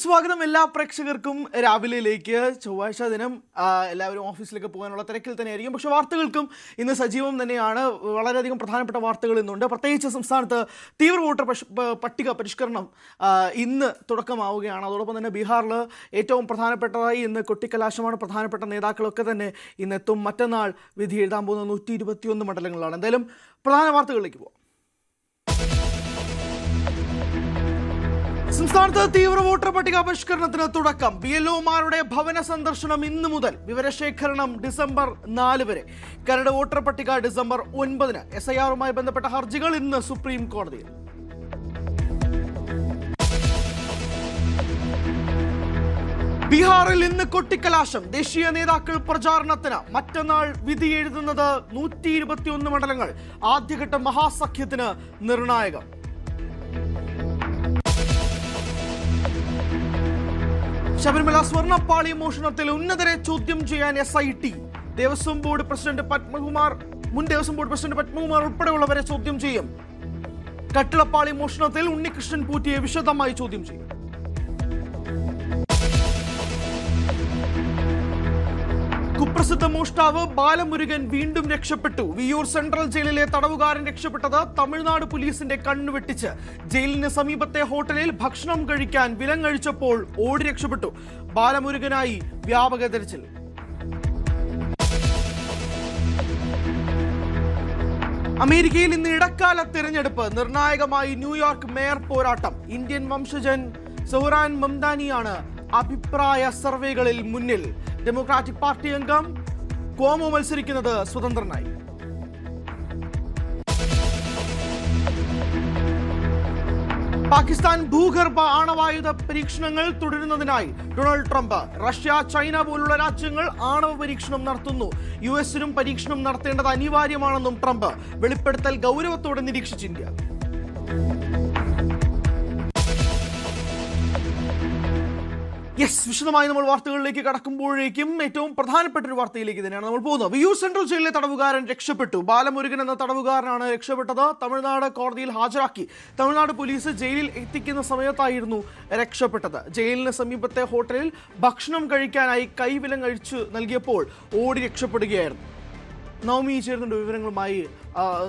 സ്വാഗതം എല്ലാ പ്രേക്ഷകർക്കും രാവിലെയിലേക്ക്. ചൊവ്വാഴ്ച ദിനം എല്ലാവരും ഓഫീസിലേക്ക് പോകാനുള്ള തിരക്കിൽ തന്നെയായിരിക്കും. പക്ഷേ വാർത്തകൾക്കും ഇന്ന് സജീവം തന്നെയാണ്. വളരെയധികം പ്രധാനപ്പെട്ട വാർത്തകൾ ഇന്നുണ്ട്. പ്രത്യേകിച്ച് സംസ്ഥാനത്ത് തീവ്ര വോട്ടർ പട്ടിക പരിഷ്കരണം ഇന്ന് തുടക്കമാവുകയാണ്. അതോടൊപ്പം തന്നെ ബീഹാറിൽ ഏറ്റവും പ്രധാനപ്പെട്ടതായി ഇന്ന് കൊട്ടിക്കലാശമാണ്. പ്രധാനപ്പെട്ട നേതാക്കളൊക്കെ തന്നെ ഇന്നെത്തും. മറ്റന്നാൾ വിധി എഴുതാൻ പോകുന്ന 121 മണ്ഡലങ്ങളാണ്. എന്തായാലും പ്രധാന വാർത്തകളിലേക്ക് പോകാം. സംസ്ഥാനത്ത് തീവ്ര വോട്ടർ പട്ടിക പരിഷ്കരണത്തിന് തുടക്കം. BLOമാരുടെ ഭവന സന്ദർശനം ഇന്നു മുതൽ. വിവരശേഖരണം ഡിസംബർ 4 വരെ. കരട് വോട്ടർ പട്ടിക ഡിസംബർ 9-ന്. SIRുമായി ബന്ധപ്പെട്ട ഹർജികൾ ഇന്ന് സുപ്രീം കോടതിയിൽ. ബീഹാറിൽ ഇന്ന് കൊട്ടിക്കലാശം. ദേശീയ നേതാക്കൾ പ്രചാരണത്തിന്. മറ്റന്നാൾ വിധി എഴുതുന്നത് 121 മണ്ഡലങ്ങൾ. ആദ്യഘട്ട മഹാസഖ്യത്തിന് നിർണായകം. ശബരിമല സ്വർണ്ണപ്പാളി മോഷണത്തിൽ ഉന്നതരെ ചോദ്യം ചെയ്യാൻ SIT. Devaswom board president Padmakumar, മുൻ ദേവസ്വം ബോർഡ് പ്രസിഡന്റ് പത്മകുമാർ ഉൾപ്പെടെയുള്ളവരെ ചോദ്യം ചെയ്യും. കട്ടിളപ്പാളി മോഷണത്തിൽ ഉണ്ണികൃഷ്ണൻ പൂറ്റിയെ വിശദമായി ചോദ്യം ചെയ്യും. കുപ്രസിദ്ധ മോഷ്ടാവ് ബാലമുരുകൻ വീണ്ടും രക്ഷപ്പെട്ടു. വിയ്യൂർ സെൻട്രൽ ജയിലിലെ തടവുകാരൻ രക്ഷപ്പെട്ടത് തമിഴ്നാട് പോലീസിന്റെ കണ്ണുവെട്ടിച്ച്. ജയിലിന് സമീപത്തെ ഹോട്ടലിൽ ഭക്ഷണം കഴിക്കാൻ വിലങ്ങഴിച്ചപ്പോൾ ഓടി രക്ഷപ്പെട്ടു. ബാലമുരുകനായി വ്യാപക തെരച്ചിൽ. അമേരിക്കയിൽ ഇന്ന് ഇടക്കാല തിരഞ്ഞെടുപ്പ്. നിർണായകമായി ന്യൂയോർക്ക് മേയർ പോരാട്ടം. ഇന്ത്യൻ വംശജൻ സൗറാൻ മംദാനിയാണ് അഭിപ്രായ സർവേകളിൽ മുന്നിൽ. ഡെമോക്രാറ്റിക് പാർട്ടി അംഗം ക്വോമോ മത്സരിക്കുന്നത് സ്വതന്ത്രനായി. പാകിസ്ഥാൻ ഭൂഗർഭ ആണവായുധ പരീക്ഷണങ്ങൾ തുടരുന്നതിനായി ഡൊണാൾഡ് ട്രംപ്. റഷ്യ, ചൈന പോലുള്ള രാജ്യങ്ങൾ ആണവ പരീക്ഷണം നടത്തുന്നു. US-നും പരീക്ഷണം നടത്തേണ്ടത് അനിവാര്യമാണെന്നും ട്രംപ്. വെളിപ്പെടുത്തൽ ഗൗരവത്തോടെ നിരീക്ഷിച്ച് ഇന്ത്യ. വിശദമായി നമ്മൾ വാർത്തകളിലേക്ക് കടക്കുമ്പോഴേക്കും ഏറ്റവും പ്രധാനപ്പെട്ട ഒരു വാർത്തയിലേക്ക് തന്നെയാണ് നമ്മൾ പോകുന്നത്. വിയ്യൂർ സെൻട്രൽ ജയിലിലെ തടവുകാരൻ രക്ഷപ്പെട്ടു. ബാലമുരുകൻ എന്ന തടവുകാരനാണ് രക്ഷപ്പെട്ടത്. തമിഴ്നാട് കോടതിയിൽ ഹാജരാക്കി. തമിഴ്നാട് പോലീസ് ജയിലിൽ എത്തിക്കുന്ന സമയത്തായിരുന്നു രക്ഷപ്പെട്ടത്. ജയിലിന് സമീപത്തെ ഹോട്ടലിൽ ഭക്ഷണം കഴിക്കാനായി കൈവിലങ്ങഴിച്ചു നൽകിയപ്പോൾ ഓടി രക്ഷപ്പെടുകയായിരുന്നു. നവമി ചേർന്നുണ്ട് വിവരങ്ങളുമായി.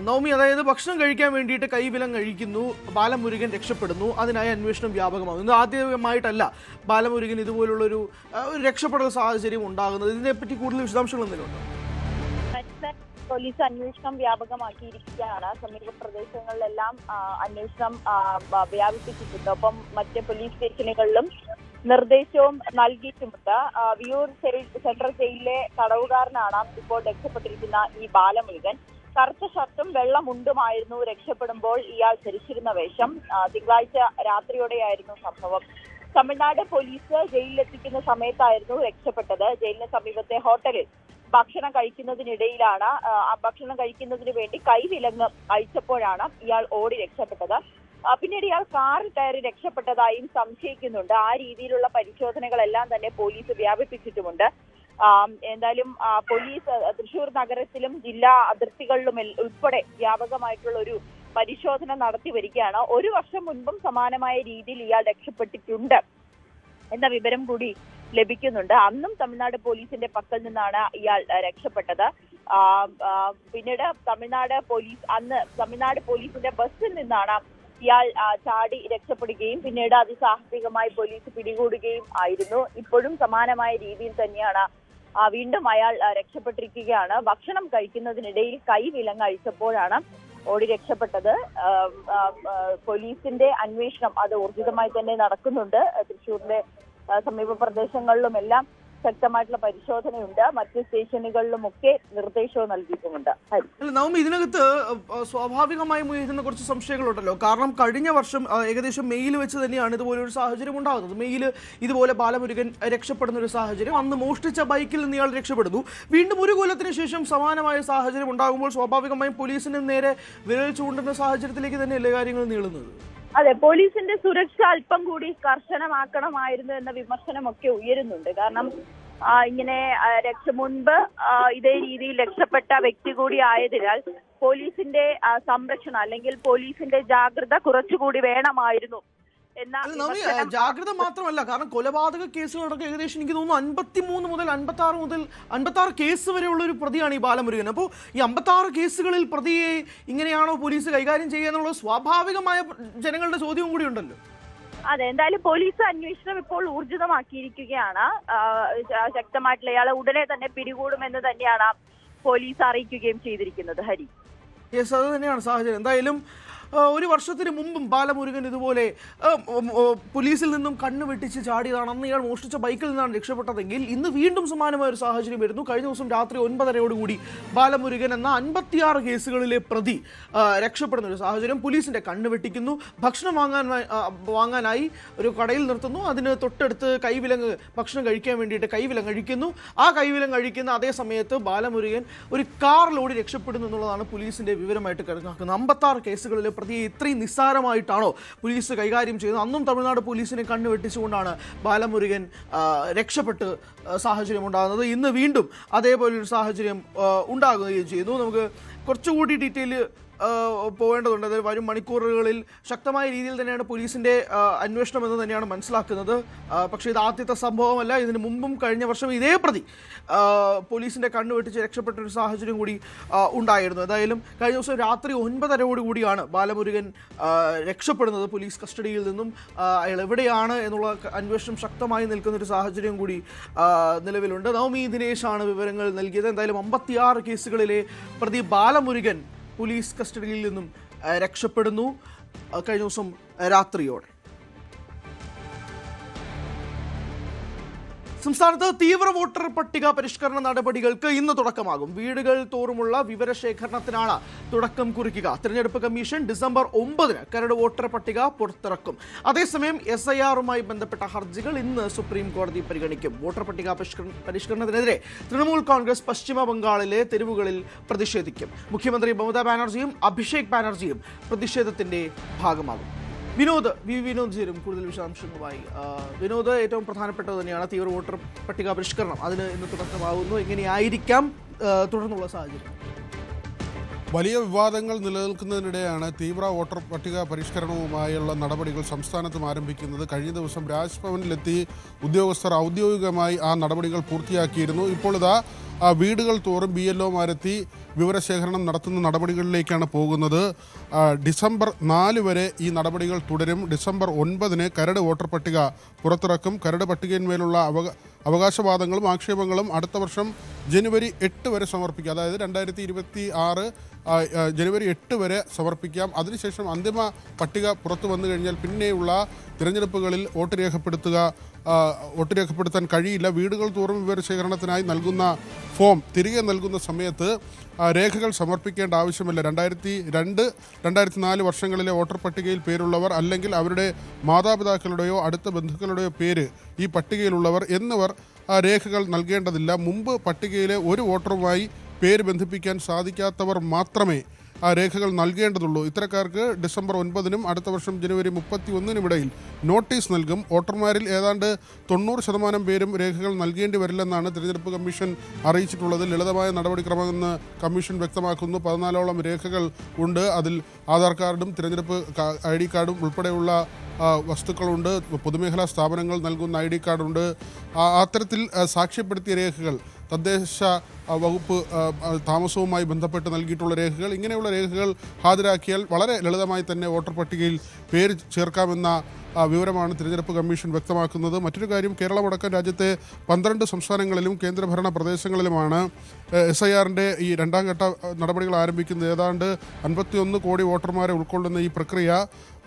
നവമി, അതായത് ഭക്ഷണം കഴിക്കാൻ വേണ്ടിയിട്ട് കൈവിലങ്ങ് കഴിക്കുന്നു, ബാലമുരുകൻ രക്ഷപ്പെടുന്നു, അതിനായി അന്വേഷണം വ്യാപകമാകും. ഇത് ആദ്യമായിട്ടല്ല ബാലമുരുകൻ ഇതുപോലുള്ളൊരു രക്ഷപ്പെടൽ സാഹചര്യം ഉണ്ടാകുന്നത്. ഇതിനെപ്പറ്റി കൂടുതൽ വിശദാംശങ്ങൾ എന്തെങ്കിലും ഉണ്ടോ? പോലീസ് അന്വേഷണം വ്യാപകമാക്കിയിരിക്കുകയാണ്. സമീപ പ്രദേശങ്ങളിലെല്ലാം അന്വേഷണം വ്യാപിപ്പിച്ചിട്ടുണ്ട്. ഒപ്പം മറ്റ് പോലീസ് സ്റ്റേഷനുകളിലും നിർദ്ദേശവും നൽകിയിട്ടുമുണ്ട്. വിയ്യൂർ സെൻട്രൽ ജയിലിലെ തടവുകാരനാണ് ഇപ്പോൾ രക്ഷപ്പെട്ടിരിക്കുന്ന ഈ ബാലമുരുകൻ. കറുത്ത ഷർട്ടും വെള്ള മുണ്ടുമായിരുന്നു രക്ഷപ്പെടുമ്പോൾ ഇയാൾ ധരിച്ചിരുന്ന വേഷം. തിങ്കളാഴ്ച രാത്രിയോടെയായിരുന്നു സംഭവം. തമിഴ്നാട് പോലീസ് ജയിലിലെത്തിക്കുന്ന സമയത്തായിരുന്നു രക്ഷപ്പെട്ടത്. ജയിലിന് സമീപത്തെ ഹോട്ടലിൽ ഭക്ഷണം കഴിക്കുന്നതിനിടയിലാണ് ഭക്ഷണം കഴിക്കുന്നതിന് വേണ്ടി കൈവിലങ്ങ് അഴിച്ചപ്പോഴാണ് ഇയാൾ ഓടി രക്ഷപ്പെട്ടത്. പിന്നീട് ഇയാൾ കാറിൽ കയറി രക്ഷപ്പെട്ടതായും സംശയിക്കുന്നുണ്ട്. ആ രീതിയിലുള്ള പരിശോധനകളെല്ലാം തന്നെ പോലീസ് വ്യാപിപ്പിച്ചിട്ടുമുണ്ട്. എന്തായാലും പോലീസ് തൃശൂർ നഗരത്തിലും ജില്ലാ അതിർത്തികളിലും ഉൾപ്പെടെ വ്യാപകമായിട്ടുള്ള ഒരു പരിശോധന നടത്തി വരികയാണ്. 1 വർഷം മുൻപും സമാനമായ രീതിയിൽ ഇയാൾ രക്ഷപ്പെട്ടിട്ടുണ്ട് എന്ന വിവരം കൂടി ലഭിക്കുന്നുണ്ട്. അന്നും തമിഴ്നാട് പോലീസിന്റെ പക്കൽ നിന്നാണ് ഇയാൾ രക്ഷപ്പെട്ടത്. പിന്നീട് തമിഴ്നാട് പോലീസിന്റെ ബസ്സിൽ നിന്നാണ് ഇയാൾ ചാടി രക്ഷപ്പെടുകയും പിന്നീട് അതിസാഹസികമായി പോലീസ് പിടികൂടുകയും ആയിരുന്നു. ഇപ്പോഴും സമാനമായ രീതിയിൽ തന്നെയാണ് വീണ്ടും അയാൾ രക്ഷപ്പെട്ടിരിക്കുകയാണ്. ഭക്ഷണം കഴിക്കുന്നതിനിടയിൽ കൈവിലങ്ങ് അഴിച്ചപ്പോഴാണ് ഓടി രക്ഷപ്പെട്ടത്. പോലീസിന്റെ അന്വേഷണം അത് ഊർജിതമായി തന്നെ നടക്കുന്നുണ്ട്. തൃശ്ശൂരിലെ സമീപ പ്രദേശങ്ങളിലുമെല്ലാം ശക്തമായിട്ടുള്ള പരിശോധനയുണ്ട്. മറ്റ് സ്റ്റേഷനുകളിലുമൊക്കെ നിർദ്ദേശവും നൽകിയിട്ടുമുണ്ട്. നവമി, ഇതിനകത്ത് സ്വാഭാവികമായും ഉയരുന്ന കുറച്ച് സംശയങ്ങളുണ്ടല്ലോ. കാരണം കഴിഞ്ഞ വർഷം ഏകദേശം മെയ്യിൽ വെച്ച് തന്നെയാണ് ഇതുപോലൊരു സാഹചര്യം ഉണ്ടാകുന്നത്. മെയ്യിൽ ഇതുപോലെ ബാലമുരുകൻ രക്ഷപ്പെടുന്ന ഒരു സാഹചര്യം. അന്ന് മോഷ്ടിച്ച ബൈക്കിൽ നിന്ന് ഇയാൾ രക്ഷപ്പെടുന്നു. വീണ്ടും ഒരു കൊല്ലത്തിന് ശേഷം സമാനമായ സാഹചര്യം ഉണ്ടാകുമ്പോൾ സ്വാഭാവികമായും പോലീസിന് നേരെ വിരൽ ചൂണ്ടുന്ന സാഹചര്യത്തിലേക്ക് തന്നെയല്ലേ കാര്യങ്ങൾ നീളുന്നത്? അതെ, പോലീസിന്റെ സുരക്ഷ അല്പം കൂടി കർശനമാക്കണമായിരുന്നു എന്ന വിമർശനമൊക്കെ ഉയരുന്നുണ്ട്. കാരണം ഇങ്ങനെ മുൻപ് ഇതേ രീതിയിൽ രക്ഷപ്പെട്ട വ്യക്തി കൂടി ആയതിനാൽ പോലീസിന്റെ സംരക്ഷണം അല്ലെങ്കിൽ പോലീസിന്റെ ജാഗ്രത കുറച്ചുകൂടി വേണമായിരുന്നു എന്ന നവമി, ജാഗ്രത മാത്രമല്ല, കാരണം കൊലപാതക കേസുകളടക്കം ഏകദേശം എനിക്ക് തോന്നുന്നു 53 മുതൽ 56 കേസ് വരെയുള്ള ഒരു പ്രതിയാണ് ഈ ബാലമുരുകൻ. അപ്പോൾ ഈ 56 കേസുകളിൽ പ്രതിയെ ഇങ്ങനെയാണോ പോലീസ് കൈകാര്യം ചെയ്യുക എന്നുള്ളത് സ്വാഭാവികമായ ജനങ്ങളുടെ ചോദ്യവും കൂടി ഉണ്ടല്ലോ. അതെ, എന്തായാലും പോലീസ് അന്വേഷണം ഇപ്പോൾ ഊർജിതമാക്കിയിരിക്കുകയാണ്. ശക്തമായിട്ടുള്ള ഇയാളെ ഉടനെ തന്നെ പിടികൂടുമെന്ന് തന്നെയാണ് പോലീസ് അറിയിക്കുകയും ചെയ്തിരിക്കുന്നത്. ഹരി, യെസ്, അത് തന്നെയാണ് സാഹചര്യം. എന്തായാലും ഒരു വർഷത്തിന് മുമ്പും ബാലമുരുകൻ ഇതുപോലെ പോലീസിൽ നിന്നും കണ്ണു വെട്ടിച്ച് ചാടിയതാണ്. അന്ന് ഇയാൾ മോഷ്ടിച്ച ബൈക്കിൽ നിന്നാണ് രക്ഷപ്പെട്ടതെങ്കിൽ ഇന്ന് വീണ്ടും സമാനമായ ഒരു സാഹചര്യം വരുന്നു. കഴിഞ്ഞ ദിവസം രാത്രി 9:30 ബാലമുരുകൻ എന്ന 56 കേസുകളിലെ പ്രതി രക്ഷപ്പെടുന്ന ഒരു സാഹചര്യം. പോലീസിന്റെ കണ്ണ് വെട്ടിക്കുന്നു, ഭക്ഷണം വാങ്ങാനായി ഒരു കടയിൽ നിർത്തുന്നു. അതിന് തൊട്ടടുത്ത് കൈവിലങ്ങ് ഭക്ഷണം കഴിക്കാൻ വേണ്ടിയിട്ട് കൈവിലങ്ങ് അഴിക്കുന്നു. ആ കൈവിലങ്ങ് അഴിക്കുന്ന അതേ സമയത്ത് ബാലമുരുകൻ ഒരു കാറിലോടി രക്ഷപ്പെടുന്നു എന്നുള്ളതാണ് പോലീസിന്റെ വിവരമായിട്ട് കണക്കാക്കുന്നത്. 56 കേസുകളിലെ പ്രതിയെ ഇത്രയും നിസ്സാരമായിട്ടാണോ പോലീസ് കൈകാര്യം ചെയ്യുന്നത്? അന്നും തമിഴ്നാട് പോലീസിനെ കണ്ണു വെട്ടിച്ചുകൊണ്ടാണ് ബാലമുരുകൻ രക്ഷപ്പെട്ട് സാഹചര്യം ഉണ്ടാകുന്നത്. ഇന്ന് വീണ്ടും അതേപോലൊരു സാഹചര്യം ഉണ്ടാകുകയും ചെയ്യുന്നു. നമുക്ക് കുറച്ചുകൂടി ഡീറ്റെയിൽ പോകേണ്ടതുണ്ട്. അത് വരും മണിക്കൂറുകളിൽ ശക്തമായ രീതിയിൽ തന്നെയാണ് പോലീസിൻ്റെ അന്വേഷണം എന്ന് തന്നെയാണ് മനസ്സിലാക്കുന്നത്. പക്ഷേ ഇത് ആദ്യത്തെ സംഭവമല്ല. ഇതിന് മുമ്പും കഴിഞ്ഞ വർഷം ഇതേ പ്രതി പോലീസിൻ്റെ കണ്ണു വെട്ടിച്ച് രക്ഷപ്പെട്ട ഒരു സാഹചര്യം കൂടി ഉണ്ടായിരുന്നു. ഏതായാലും കഴിഞ്ഞ ദിവസം രാത്രി 9:30 ബാലമുരുകൻ രക്ഷപ്പെടുന്നത് പോലീസ് കസ്റ്റഡിയിൽ നിന്നും. അയാൾ എവിടെയാണ് എന്നുള്ള അന്വേഷണം ശക്തമായി നിൽക്കുന്ന ഒരു സാഹചര്യം കൂടി നിലവിലുണ്ട്. നവമി ദിനേശാണ് വിവരങ്ങൾ നൽകിയത്. എന്തായാലും 56 കേസുകളിലെ പ്രതി ബാലമുരുകൻ പോലീസ് കസ്റ്റഡിയിൽ നിന്നും രക്ഷപ്പെടുന്നു കഴിഞ്ഞ ദിവസം രാത്രിയോടെ. സംസ്ഥാനത്ത് തീവ്ര വോട്ടർ പട്ടിക പരിഷ്കരണ നടപടികൾക്ക് ഇന്ന് തുടക്കമാകും. വീടുകൾ തോറുമുള്ള വിവരശേഖരണത്തിനാണ് തുടക്കം കുറിക്കുക. തിരഞ്ഞെടുപ്പ് കമ്മീഷൻ ഡിസംബർ 9 കരട് വോട്ടർ പട്ടിക പുറത്തിറക്കും. അതേസമയം SIR-മായി ബന്ധപ്പെട്ട ഹർജികൾ ഇന്ന് സുപ്രീം കോടതി പരിഗണിക്കും. വോട്ടർ പട്ടിക പരിഷ്കരണത്തിനെതിരെ തൃണമൂൽ കോൺഗ്രസ് പശ്ചിമ ബംഗാളിലെ തെരുവുകളിൽ പ്രതിഷേധിക്കും. മുഖ്യമന്ത്രി മമതാ ബാനർജിയും അഭിഷേക് ബാനർജിയും പ്രതിഷേധത്തിന്റെ ഭാഗമാകും. വിനോദ് ചേരും കൂടുതൽ വിശദാംശങ്ങളുമായി. വിനോദ്, ഏറ്റവും പ്രധാനപ്പെട്ടത് തന്നെയാണ് തീവ്ര വോട്ടർ പട്ടിക പരിഷ്കരണം. അതിന് ഇന്ന് തുടക്കമാകുന്നു. എങ്ങനെയായിരിക്കാം തുടർന്നുള്ള സാഹചര്യം? വലിയ വിവാദങ്ങൾ നിലനിൽക്കുന്നതിനിടെയാണ് തീവ്ര വോട്ടർ പട്ടിക പരിഷ്കരണവുമായുള്ള നടപടികൾ സംസ്ഥാനത്തും ആരംഭിക്കുന്നത്. കഴിഞ്ഞ ദിവസം രാജ്ഭവനിലെത്തി ഉദ്യോഗസ്ഥർ ഔദ്യോഗികമായി ആ നടപടികൾ പൂർത്തിയാക്കിയിരുന്നു. ഇപ്പോൾ ഇതാ വീടുകൾ തോറും BLOമാരെത്തി വിവരശേഖരണം നടത്തുന്ന നടപടികളിലേക്കാണ് പോകുന്നത്. ഡിസംബർ 4 വരെ ഈ നടപടികൾ തുടരും. ഡിസംബർ 9 കരട് വോട്ടർ പട്ടിക പുറത്തിറക്കും. കരട് പട്ടികയിന്മേലുള്ള അവകാശവാദങ്ങളും ആക്ഷേപങ്ങളും അടുത്ത വർഷം ജനുവരി 8 വരെ സമർപ്പിക്കാം. അതായത് 2026 ജനുവരി 8 വരെ സമർപ്പിക്കാം. അതിനുശേഷം അന്തിമ പട്ടിക പുറത്തു വന്നു കഴിഞ്ഞാൽ പിന്നെയുള്ള തിരഞ്ഞെടുപ്പുകളിൽ വോട്ട് രേഖപ്പെടുത്താൻ കഴിയില്ല. വീടുകൾ തോറും വിവരശേഖരണത്തിനായി നൽകുന്ന ഫോം തിരികെ നൽകുന്ന സമയത്ത് രേഖകൾ സമർപ്പിക്കേണ്ട ആവശ്യമില്ല. 2002, 2004 വർഷങ്ങളിലെ വോട്ടർ പട്ടികയിൽ പേരുള്ളവർ അല്ലെങ്കിൽ അവരുടെ മാതാപിതാക്കളുടെയോ അടുത്ത ബന്ധുക്കളുടെയോ പേര് ഈ പട്ടികയിലുള്ളവർ എന്നിവർ രേഖകൾ നൽകേണ്ടതില്ല. മുമ്പ് പട്ടികയിലെ ഒരു വോട്ടറുമായി പേര് ബന്ധിപ്പിക്കാൻ സാധിക്കാത്തവർ മാത്രമേ ആ രേഖകൾ നൽകേണ്ടതുള്ളൂ. ഇത്തരക്കാർക്ക് ഡിസംബർ 9 അടുത്ത വർഷം ജനുവരി 31 നോട്ടീസ് നൽകും. വോട്ടർമാരിൽ ഏതാണ്ട് 90% പേരും രേഖകൾ നൽകേണ്ടി വരില്ലെന്നാണ് തിരഞ്ഞെടുപ്പ് കമ്മീഷൻ അറിയിച്ചിട്ടുള്ളത്. ലളിതമായ നടപടിക്രമമെന്ന് കമ്മീഷൻ വ്യക്തമാക്കുന്നു. 14ഓളം രേഖകൾ ഉണ്ട്. അതിൽ ആധാർ കാർഡും തിരഞ്ഞെടുപ്പ് ID കാർഡും ഉൾപ്പെടെയുള്ള വസ്തുക്കളുണ്ട്. പൊതുമേഖലാ സ്ഥാപനങ്ങൾ നൽകുന്ന ID കാർഡുണ്ട്. അത്തരത്തിൽ സാക്ഷ്യപ്പെടുത്തിയ രേഖകൾ, തദ്ദേശ വകുപ്പ് താമസവുമായി ബന്ധപ്പെട്ട് നൽകിയിട്ടുള്ള രേഖകൾ, ഇങ്ങനെയുള്ള രേഖകൾ ഹാജരാക്കിയാൽ വളരെ ലളിതമായി തന്നെ വോട്ടർ പട്ടികയിൽ പേര് ചേർക്കാമെന്ന വിവരമാണ് തിരഞ്ഞെടുപ്പ് കമ്മീഷൻ വ്യക്തമാക്കുന്നത്. മറ്റൊരു കാര്യം, കേരളമടക്കം രാജ്യത്തെ 12 സംസ്ഥാനങ്ങളിലും കേന്ദ്രഭരണ പ്രദേശങ്ങളിലുമാണ് SIR-ൻ്റെ ഈ രണ്ടാം ഘട്ട നടപടികൾ ആരംഭിക്കുന്നത്. ഏതാണ്ട് 51 കോടി വോട്ടർമാരെ ഉൾക്കൊള്ളുന്ന ഈ പ്രക്രിയ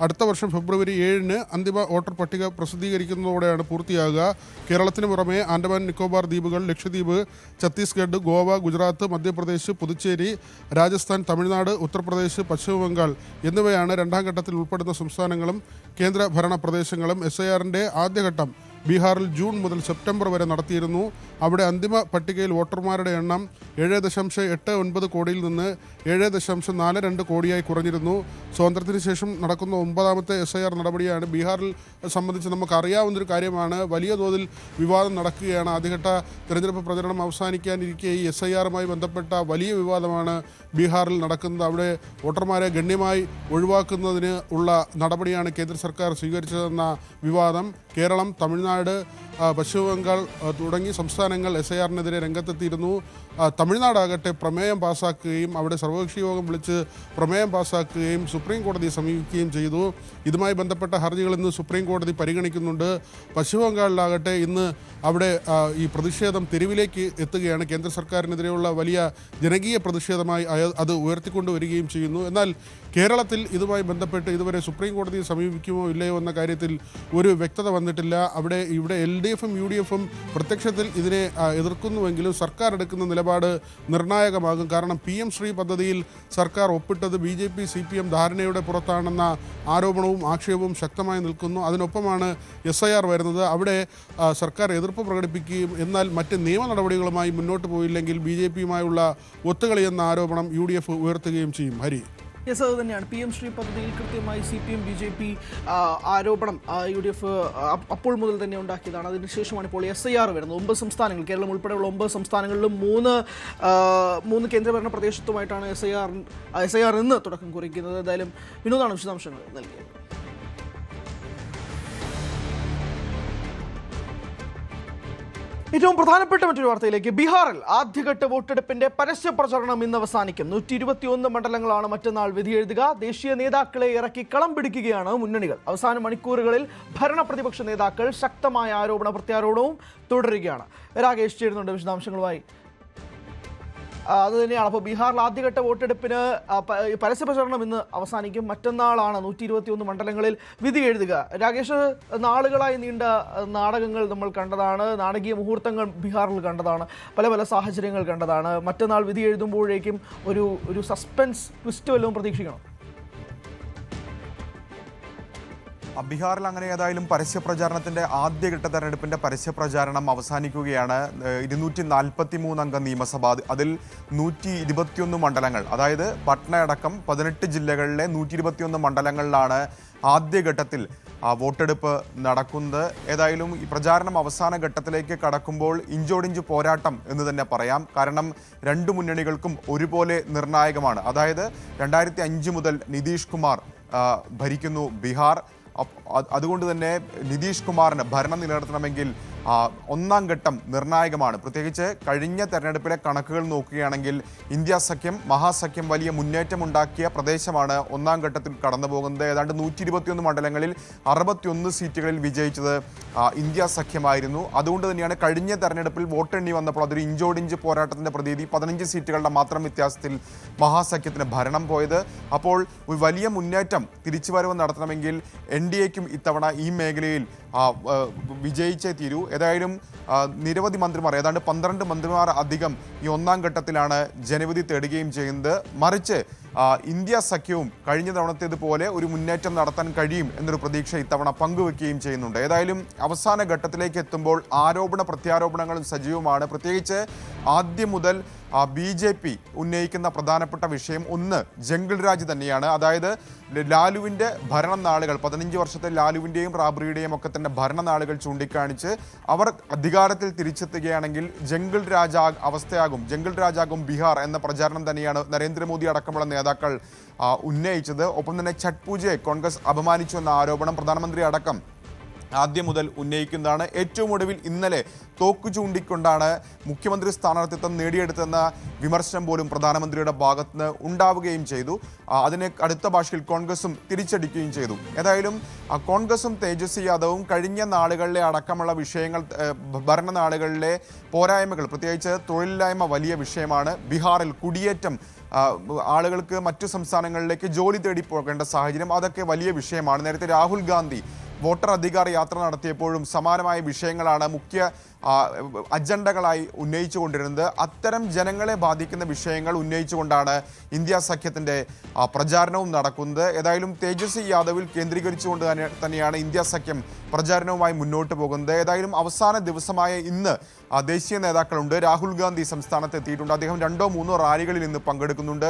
അടുത്ത വർഷം ഫെബ്രുവരി 7 അന്തിമ വോട്ടർ പട്ടിക പ്രസിദ്ധീകരിക്കുന്നതോടെയാണ് പൂർത്തിയാകുക. കേരളത്തിന് പുറമെ ആൻഡമാൻ നിക്കോബാർ ദ്വീപുകൾ, ലക്ഷദ്വീപ്, ഛത്തീസ്ഗഡ്, ഗോവ, ഗുജറാത്ത്, മധ്യപ്രദേശ്, പുതുച്ചേരി, രാജസ്ഥാൻ, തമിഴ്നാട്, ഉത്തർപ്രദേശ്, പശ്ചിമ ബംഗാൾ എന്നിവയാണ് രണ്ടാം ഘട്ടത്തിൽ ഉൾപ്പെടുന്ന സംസ്ഥാനങ്ങളും കേന്ദ്രഭരണ പ്രദേശങ്ങളും. SIR-ൻ്റെ ആദ്യഘട്ടം ബീഹാറിൽ ജൂൺ മുതൽ സെപ്റ്റംബർ വരെ നടത്തിയിരുന്നു. അവിടെ അന്തിമ പട്ടികയിൽ വോട്ടർമാരുടെ എണ്ണം 7.89 കോടിയിൽ നിന്ന് 7.42 കോടിയായി കുറഞ്ഞിരുന്നു. സ്വാതന്ത്ര്യത്തിന് ശേഷം നടക്കുന്ന 9ാമത്തെ SIR നടപടിയാണ്. ബീഹാറിൽ സംബന്ധിച്ച് നമുക്കറിയാവുന്നൊരു കാര്യമാണ്. വലിയ തോതിൽ വിവാദം നടക്കുകയാണ്. ആദ്യഘട്ട തെരഞ്ഞെടുപ്പ് പ്രചരണം അവസാനിക്കാനിരിക്കെ ഈ SIRമായി ബന്ധപ്പെട്ട വലിയ വിവാദമാണ് ബീഹാറിൽ നടക്കുന്നത്. അവിടെ വോട്ടർമാരെ ഗണ്യമായി ഒഴിവാക്കുന്നതിന് ഉള്ള നടപടിയാണ് കേന്ദ്ര സർക്കാർ സ്വീകരിച്ചതെന്ന വിവാദം. കേരളം, തമിഴ്നാട്, പശ്ചിമ ബംഗാൾ തുടങ്ങി സംസ്ഥാനങ്ങൾ SIRനെതിരെ രംഗത്തെത്തിയിരുന്നു. തമിഴ്നാടാകട്ടെ പ്രമേയം പാസ്സാക്കുകയും അവിടെ സർവകക്ഷി യോഗം വിളിച്ച് പ്രമേയം പാസ്സാക്കുകയും സുപ്രീം കോടതിയെ സമീപിക്കുകയും ചെയ്തു. ഇതുമായി ബന്ധപ്പെട്ട ഹർജികൾ ഇന്ന് സുപ്രീം കോടതി പരിഗണിക്കുന്നുണ്ട്. പശ്ചിമ ബംഗാളിലാകട്ടെ ഇന്ന് അവിടെ ഈ പ്രതിഷേധം തെരുവിലേക്ക് എത്തുകയാണ്. കേന്ദ്ര സർക്കാരിനെതിരെയുള്ള വലിയ ജനകീയ പ്രതിഷേധമായി അത് ഉയർത്തിക്കൊണ്ടുവരികയും ചെയ്യുന്നു. എന്നാൽ കേരളത്തിൽ ഇതുമായി ബന്ധപ്പെട്ട് ഇതുവരെ സുപ്രീം കോടതിയെ സമീപിക്കുമോ ഇല്ലയോ എന്ന കാര്യത്തിൽ ഒരു വ്യക്തത വന്നിട്ടില്ല. ഇവിടെ LDFും UDFും പ്രത്യക്ഷത്തിൽ ഇതിനെ എതിർക്കുന്നുവെങ്കിലും സർക്കാർ എടുക്കുന്ന നിലപാട് നിർണായകമാകും. കാരണം PM ശ്രീ പദ്ധതിയിൽ സർക്കാർ ഒപ്പിട്ടത് BJP CPM ധാരണയുടെ പുറത്താണെന്ന ആരോപണവും ആക്ഷേപവും ശക്തമായി നിൽക്കുന്നു. അതിനൊപ്പമാണ് SIR വരുന്നത്. അവിടെ സർക്കാർ എതിർപ്പ് പ്രകടിപ്പിക്കുകയും എന്നാൽ മറ്റ് നിയമ നടപടികളുമായി മുന്നോട്ട് പോയില്ലെങ്കിൽ BJPയുമായുള്ള ഒത്തുകളിയെന്ന ആരോപണം UDF ഉയർത്തുകയും ചെയ്യും. ഹരി, യെസ്, അത് തന്നെയാണ്. PM ശ്രീ പദ്ധതിയിൽ കൃത്യമായി CPM BJP ആരോപണം UDF അപ്പോൾ മുതൽ തന്നെ ഉണ്ടാക്കിയതാണ്. അതിനുശേഷമാണ് ഇപ്പോൾ SIR വരുന്നത്. 9 സംസ്ഥാനങ്ങൾ, കേരളം ഉൾപ്പെടെയുള്ള 9 സംസ്ഥാനങ്ങളിലും മൂന്ന് കേന്ദ്രഭരണ പ്രദേശത്തുമായിട്ടാണ് SIR ഇന്ന് തുടക്കം കുറിക്കുന്നത്. എന്തായാലും വിനോദാണ് വിശദാംശങ്ങൾ നൽകിയത്. ഏറ്റവും പ്രധാനപ്പെട്ട മറ്റൊരു വാർത്തയിലേക്ക്. ബീഹാറിൽ ആദ്യഘട്ട വോട്ടെടുപ്പിന്റെ പരസ്യ പ്രചരണം ഇന്ന് അവസാനിക്കും. 121 മണ്ഡലങ്ങളാണ് മറ്റന്നാൾ വിധിയെഴുതുക. ദേശീയ നേതാക്കളെ ഇറക്കി കളം പിടിക്കുകയാണ് മുന്നണികൾ. അവസാന മണിക്കൂറുകളിൽ ഭരണ പ്രതിപക്ഷ നേതാക്കൾ ശക്തമായ ആരോപണ പ്രത്യാരോപണവും തുടരുകയാണ്. രാകേഷ് ചേരുന്നുണ്ട് വിശദാംശങ്ങളുമായി. അതുതന്നെയാണ്. അപ്പോൾ ബീഹാറിൽ ആദ്യഘട്ട വോട്ടെടുപ്പിന് പരസ്യ പ്രചരണം ഇന്ന് അവസാനിക്കും. മറ്റന്നാളാണ് 121 മണ്ഡലങ്ങളിൽ വിധി എഴുതുക. രാകേഷ്, നാളുകളായി നീണ്ട നാടകങ്ങൾ നമ്മൾ കണ്ടതാണ്. നാടകീയ മുഹൂർത്തങ്ങൾ ബീഹാറിൽ കണ്ടതാണ്. പല സാഹചര്യങ്ങൾ കണ്ടതാണ്. മറ്റന്നാൾ വിധി എഴുതുമ്പോഴേക്കും ഒരു സസ്പെൻസ് ട്വിസ്റ്റ് വല്ലതും പ്രതീക്ഷിക്കണം? ബീഹാറിൽ അങ്ങനെ ഏതായാലും പരസ്യപ്രചാരണത്തിന്റെ ആദ്യഘട്ട തെരഞ്ഞെടുപ്പിന്റെ പരസ്യപ്രചാരണം അവസാനിക്കുകയാണ്. 243 അംഗ നിയമസഭ, അതിൽ 121 മണ്ഡലങ്ങൾ, അതായത് പട്നയടക്കം 18 ജില്ലകളിലെ 121 മണ്ഡലങ്ങളിലാണ് ആദ്യഘട്ടത്തിൽ വോട്ടെടുപ്പ് നടക്കുന്നത്. ഏതായാലും ഈ പ്രചാരണം അവസാന ഘട്ടത്തിലേക്ക് കടക്കുമ്പോൾ ഇഞ്ചോടിഞ്ച് പോരാട്ടം എന്ന് തന്നെ പറയാം. കാരണം രണ്ട് മുന്നണികൾക്കും ഒരുപോലെ നിർണായകമാണ്. അതായത് 2005 മുതൽ നിതീഷ് കുമാർ ഭരിക്കുന്നു ബീഹാർ. അതുകൊണ്ട് തന്നെ നിതീഷ് കുമാറിന് ഭരണം നിലനിർത്തണമെങ്കിൽ ഒന്നാം ഘട്ടം നിർണായകമാണ്. പ്രത്യേകിച്ച് കഴിഞ്ഞ തെരഞ്ഞെടുപ്പിലെ കണക്കുകൾ നോക്കുകയാണെങ്കിൽ ഇന്ത്യ സഖ്യം, മഹാസഖ്യം വലിയ മുന്നേറ്റമുണ്ടാക്കിയ പ്രദേശമാണ് ഒന്നാം ഘട്ടത്തിൽ കടന്നു പോകുന്നത്. ഏതാണ്ട് 121 മണ്ഡലങ്ങളിൽ 61 സീറ്റുകളിൽ വിജയിച്ചത് ഇന്ത്യ സഖ്യമായിരുന്നു. അതുകൊണ്ട് തന്നെയാണ് കഴിഞ്ഞ തെരഞ്ഞെടുപ്പിൽ വോട്ടെണ്ണി വന്നപ്പോൾ അതൊരു ഇഞ്ചോടിഞ്ച് പോരാട്ടത്തിൻ്റെ പ്രതീതി, 15 സീറ്റുകളുടെ മാത്രം വ്യത്യാസത്തിൽ മഹാസഖ്യത്തിന് ഭരണം പോയത്. അപ്പോൾ ഒരു വലിയ മുന്നേറ്റം തിരിച്ചുവരവ് നടത്തണമെങ്കിൽ NDAക്കും ഇത്തവണ ഈ മേഖലയിൽ വിജയിച്ചേ തീരൂ. ഏതായാലും നിരവധി മന്ത്രിമാർ, ഏതാണ്ട് 12 മന്ത്രിമാർ അധികം ഈ ഒന്നാം ഘട്ടത്തിലാണ് ജനവിധി തേടുകയും ചെയ്യുന്നത്. മറിച്ച് ഇന്ത്യ സഖ്യവും കഴിഞ്ഞ തവണത്തേതുപോലെ ഒരു മുന്നേറ്റം നടത്താൻ കഴിയും എന്നൊരു പ്രതീക്ഷ ഇത്തവണ പങ്കുവെക്കുകയും ചെയ്യുന്നുണ്ട്. ഏതായാലും അവസാന ഘട്ടത്തിലേക്ക് എത്തുമ്പോൾ ആരോപണ പ്രത്യാരോപണങ്ങളും സജീവമാണ്. പ്രത്യേകിച്ച് ആദ്യം മുതൽ BJP ഉന്നയിക്കുന്ന പ്രധാനപ്പെട്ട വിഷയം ഒന്ന് ജംഗിൾ രാജ് തന്നെയാണ്. അതായത് ലാലുവിൻ്റെ ഭരണനാളുകൾ, 15 വർഷത്തെ ലാലുവിൻ്റെയും റാബ്രിയുടെയും ഒക്കെ തന്നെ ഭരണനാളുകൾ ചൂണ്ടിക്കാണിച്ച് അവർ അധികാരത്തിൽ തിരിച്ചെത്തുകയാണെങ്കിൽ ജംഗിൾ രാജാകും ബീഹാർ എന്ന പ്രചാരണം തന്നെയാണ് നരേന്ദ്രമോദി അടക്കമുള്ള നേതാക്കൾ ഉന്നയിച്ചത്. ഒപ്പം തന്നെ ഛഠ് പൂജയെ കോൺഗ്രസ് അപമാനിച്ചു എന്ന ആരോപണം പ്രധാനമന്ത്രി അടക്കം ആദ്യം മുതൽ ഉന്നയിക്കുന്നതാണ്. ഏറ്റവും ഒടുവിൽ ഇന്നലെ തോക്കു ചൂണ്ടിക്കൊണ്ടാണ് മുഖ്യമന്ത്രി സ്ഥാനാർത്ഥിത്വം നേടിയെടുത്തെന്ന വിമർശനം പോലും പ്രധാനമന്ത്രിയുടെ ഭാഗത്തുനിന്ന് ഉണ്ടാവുകയും ചെയ്തു. അതിനെ അടുത്ത ഭാഷയിൽ കോൺഗ്രസും തിരിച്ചടിക്കുകയും ചെയ്തു. ഏതായാലും കോൺഗ്രസും തേജസ്വി യാദവും കഴിഞ്ഞ നാളുകളിലെ അടക്കമുള്ള വിഷയങ്ങൾ, ഭരണനാളുകളിലെ പോരായ്മകൾ, പ്രത്യേകിച്ച് തൊഴിലില്ലായ്മ വലിയ വിഷയമാണ്. ബീഹാറിൽ കുടിയേറ്റം, ആളുകൾക്ക് മറ്റു സംസ്ഥാനങ്ങളിലേക്ക് ജോലി തേടി പോകേണ്ട സാഹചര്യം, അതൊക്കെ വലിയ വിഷയമാണ്. നേരത്തെ രാഹുൽ ഗാന്ധി വോട്ടർ അധികാര യാത്ര നടത്തിയപ്പോഴും സമാനമായ വിഷയങ്ങളാണ് മുഖ്യ അജണ്ടകളായി ഉന്നയിച്ചുകൊണ്ടിരുന്നത്. അത്തരം ജനങ്ങളെ ബാധിക്കുന്ന വിഷയങ്ങൾ ഉന്നയിച്ചുകൊണ്ടാണ് ഇന്ത്യ സഖ്യത്തിൻ്റെ പ്രചാരണവും നടക്കുന്നത്. ഏതായാലും തേജസ്വി യാദവിൽ കേന്ദ്രീകരിച്ചുകൊണ്ട് തന്നെയാണ് ഇന്ത്യ സഖ്യം പ്രചാരണവുമായി മുന്നോട്ട് പോകുന്നത്. ഏതായാലും അവസാന ദിവസമായ ഇന്ന് ദേശീയ നേതാക്കളുണ്ട്. രാഹുൽ ഗാന്ധി സംസ്ഥാനത്ത് എത്തിയിട്ടുണ്ട്. അദ്ദേഹം 2-3 റാലികളിൽ ഇന്ന് പങ്കെടുക്കുന്നുണ്ട്.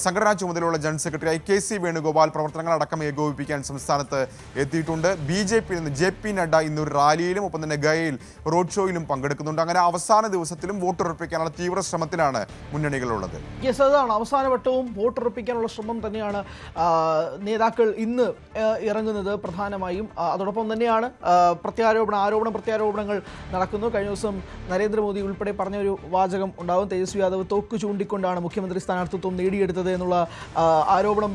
സംഘടനാ ചുമതലയുള്ള ജനറൽ സെക്രട്ടറി KC വേണുഗോപാൽ പ്രവർത്തനങ്ങളടക്കം ഏകോപിപ്പിക്കാൻ സംസ്ഥാനത്ത് എത്തിയിട്ടുണ്ട്. BJP നിന്ന് JP നഡ്ഡ ഇന്നൊരു റാലിയിലും ഒപ്പം തന്നെ ഗയയിൽ റോഡ് ഷോയിലും പങ്കെടുക്കുന്നുണ്ട്. അങ്ങനെ അവസാന ദിവസത്തിലും വോട്ടുറപ്പിക്കാനുള്ള തീവ്ര ശ്രമത്തിലാണ് മുന്നണികളുള്ളത്. അതാണ് അവസാനവട്ടവും വോട്ടുറപ്പിക്കാനുള്ള ശ്രമം തന്നെയാണ് നേതാക്കൾ ഇന്ന് ഇറങ്ങുന്നത് പ്രധാനമായും. അതോടൊപ്പം തന്നെയാണ് പ്രത്യാരോപണങ്ങൾ നടക്കുന്നു. കഴിഞ്ഞ ദിവസം നരേന്ദ്രമോദി ഉൾപ്പെടെ പറഞ്ഞൊരു വാചകം ഉണ്ടാവും. തേജസ്വി യാദവ് തോക്ക് ചൂണ്ടിക്കൊണ്ടാണ് മുഖ്യമന്ത്രി സ്ഥാനാർത്ഥിത്വം നേടിയെടുത്തത് എന്നുള്ള ആരോപണം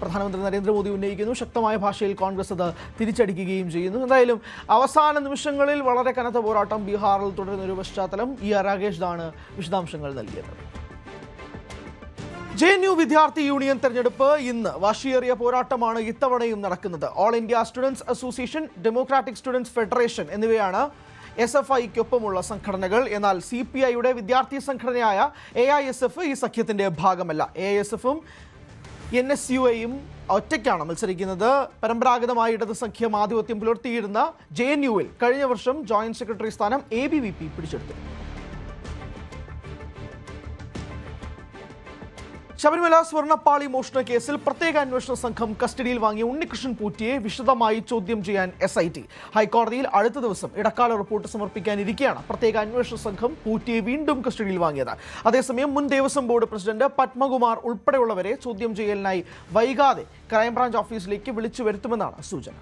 പ്രധാനമന്ത്രി നരേന്ദ്രമോദി ഉന്നയിക്കുന്നു. ശക്തമായ ഭാഷയിൽ കോൺഗ്രസ് അത് തിരിച്ചടിക്കുകയും ചെയ്യുന്നു. എന്തായാലും അവസാന നിമിഷങ്ങളിൽ വളരെ കനത്ത പോരാട്ടം ബീഹാറിൽ തുടരുന്ന ഒരു പശ്ചാത്തലം. രാകേഷാണ് വിശദാംശങ്ങൾ നൽകിയത്. JNU വിദ്യാർത്ഥി യൂണിയൻ തെരഞ്ഞെടുപ്പ് ഇന്ന് വാശിയേറിയ പോരാട്ടമാണ് ഇത്തവണയും നടക്കുന്നത്. All India students association, democratic students federation എന്നിവയാണ് SFIക്കൊപ്പമുള്ള സംഘടനകൾ. എന്നാൽ CPIയുടെ വിദ്യാർത്ഥി സംഘടനയായ AISF ഈ സഖ്യത്തിന്റെ ഭാഗമല്ല. AISFും NSUയും ഒറ്റയ്ക്കാണ് മത്സരിക്കുന്നത്. പരമ്പരാഗതമായി ഇടത് സഖ്യം ആധിപത്യം പുലർത്തിയിരുന്ന JNUവിൽ കഴിഞ്ഞ വർഷം ജോയിന്റ് സെക്രട്ടറി സ്ഥാനം ABVP പിടിച്ചെടുത്തു. ശബരിമല സ്വർണ്ണപ്പാളി മോഷണ കേസിൽ പ്രത്യേക അന്വേഷണ സംഘം കസ്റ്റഡിയിൽ വാങ്ങിയ ഉണ്ണികൃഷ്ണൻ പോറ്റിയെ വിശദമായി ചോദ്യം ചെയ്യാൻ SIT. ഹൈക്കോടതിയിൽ അടുത്ത ദിവസം ഇടക്കാല റിപ്പോർട്ട് സമർപ്പിക്കാനിരിക്കെയാണ് പ്രത്യേക അന്വേഷണ സംഘം പോറ്റിയെ വീണ്ടും കസ്റ്റഡിയിൽ വാങ്ങിയത്. അതേസമയം മുൻ ദേവസ്വം ബോർഡ് പ്രസിഡന്റ് പത്മകുമാർ ഉൾപ്പെടെയുള്ളവരെ ചോദ്യം ചെയ്യലിനായി വൈകാതെ ക്രൈംബ്രാഞ്ച് ഓഫീസിലേക്ക് വിളിച്ചു വരുത്തുമെന്നാണ് സൂചന.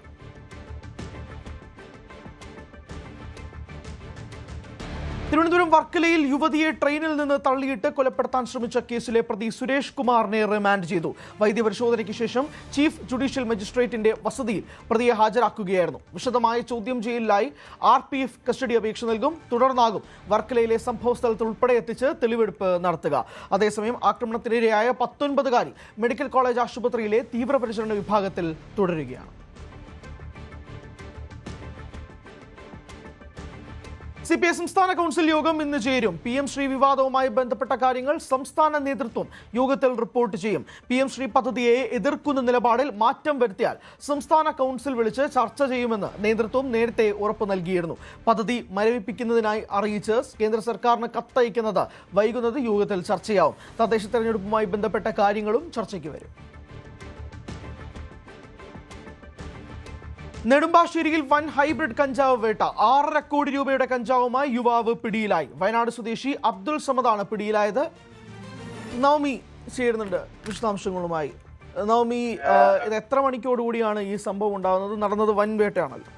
തിരുവനന്തപുരം വർക്കലയിൽ യുവതിയെ ട്രെയിനിൽ നിന്ന് തള്ളിയിട്ട് കൊലപ്പെടുത്താൻ ശ്രമിച്ച കേസിലെ പ്രതി സുരേഷ് കുമാറിനെ റിമാൻഡ് ചെയ്തു. വൈദ്യപരിശോധനയ്ക്ക് ശേഷം ചീഫ് ജുഡീഷ്യൽ മജിസ്ട്രേറ്റിന്റെ വസതിയിൽ പ്രതിയെ ഹാജരാക്കുകയായിരുന്നു. വിശദമായ ചോദ്യം ചെയ്യലിനായി RPF കസ്റ്റഡി അപേക്ഷ നൽകും. തുടർന്നാകും വർക്കലയിലെ സംഭവ സ്ഥലത്ത് ഉൾപ്പെടെ എത്തിച്ച് തെളിവെടുപ്പ് നടത്തുക. അതേസമയം ആക്രമണത്തിനിരയായ 19-കാരി മെഡിക്കൽ കോളേജ് ആശുപത്രിയിലെ തീവ്രപരിചരണ വിഭാഗത്തിൽ തുടരുകയാണ്. CPI സംസ്ഥാന കൗൺസിൽ യോഗം ഇന്ന് ചേരും. PM ശ്രീ വിവാദവുമായി ബന്ധപ്പെട്ട കാര്യങ്ങൾ സംസ്ഥാന നേതൃത്വം യോഗത്തിൽ റിപ്പോർട്ട് ചെയ്യും. PM ശ്രീ പദ്ധതിയെ എതിർക്കുന്ന നിലപാടിൽ മാറ്റം വരുത്തിയാൽ സംസ്ഥാന കൗൺസിൽ വിളിച്ച് ചർച്ച ചെയ്യുമെന്ന് നേതൃത്വം നേരത്തെ ഉറപ്പ് നൽകിയിരുന്നു. പദ്ധതി മരവിപ്പിക്കുന്നതിനായി അറിയിച്ച് കേന്ദ്ര സർക്കാരിന് കത്തയക്കുന്നത് വൈകുന്നത് യോഗത്തിൽ ചർച്ചയാവും. തദ്ദേശ തെരഞ്ഞെടുപ്പുമായി ബന്ധപ്പെട്ട കാര്യങ്ങളും ചർച്ചയ്ക്ക് വരും. നെടുമ്പാശ്ശേരിയിൽ വൻ ഹൈബ്രിഡ് കഞ്ചാവ് വേട്ട. 6.5 കോടി രൂപയുടെ കഞ്ചാവുമായി യുവാവ് പിടിയിലായി. വയനാട് സ്വദേശി അബ്ദുൾ സമദാണ് പിടിയിലായത്. നവമി ചേരുന്നുണ്ട് വിശദാംശങ്ങളുമായി. നവമി, ഇത് എത്ര മണിക്കോടുകൂടിയാണ് ഈ സംഭവം ഉണ്ടാകുന്നത്? നടന്നത് വൻ വേട്ടയാണല്ലോ.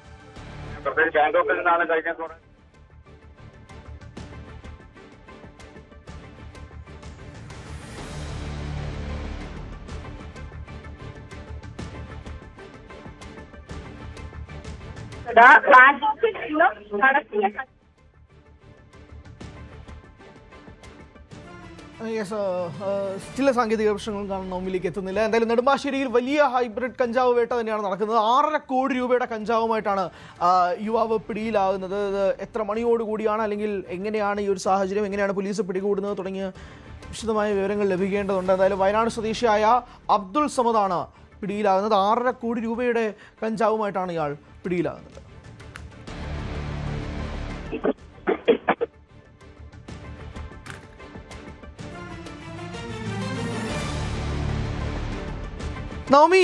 ചില സാങ്കേതിക പ്രശ്നങ്ങളും കാരണം നോമിലേക്ക് എത്തുന്നില്ല. എന്തായാലും നെടുമ്പാശ്ശേരിയിൽ വലിയ ഹൈബ്രിഡ് കഞ്ചാവ് വേട്ട തന്നെയാണ് നടക്കുന്നത്. 6.5 കോടി രൂപയുടെ കഞ്ചാവുമായിട്ടാണ് യുവാവ് പിടിയിലാകുന്നത്. ഇത് എത്ര മണിയോടുകൂടിയാണ്, അല്ലെങ്കിൽ എങ്ങനെയാണ് ഈ ഒരു സാഹചര്യം, എങ്ങനെയാണ് പോലീസ് പിടികൂടുന്നത് തുടങ്ങിയ വിശദമായ വിവരങ്ങൾ ലഭിക്കേണ്ടതുണ്ട്. എന്തായാലും വയനാട് സ്വദേശിയായ അബ്ദുൾ സമദാണ് പിടിയിലാകുന്നത്. 6.5 കോടി രൂപയുടെ കഞ്ചാവുമായിട്ടാണ് ഇയാൾ പിടിയിലാകുന്നത്. നവമി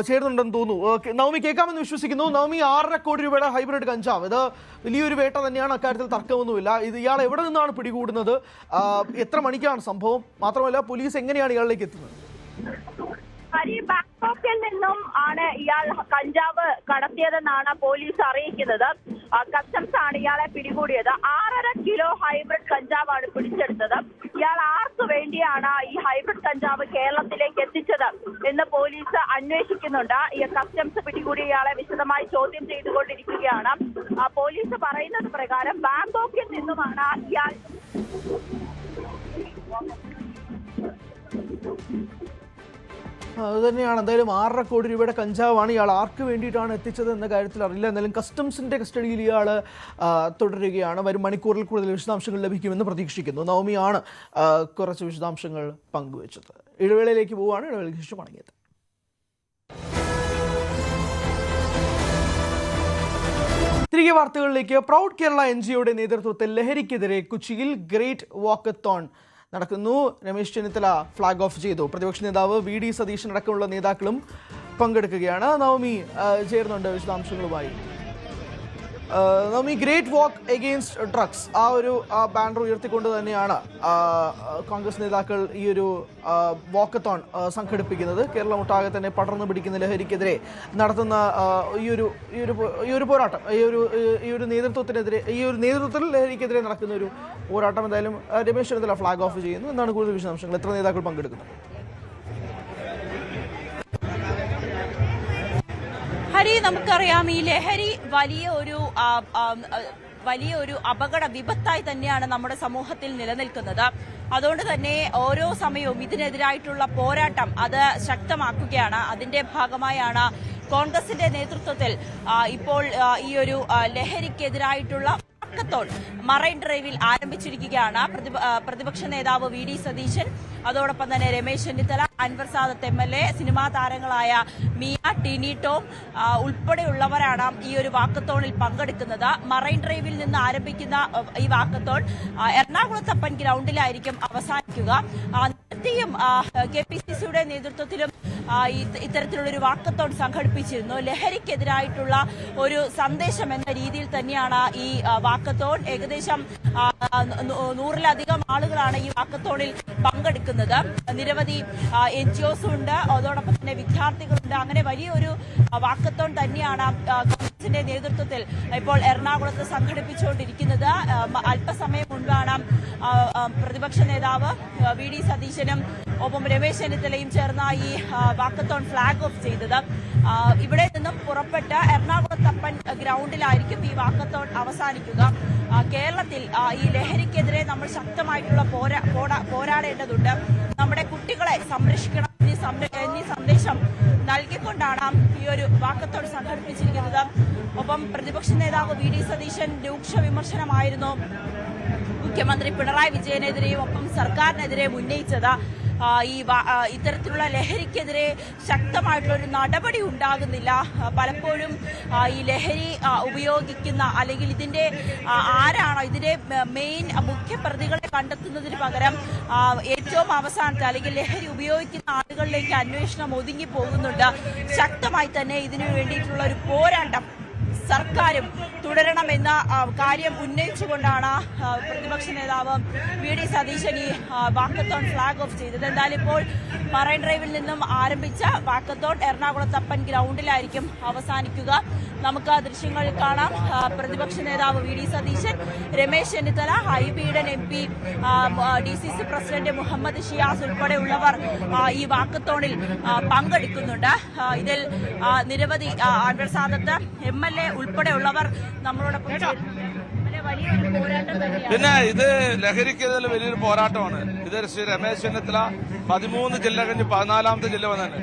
ചേരുന്നുണ്ടെന്ന് തോന്നുന്നു. നവമി കേൾക്കാമെന്ന് വിശ്വസിക്കുന്നു. നവമി, 6.5 കോടി രൂപയുടെ ഹൈബ്രിഡ് കഞ്ചാവ്, ഇത് വലിയൊരു വേട്ട തന്നെയാണ്, അക്കാര്യത്തിൽ തർക്കമൊന്നുമില്ല. ഇത് ഇയാൾ എവിടെ നിന്നാണ് പിടികൂടുന്നത്? എത്ര മണിക്കാണ് സംഭവം? മാത്രമല്ല പോലീസ് എങ്ങനെയാണ് ഇയാളിലേക്ക് എത്തുന്നത്? ബാങ്കോക്കിൽ നിന്നും ആണ് ഇയാൾ കഞ്ചാവ് കടത്തിയതെന്നാണ് പോലീസ് അറിയിക്കുന്നത്. കസ്റ്റംസ് ആണ് ഇയാളെ പിടികൂടിയത്. 6.5 കിലോ ഹൈബ്രിഡ് കഞ്ചാവാണ് പിടിച്ചെടുത്തത്. ഇയാൾ ആർക്ക് വേണ്ടിയാണ് ഈ ഹൈബ്രിഡ് കഞ്ചാവ് കേരളത്തിലേക്ക് എത്തിച്ചത് എന്ന് പോലീസ് അന്വേഷിക്കുന്നുണ്ട്. ഈ കസ്റ്റംസ് പിടികൂടി ഇയാളെ വിശദമായി ചോദ്യം ചെയ്തുകൊണ്ടിരിക്കുകയാണ്. പോലീസ് പറയുന്നത് പ്രകാരം ബാങ്കോക്കിൽ നിന്നുമാണ് ഇയാൾ അത് തന്നെയാണ്. എന്തായാലും 6.5 കോടി രൂപയുടെ കഞ്ചാവാണ്. ഇയാൾ ആർക്ക് വേണ്ടിയിട്ടാണ് എത്തിച്ചത് എന്ന കാര്യത്തിൽ അറിയില്ല. എന്തായാലും കസ്റ്റംസിന്റെ കസ്റ്റഡിയിൽ ഇയാൾ തുടരുകയാണ്. വരും മണിക്കൂറിൽ കൂടുതൽ വിശദാംശങ്ങൾ ലഭിക്കുമെന്ന് പ്രതീക്ഷിക്കുന്നു. നവമിയാണ് കുറച്ച് വിശദാംശങ്ങൾ പങ്കുവച്ചത്. ഇടവേളയിലേക്ക് പോവുകയാണ്. ഇടവേളയ്ക്ക് ശേഷം മടങ്ങിയത്. തിരികെ വാർത്തകളിലേക്ക്. പ്രൗഡ് കേരള NGOയുടെ നേതൃത്വത്തിൽ ലഹരിക്കെതിരെ കൊച്ചിയിൽ ഗ്രേറ്റ് വാക്കത്തോൺ നടക്കുന്നു. രമേശ് ചെന്നിത്തല ഫ്ലാഗ് ഓഫ് ചെയ്തു. പ്രതിപക്ഷ നേതാവ് VD സതീശൻ അടക്കമുള്ള നേതാക്കളും പങ്കെടുക്കുകയാണ്. നവമി ചേർന്നുണ്ട് വിശദാംശങ്ങളുമായി. നവമി, ഗ്രേറ്റ് വാക്ക് എഗെയിൻസ്റ്റ് ഡ്രഗ്സ് ആ ഒരു ബാനർ ഉയർത്തിക്കൊണ്ട് തന്നെയാണ് കോൺഗ്രസ് നേതാക്കൾ ഈ ഒരു വാക്കത്തോൺ സംഘടിപ്പിക്കുന്നത്. കേരളം ഒട്ടാകെ തന്നെ പടർന്നു പിടിക്കുന്ന ലഹരിക്കെതിരെ നടത്തുന്ന ഈ ഒരു പോരാട്ടം, ഈ ഒരു നേതൃത്വത്തിൽ ലഹരിക്കെതിരെ നടക്കുന്ന ഒരു പോരാട്ടം എന്തായാലും രമേശ് ചെന്നിത്തല ഫ്ലാഗ് ഓഫ് ചെയ്യുന്നു. എന്താണ് കൂടുതൽ വിശദാംശങ്ങൾ? എത്ര നേതാക്കൾ പങ്കെടുക്കുന്നു? ഹരി, നമുക്കറിയാം ഈ ലഹരി വലിയ ഒരു അപകട വിപത്തായി തന്നെയാണ് നമ്മുടെ സമൂഹത്തിൽ നിലനിൽക്കുന്നത്. അതുകൊണ്ട് തന്നെ ഓരോ സമയവും ഇതിനെതിരായിട്ടുള്ള പോരാട്ടം അത് ശക്തമാക്കുകയാണ്. അതിന്റെ ഭാഗമായാണ് കോൺഗ്രസിന്റെ നേതൃത്വത്തിൽ ഇപ്പോൾ ഈ ഒരു ലഹരിക്കെതിരായിട്ടുള്ള വാക്കത്തോൺ മറൈൻ ഡ്രൈവിൽ ആരംഭിച്ചിരിക്കുകയാണ്. പ്രതിപക്ഷ നേതാവ് VD സതീശൻ, അതോടൊപ്പം തന്നെ രമേശ് ചെന്നിത്തല, അൻവർ സാദത്ത് MLA, സിനിമാ താരങ്ങളായ മിയ, ടിനി ടോം ഉൾപ്പെടെയുള്ളവരാണ് ഈ ഒരു വാക്കത്തോണിൽ പങ്കെടുക്കുന്നത്. മറൈൻ ഡ്രൈവിൽ നിന്ന് ആരംഭിക്കുന്ന ഈ വാക്കത്തോൺ എറണാകുളത്തപ്പൻ ഗ്രൗണ്ടിലായിരിക്കും അവസാനിക്കുക. നേരത്തെയും KPCCയുടെ നേതൃത്വത്തിലും ഇത്തരത്തിലുള്ളൊരു വാക്കത്തോൺ സംഘടിപ്പിച്ചിരുന്നു. ലഹരിക്കെതിരായിട്ടുള്ള ഒരു സന്ദേശം എന്ന രീതിയിൽ തന്നെയാണ് ഈ വാക്കത്തോൺ. ഏകദേശം 100-ലധികം ആളുകളാണ് ഈ വാക്കത്തോണിൽ പങ്കെടുക്കുന്നത്. നിരവധി NGOs ഉണ്ട്, അതോടൊപ്പം തന്നെ വിദ്യാർത്ഥികളുണ്ട്. അങ്ങനെ വലിയൊരു വാക്കത്തോൺ തന്നെയാണ് കോൺഗ്രസിന്റെ നേതൃത്വത്തിൽ ഇപ്പോൾ എറണാകുളത്ത് സംഘടിപ്പിച്ചുകൊണ്ടിരിക്കുന്നത്. അല്പസമയം മുൻപാണ് പ്രതിപക്ഷ നേതാവ് VD സതീശനും ഒപ്പം രമേശ് ചെന്നിത്തലയും ചേർന്ന ഈ വാക്കത്തോൺ ഫ്ലാഗ് ഓഫ് ചെയ്തത്. ഇവിടെ നിന്നും പുറപ്പെട്ട് എറണാകുളത്തപ്പൻ ഗ്രൗണ്ടിലായിരിക്കും ഈ വാക്കത്തോൺ അവസാനിക്കുക. കേരളത്തിൽ ഈ ലഹരിക്കെതിരെ നമ്മൾ ശക്തമായിട്ടുള്ള പോരാടേണ്ടതുണ്ട്. നമ്മുടെ കുട്ടികളെ സംരക്ഷിക്കണം എന്നീ സന്ദേശം നൽകിക്കൊണ്ടാണ് ഈ ഒരു വാക്കത്തോൺ സംഘടിപ്പിച്ചിരിക്കുന്നത്. ഒപ്പം പ്രതിപക്ഷ നേതാവ് VD സതീശൻ രൂക്ഷ വിമർശനമായിരുന്നു മുഖ്യമന്ത്രി പിണറായി വിജയനെതിരെയും ഒപ്പം സർക്കാരിനെതിരെയും ഉന്നയിച്ചത്. ഇത്തരത്തിലുള്ള ലഹരിക്കെതിരെ ശക്തമായിട്ടുള്ളൊരു നടപടി ഉണ്ടാകുന്നില്ല. പലപ്പോഴും ഈ ലഹരി ഉപയോഗിക്കുന്ന അല്ലെങ്കിൽ ഇതിന്റെ ആരാണോ ഇതിന്റെ മെയിൻ മുഖ്യ പ്രതികളെ കണ്ടെത്തുന്നതിന് പകരം ഏറ്റവും അവസാനത്തെ അല്ലെങ്കിൽ ലഹരി ഉപയോഗിക്കുന്ന ആളുകളിലേക്ക് അന്വേഷണം ഒതുങ്ങി പോകുന്നുണ്ട്. ശക്തമായി തന്നെ ഇതിനു വേണ്ടിയിട്ടുള്ള ഒരു പോരാട്ടം സർക്കാരും തുടരണമെന്ന കാര്യം ഉന്നയിച്ചുകൊണ്ടാണ് പ്രതിപക്ഷ നേതാവ് VD സതീശൻ ഈ വാക്കത്തോൺ ഫ്ലാഗ് ഓഫ് ചെയ്തത്. എന്തായാലും ഇപ്പോൾ മറൈൻ ഡ്രൈവിൽ നിന്നും ആരംഭിച്ച വാക്കത്തോൺ എറണാകുളത്തപ്പൻ ഗ്രൗണ്ടിലായിരിക്കും അവസാനിക്കുക. നമുക്ക് ദൃശ്യങ്ങൾ കാണാം. പ്രതിപക്ഷ നേതാവ് VD Satheesan, Ramesh Chennithala, Hibi Eden MP, DCC president Muhammad Shiyas ഉൾപ്പെടെയുള്ളവർ ഈ വാക്കത്തോണിൽ പങ്കെടുക്കുന്നുണ്ട്. ഇതിൽ നിരവധി അൻവർ സാദത്ത് MLA ഉൾപ്പെടെയുള്ളവർ നമ്മളോടൊപ്പം. വലിയൊരു പോരാട്ടം തന്നെയാണ്. പിന്നെ ഇത് ലഹരിക്കെതിരെ വലിയൊരു പോരാട്ടമാണ്. ഇത് ശ്രീ രമേശ് ചെന്നിത്തല 13 ജില്ല കഴിഞ്ഞ് 14ാമത്തെ ജില്ല വന്നാണ്.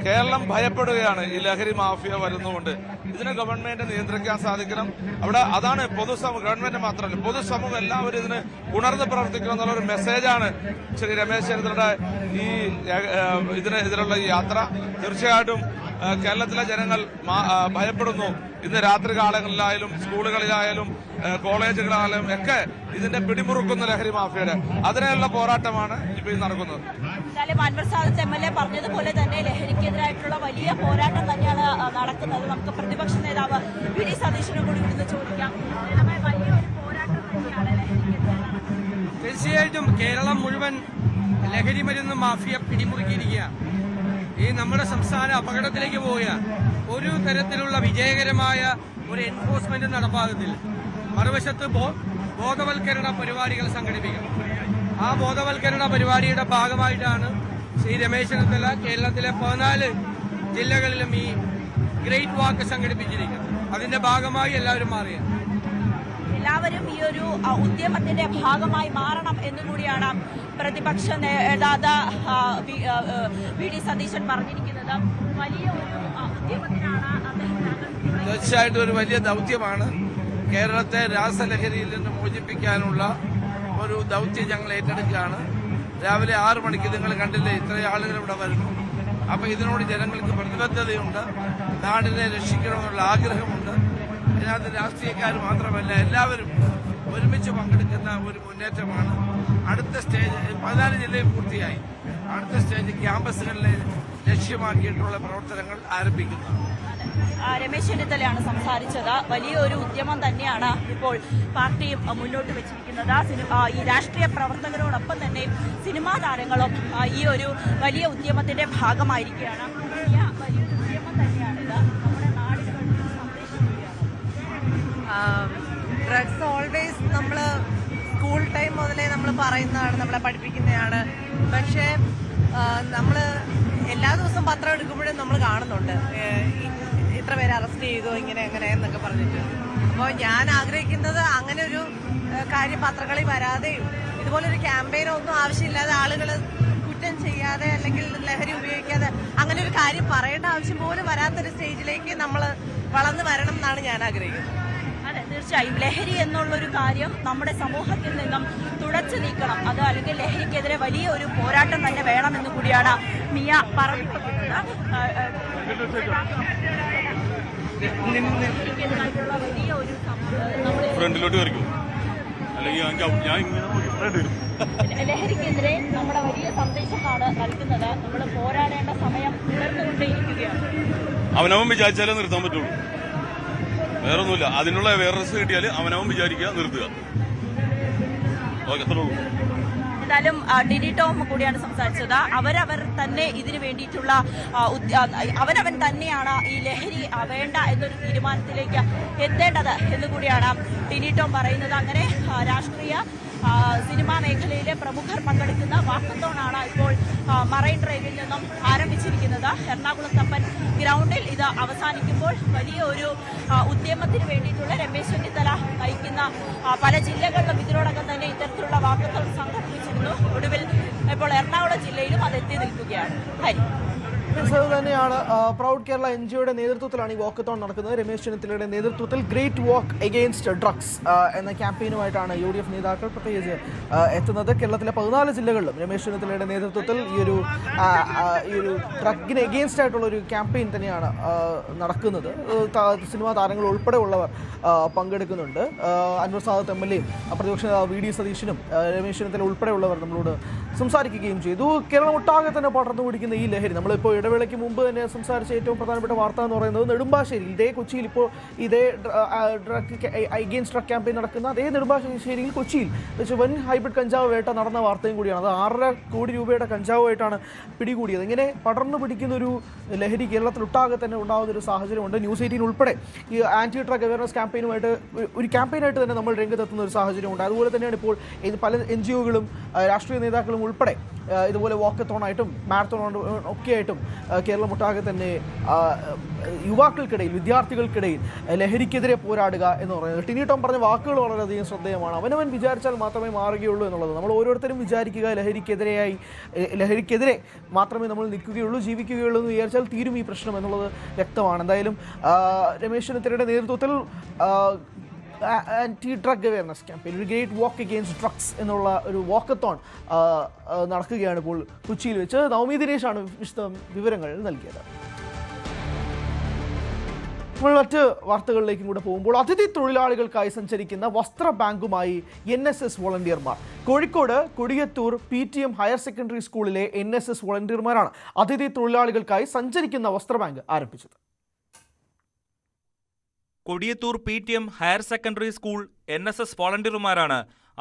കേരളം ഭയപ്പെടുകയാണ് ഈ ലഹരി മാഫിയ വരുന്നതുകൊണ്ട്. ഇതിനെ ഗവൺമെന്റ് നിയന്ത്രിക്കാൻ സാധിക്കണം. അവിടെ അതാണ് പൊതുസമൂഹം, ഗവൺമെന്റ് മാത്രമല്ല പൊതുസമൂഹം എല്ലാവരും ഇതിന് ഉണർന്ന് പ്രവർത്തിക്കണം എന്നുള്ളൊരു മെസ്സേജാണ് ശ്രീ രമേശ് ചെന്നിത്തലയുടെ ഈ ഇതിനുള്ള ഈ യാത്ര. തീർച്ചയായിട്ടും കേരളത്തിലെ ജനങ്ങൾ ഭയപ്പെടുന്നു. ഇന്ന് രാത്രി കാലങ്ങളിലായാലും സ്കൂളുകളിലായാലും കോളേജുകളിലായാലും ഒക്കെ ഇതിന്റെ പിടിമുറുക്കുന്ന ലഹരി മാഫിയയുടെ അതിനുള്ള പോരാട്ടമാണ് ഇപ്പോൾ നടക്കുന്നത്. എന്തായാലും അൻവർ സാദത്ത് MLA പറഞ്ഞതുപോലെ തന്നെ ലഹരിക്കെതിരായിട്ടുള്ള വലിയ പോരാട്ടം തന്നെയാണ് നടക്കുന്നത്. നമുക്ക് പ്രതിപക്ഷ നേതാവ് VD സതീശനും കൂടി ഇവിടുന്ന് ചോദിക്കാം. വലിയൊരു പോരാട്ടം തന്നെയാണ് ലഹരിക്കെതിരെ. തീർച്ചയായിട്ടും കേരളം മുഴുവൻ ലഹരി മരുന്ന് മാഫിയ പിടിമുറുക്കിയിരിക്കുകയാണ്. ഈ നമ്മുടെ സംസ്ഥാനം അപകടത്തിലേക്ക് പോവുകയാണ്. ഒരു തരത്തിലുള്ള വിജയകരമായ ഒരു എൻഫോഴ്സ്മെന്റ് നടപ്പാകുന്നില്ല. മറുവശത്ത് ബോധവൽക്കരണ പരിപാടികൾ സംഘടിപ്പിക്കണം. ആ ബോധവൽക്കരണ പരിപാടിയുടെ ഭാഗമായിട്ടാണ് ശ്രീ രമേശ് ചെന്നിത്തല കേരളത്തിലെ 14 ജില്ലകളിലും ഈ ഗ്രേറ്റ് വാക്ക് സംഘടിപ്പിച്ചിരിക്കുന്നത്. അതിന്റെ ഭാഗമായി എല്ലാവരും മാറുകയാണ്. എല്ലാവരും ഈ ഒരു ഉദ്യമത്തിന്റെ ഭാഗമായി മാറണം എന്നുകൂടിയാണ് പ്രതിപക്ഷ നേതാവ് വി.ഡി. സതീശൻ പറഞ്ഞിരിക്കുന്നത് വലിയ ഒരു ഉദ്യമത്തിനാണ് അദ്ദേഹം. തീർച്ചയായിട്ടും ഒരു വലിയ ദൗത്യമാണ്. കേരളത്തെ രാസലഹരിയിൽ നിന്ന് മോചിപ്പിക്കാനുള്ള ഒരു ദൗത്യം ഞങ്ങൾ ഏറ്റെടുക്കുകയാണ്. രാവിലെ 6 മണിക്ക് നിങ്ങൾ കണ്ടില്ലേ, ഇത്രയും ആളുകൾ ഇവിടെ വരുന്നു. അപ്പൊ ഇതിനോട് ജനങ്ങൾക്ക് പ്രതിബദ്ധതയുണ്ട്, നാടിനെ രക്ഷിക്കണമെന്നുള്ള ആഗ്രഹമുണ്ട്. ഇതിനകത്ത് രാഷ്ട്രീയക്കാർ മാത്രമല്ല, എല്ലാവരും ഒരുമിച്ച് പങ്കെടുക്കുന്ന ഒരു മുന്നേറ്റമാണ്. അടുത്ത സ്റ്റേജ് 14 ജില്ലയിൽ പൂർത്തിയായി. അടുത്ത സ്റ്റേജ് ക്യാമ്പസുകളിലെ ലക്ഷ്യമാക്കിയിട്ടുള്ള പ്രവർത്തനങ്ങൾ ആരംഭിക്കുന്നു. രമേശ് ചെന്നിത്തലയാണ് സംസാരിച്ചത്. വലിയൊരു ഉദ്യമം തന്നെയാണ് ഇപ്പോൾ പാർട്ടി മുന്നോട്ട് വെച്ചിരിക്കുന്നത്. ഈ രാഷ്ട്രീയ പ്രവർത്തകരോടൊപ്പം തന്നെ സിനിമാ താരങ്ങളും ഈ ഒരു വലിയ ഉദ്യമത്തിന്റെ ഭാഗമായിരിക്കുകയാണ്. വലിയ ഉദ്യമം തന്നെയാണിത്. നമ്മുടെ നാടിന് വേണ്ടി സന്ദേശം കൂടിയാണ്. ഡ്രഗ്സ് ഓൾവേസ് നമ്മൾ സ്കൂൾ ടൈം മുതലേ നമ്മൾ പറയുന്നതാണ്, നമ്മളെ പഠിപ്പിക്കുന്നതാണ്. പക്ഷേ നമ്മൾ എല്ലാ ദിവസവും പത്രം എടുക്കുമ്പോഴും നമ്മൾ കാണുന്നുണ്ട് ഇത്ര പേരെ അറസ്റ്റ് ചെയ്തു, ഇങ്ങനെ എങ്ങനെ എന്നൊക്കെ പറഞ്ഞിട്ട്. അപ്പോൾ ഞാൻ ആഗ്രഹിക്കുന്നത് അങ്ങനെ ഒരു കാര്യം പത്രങ്ങളിൽ വരാതെയും ഇതുപോലൊരു ക്യാമ്പയിനോ ഒന്നും ആവശ്യമില്ലാതെ ആളുകൾ കുറ്റം ചെയ്യാതെ അല്ലെങ്കിൽ ലഹരി ഉപയോഗിക്കാതെ അങ്ങനെ ഒരു കാര്യം പറയേണ്ട ആവശ്യം പോലും വരാത്തൊരു സ്റ്റേജിലേക്ക് നമ്മൾ വളർന്നു വരണം എന്നാണ് ഞാൻ ആഗ്രഹിക്കുന്നത്. അതെ, തീർച്ചയായും ലഹരി എന്നുള്ളൊരു കാര്യം നമ്മുടെ സമൂഹത്തിൽ നിന്നും തുടച്ചു നീക്കണം. അത് അല്ലെങ്കിൽ ലഹരിക്കെതിരെ വലിയ ഒരു പോരാട്ടം തന്നെ വേണമെന്ന് കൂടിയാണ് മിയ പറഞ്ഞിട്ടുള്ളത്. ഫ്രണ്ടിലോട്ട് കയറിക്കും, ലഹരിക്കെതിരെ നമ്മുടെ വലിയ സന്ദേശമാണ് നൽകുന്നത്. നമ്മൾ പോരാടേണ്ട സമയം ഉയർന്നുകൊണ്ടേയിരിക്കുകയാണ്. അവനവൻ വിചാരിച്ചാലേ നിർത്താൻ പറ്റുള്ളൂ, വേറൊന്നുമില്ല. അതിനുള്ള അവയർനെസ് കിട്ടിയാൽ അവനവൻ വിചാരിക്കുക, നിർത്തുക. ഓക്കെ, അത്രേ ഉള്ളൂ. എന്തായാലും ടിനി ടോം കൂടിയാണ് സംസാരിച്ചത്. അവരവർ തന്നെ ഇതിനു വേണ്ടിയിട്ടുള്ള അവനവൻ തന്നെയാണ് ഈ ലഹരി വേണ്ട എന്നൊരു തീരുമാനത്തിലേക്ക് എത്തേണ്ടത് എന്നുകൂടിയാണ് ടിനി ടോം പറയുന്നത്. അങ്ങനെ രാഷ്ട്രീയ സിനിമാ മേഖലയിലെ പ്രമുഖർ പങ്കെടുക്കുന്ന വാക്കത്തോണാണ് ഇപ്പോൾ മറൈൻ ഡ്രൈവിൽ നിന്നും ആരംഭിച്ചിരിക്കുന്നത്. എറണാകുളം തപ്പൻ ഗ്രൗണ്ടിൽ ഇത് അവസാനിക്കുമ്പോൾ വലിയ ഒരു ഉദ്യമത്തിന് വേണ്ടിയിട്ടുള്ള രമേശ് ചെന്നിത്തല നയിക്കുന്ന പല ജില്ലകളിലും ഇതിനോടകം തന്നെ ഇത്തരത്തിലുള്ള വാക്കത്തോൺ സംഘടിപ്പിച്ചിരുന്നു. ഒടുവിൽ ഇപ്പോൾ എറണാകുളം ജില്ലയിലും അത് എത്തി നിൽക്കുകയാണ്. ഹരി തന്നെയാണ് പ്രൗഡ് കേരള NGOയുടെ നേതൃത്വത്തിലാണ് ഈ വാക്കത്തോൺ നടക്കുന്നത്. രമേശ് ചെന്നിത്തലയുടെ നേതൃത്വത്തിൽ ഗ്രേറ്റ് വാക്ക് എഗെയിൻസ്റ്റ് ഡ്രഗ്സ് എന്ന ക്യാമ്പയിനുമായിട്ടാണ് UDF നേതാക്കൾ പ്രത്യേകിച്ച് എത്തുന്നത്. കേരളത്തിലെ 14 ജില്ലകളിലും രമേശ് ചെന്നിത്തലയുടെ നേതൃത്വത്തിൽ ഈ ഒരു ഡ്രഗിന് എഗെയിൻസ്റ്റ് ആയിട്ടുള്ള ഒരു ക്യാമ്പയിൻ തന്നെയാണ് നടക്കുന്നത്. സിനിമാ താരങ്ങൾ ഉൾപ്പെടെ ഉള്ളവർ പങ്കെടുക്കുന്നുണ്ട്. അൻവർ സാദത്ത് MLA, പ്രതിപക്ഷ നേതാവ് VD സതീശനും രമേശ് ചെന്നിത്തല ഉൾപ്പെടെയുള്ളവർ നമ്മളോട് സംസാരിക്കുകയും ചെയ്തു. കേരളം ഒട്ടാകെ തന്നെ പടർന്നു പിടിക്കുന്ന ഈ ലഹരി, നമ്മളിപ്പോൾ ഇടവേളയ്ക്ക് മുമ്പ് തന്നെ സംസാരിച്ച ഏറ്റവും പ്രധാനപ്പെട്ട വാർത്ത എന്ന് പറയുന്നത് നെടുമ്പാശ്ശേരി, ഇതേ കൊച്ചിയിൽ ഇപ്പോൾ ഇതേ ഡ്രഗ് എഗെയിൻസ്റ്റ് ഡ്രഗ് ക്യാമ്പയിൻ നടക്കുന്ന അതേ നെടുമ്പാശ്ശേരിയിൽ കൊച്ചിയിൽ വെച്ച് വൻ ഹൈബ്രിഡ് കഞ്ചാവ് വേട്ട നടന്ന വാർത്തയും കൂടിയാണ്. അത് 6.5 കോടി രൂപയുടെ കഞ്ചാവുമായിട്ടാണ് പിടികൂടിയത്. ഇങ്ങനെ പടർന്നു പിടിക്കുന്ന ഒരു ലഹരി കേരളത്തിലൊട്ടാകെ തന്നെ ഉണ്ടാകുന്ന ഒരു സാഹചര്യമുണ്ട്. ന്യൂസ് 18 ഉൾപ്പെടെ ഈ ആൻറ്റി ഡ്രഗ് അവയർനെസ് ക്യാമ്പയിനുമായിട്ട് ഒരു ക്യാമ്പയിനായിട്ട് തന്നെ നമ്മൾ രംഗത്തെത്തുന്ന ഒരു സാഹചര്യമുണ്ട്. അതുപോലെ തന്നെയാണ് ഇപ്പോൾ പല NGOകളും രാഷ്ട്രീയ നേതാക്കളും ഉൾപ്പെടെ ഇതുപോലെ വാക്കത്തോണായിട്ടും മാരത്തോൺ ഒക്കെ ആയിട്ടും കേരളം ഒട്ടാകെ തന്നെ യുവാക്കൾക്കിടയിൽ, വിദ്യാർത്ഥികൾക്കിടയിൽ ലഹരിക്കെതിരെ പോരാടുക എന്ന് പറയുന്നത്. ടിനി ടോം പറഞ്ഞ വാക്കുകൾ വളരെയധികം ശ്രദ്ധേയമാണ്. അവനവൻ വിചാരിച്ചാൽ മാത്രമേ മാറുകയുള്ളൂ എന്നുള്ളത്. നമ്മൾ ഓരോരുത്തരും വിചാരിക്കുക ലഹരിക്കെതിരെ മാത്രമേ നമ്മൾ നിൽക്കുകയുള്ളൂ, ജീവിക്കുകയുള്ളൂ എന്ന് വിചാരിച്ചാൽ തീരും ഈ പ്രശ്നം എന്നുള്ളത് വ്യക്തമാണ്. എന്തായാലും രമേശ് ചെന്നിത്തലയുടെ നേതൃത്വത്തിൽ ആൻറ്റി ഡ്രഗ് അവയർനെസ് ക്യാമ്പയിൻ, ഒരു ഗ്രേറ്റ് വാക്ക് എഗെയിൻസ്റ്റ് ഡ്രഗ്സ് എന്നുള്ള ഒരു വാക്കത്തോൺ നടക്കുകയാണ് ഇപ്പോൾ കൊച്ചിയിൽ വെച്ച്. നവമി ദിനേശാണ് വിവരങ്ങൾ നൽകിയത്. നമ്മൾ മറ്റ് വാർത്തകളിലേക്കും കൂടെ പോകുമ്പോൾ അതിഥി തൊഴിലാളികൾക്കായി സഞ്ചരിക്കുന്ന വസ്ത്ര ബാങ്കുമായി NSS വോളണ്ടിയർമാർ. Kozhikode Kodiyathur PTM higher secondary സ്കൂളിലെ NSS വോളണ്ടിയർമാരാണ് അതിഥി തൊഴിലാളികൾക്കായി സഞ്ചരിക്കുന്ന വസ്ത്ര ബാങ്ക് ആരംഭിച്ചത്. Kodiyathur PTM higher secondary school NSS വോളണ്ടിയർമാരാണ്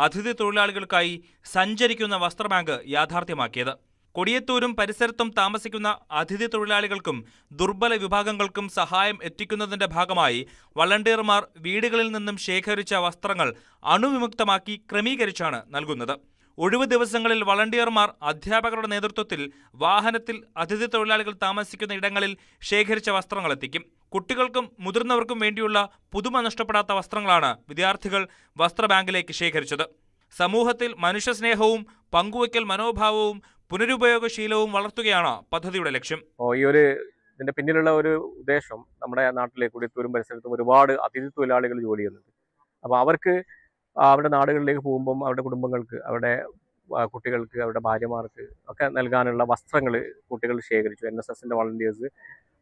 അതിഥി തൊഴിലാളികൾക്കായി സഞ്ചരിക്കുന്ന വസ്ത്രബാങ്ക് യാഥാർത്ഥ്യമാക്കിയത്. കൊടിയത്തൂരും പരിസരത്തും താമസിക്കുന്ന അതിഥി തൊഴിലാളികൾക്കും ദുർബല വിഭാഗങ്ങൾക്കും സഹായം എത്തിക്കുന്നതിന്റെ ഭാഗമായി വളണ്ടിയർമാർ വീടുകളിൽ നിന്നും ശേഖരിച്ച വസ്ത്രങ്ങൾ അണുവിമുക്തമാക്കി ക്രമീകരിച്ചാണ് നൽകുന്നത്. ഒഴിവ് ദിവസങ്ങളിൽ വളണ്ടിയർമാർ അധ്യാപകരുടെ നേതൃത്വത്തിൽ വാഹനത്തിൽ അതിഥി തൊഴിലാളികൾ താമസിക്കുന്ന ഇടങ്ങളിൽ ശേഖരിച്ച വസ്ത്രങ്ങൾ എത്തിക്കും. കുട്ടികൾക്കും മുതിർന്നവർക്കും വേണ്ടിയുള്ള പുതുമ നഷ്ടപ്പെടാത്ത വസ്ത്രങ്ങളാണ് വിദ്യാർത്ഥികൾ വസ്ത്രബാങ്കിലേക്ക് ശേഖരിച്ചത്. സമൂഹത്തിൽ മനുഷ്യസ്നേഹവും പങ്കുവയ്ക്കൽ മനോഭാവവും പുനരുപയോഗശീലവും വളർത്തുകയാണ് പദ്ധതിയുടെ ലക്ഷ്യം. ഇതിന്റെ പിന്നിലുള്ള ഒരു ഉദ്ദേശം, നമ്മുടെ നാട്ടിലെ കൊടിയത്തൂരും പരിസരത്തും ഒരുപാട് അതിഥി തൊഴിലാളികൾ ജോലി ചെയ്യുന്നുണ്ട്. അപ്പോൾ അവർക്ക് അവരുടെ നാടുകളിലേക്ക് പോകുമ്പം അവരുടെ കുടുംബങ്ങൾക്ക്, അവരുടെ കുട്ടികൾക്ക്, അവരുടെ ഭാര്യമാർക്ക് ഒക്കെ നൽകാനുള്ള വസ്ത്രങ്ങൾ കുട്ടികൾ ശേഖരിച്ചു. NSSന്റെ വളണ്ടിയേഴ്സ്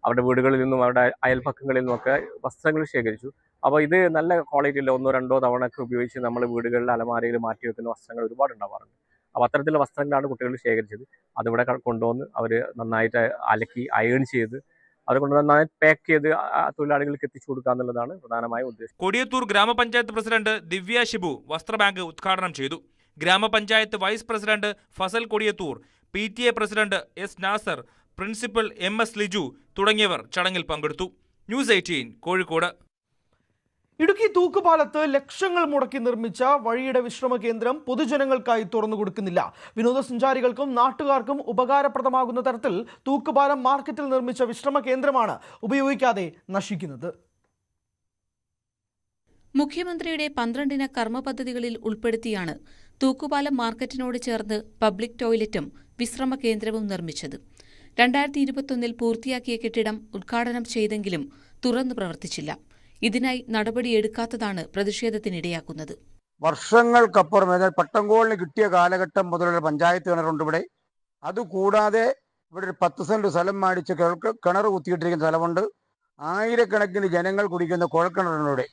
അവരുടെ വീടുകളിൽ നിന്നും അവരുടെ അയൽപക്കങ്ങളിൽ നിന്നുമൊക്കെ വസ്ത്രങ്ങൾ ശേഖരിച്ചു. അപ്പോൾ ഇത് നല്ല ക്വാളിറ്റിയിൽ 1-2 തവണയൊക്കെ ഉപയോഗിച്ച് നമ്മൾ വീടുകളിൽ അലമാരയിൽ മാറ്റി വെക്കുന്ന വസ്ത്രങ്ങൾ ഒരുപാട് ഉണ്ടാവാറുണ്ട്. അപ്പോൾ അത്തരത്തിലുള്ള വസ്ത്രങ്ങളാണ് കുട്ടികൾ ശേഖരിച്ചത്. അതിവിടെ കൊണ്ടുവന്ന് അവർ നന്നായിട്ട് അലക്കി അയൺ ചെയ്ത് അതുകൊണ്ട് നന്നായി പാക്ക് ചെയ്ത് തൊഴിലാളികൾക്ക് എത്തിച്ചു കൊടുക്കുക എന്നുള്ളതാണ് പ്രധാനമായ ഉദ്ദേശം. കൊടിയത്തൂർ ഗ്രാമപഞ്ചായത്ത് പ്രസിഡന്റ് ദിവ്യ ഷിബു വസ്ത്രബാങ്ക് ഉദ്ഘാടനം ചെയ്തു. ഗ്രാമപഞ്ചായത്ത് vice president Fasal Kodiyathur, PTA president S. Nasar, principal MS. Liju തുടങ്ങിയവർ ചടങ്ങിൽ പങ്കെടുത്തു. ന്യൂസ് 18 കോഴിക്കോട്. ഇടുക്കി തൂക്കുപാലത്ത് ലക്ഷങ്ങൾ മുടക്കി നിർമ്മിച്ച വഴിയുടെ വിശ്രമ കേന്ദ്രം പൊതുജനങ്ങൾക്കായി തുറന്നു കൊടുക്കുന്നില്ല. വിനോദസഞ്ചാരികൾക്കും നാട്ടുകാർക്കും ഉപകാരപ്രദമാകുന്ന തരത്തിൽ തൂക്കുപാലം മാർക്കറ്റിൽ നിർമ്മിച്ച വിശ്രമ കേന്ദ്രമാണ് ഉപയോഗിക്കാതെ നശിക്കുന്നത്. മുഖ്യമന്ത്രിയുടെ 12 കർമ്മ പദ്ധതികളിൽ ഉൾപ്പെടുത്തിയാണ് തൂക്കുപാലം മാർക്കറ്റിനോട് ചേർന്ന് പബ്ലിക് ടോയ്ലറ്റും വിശ്രമ കേന്ദ്രവും നിർമ്മിച്ചത്. 2021 പൂർത്തിയാക്കിയ കെട്ടിടം ഉദ്ഘാടനം ചെയ്തെങ്കിലും തുറന്നു പ്രവർത്തിച്ചില്ല. ഇതിനായി നടപടിയെടുക്കാത്തതാണ് പ്രതിഷേധത്തിനിടയാക്കുന്നത്. വർഷങ്ങൾക്കപ്പുറം, അതായത് പട്ടംകോളിന് കിട്ടിയ കാലഘട്ടം മുതലുള്ള പഞ്ചായത്ത് കിണറുണ്ട് ഇവിടെ. അതുകൂടാതെ ഇവിടെ ഒരു 10 സെന്റ് സ്ഥലം മേടിച്ച് കിണർ കുത്തിയിട്ടിരിക്കുന്ന സ്ഥലമുണ്ട്. ആയിരക്കണക്കിന് ജനങ്ങൾ കുടിക്കുന്ന കുഴൽക്കിണറിനൂടെ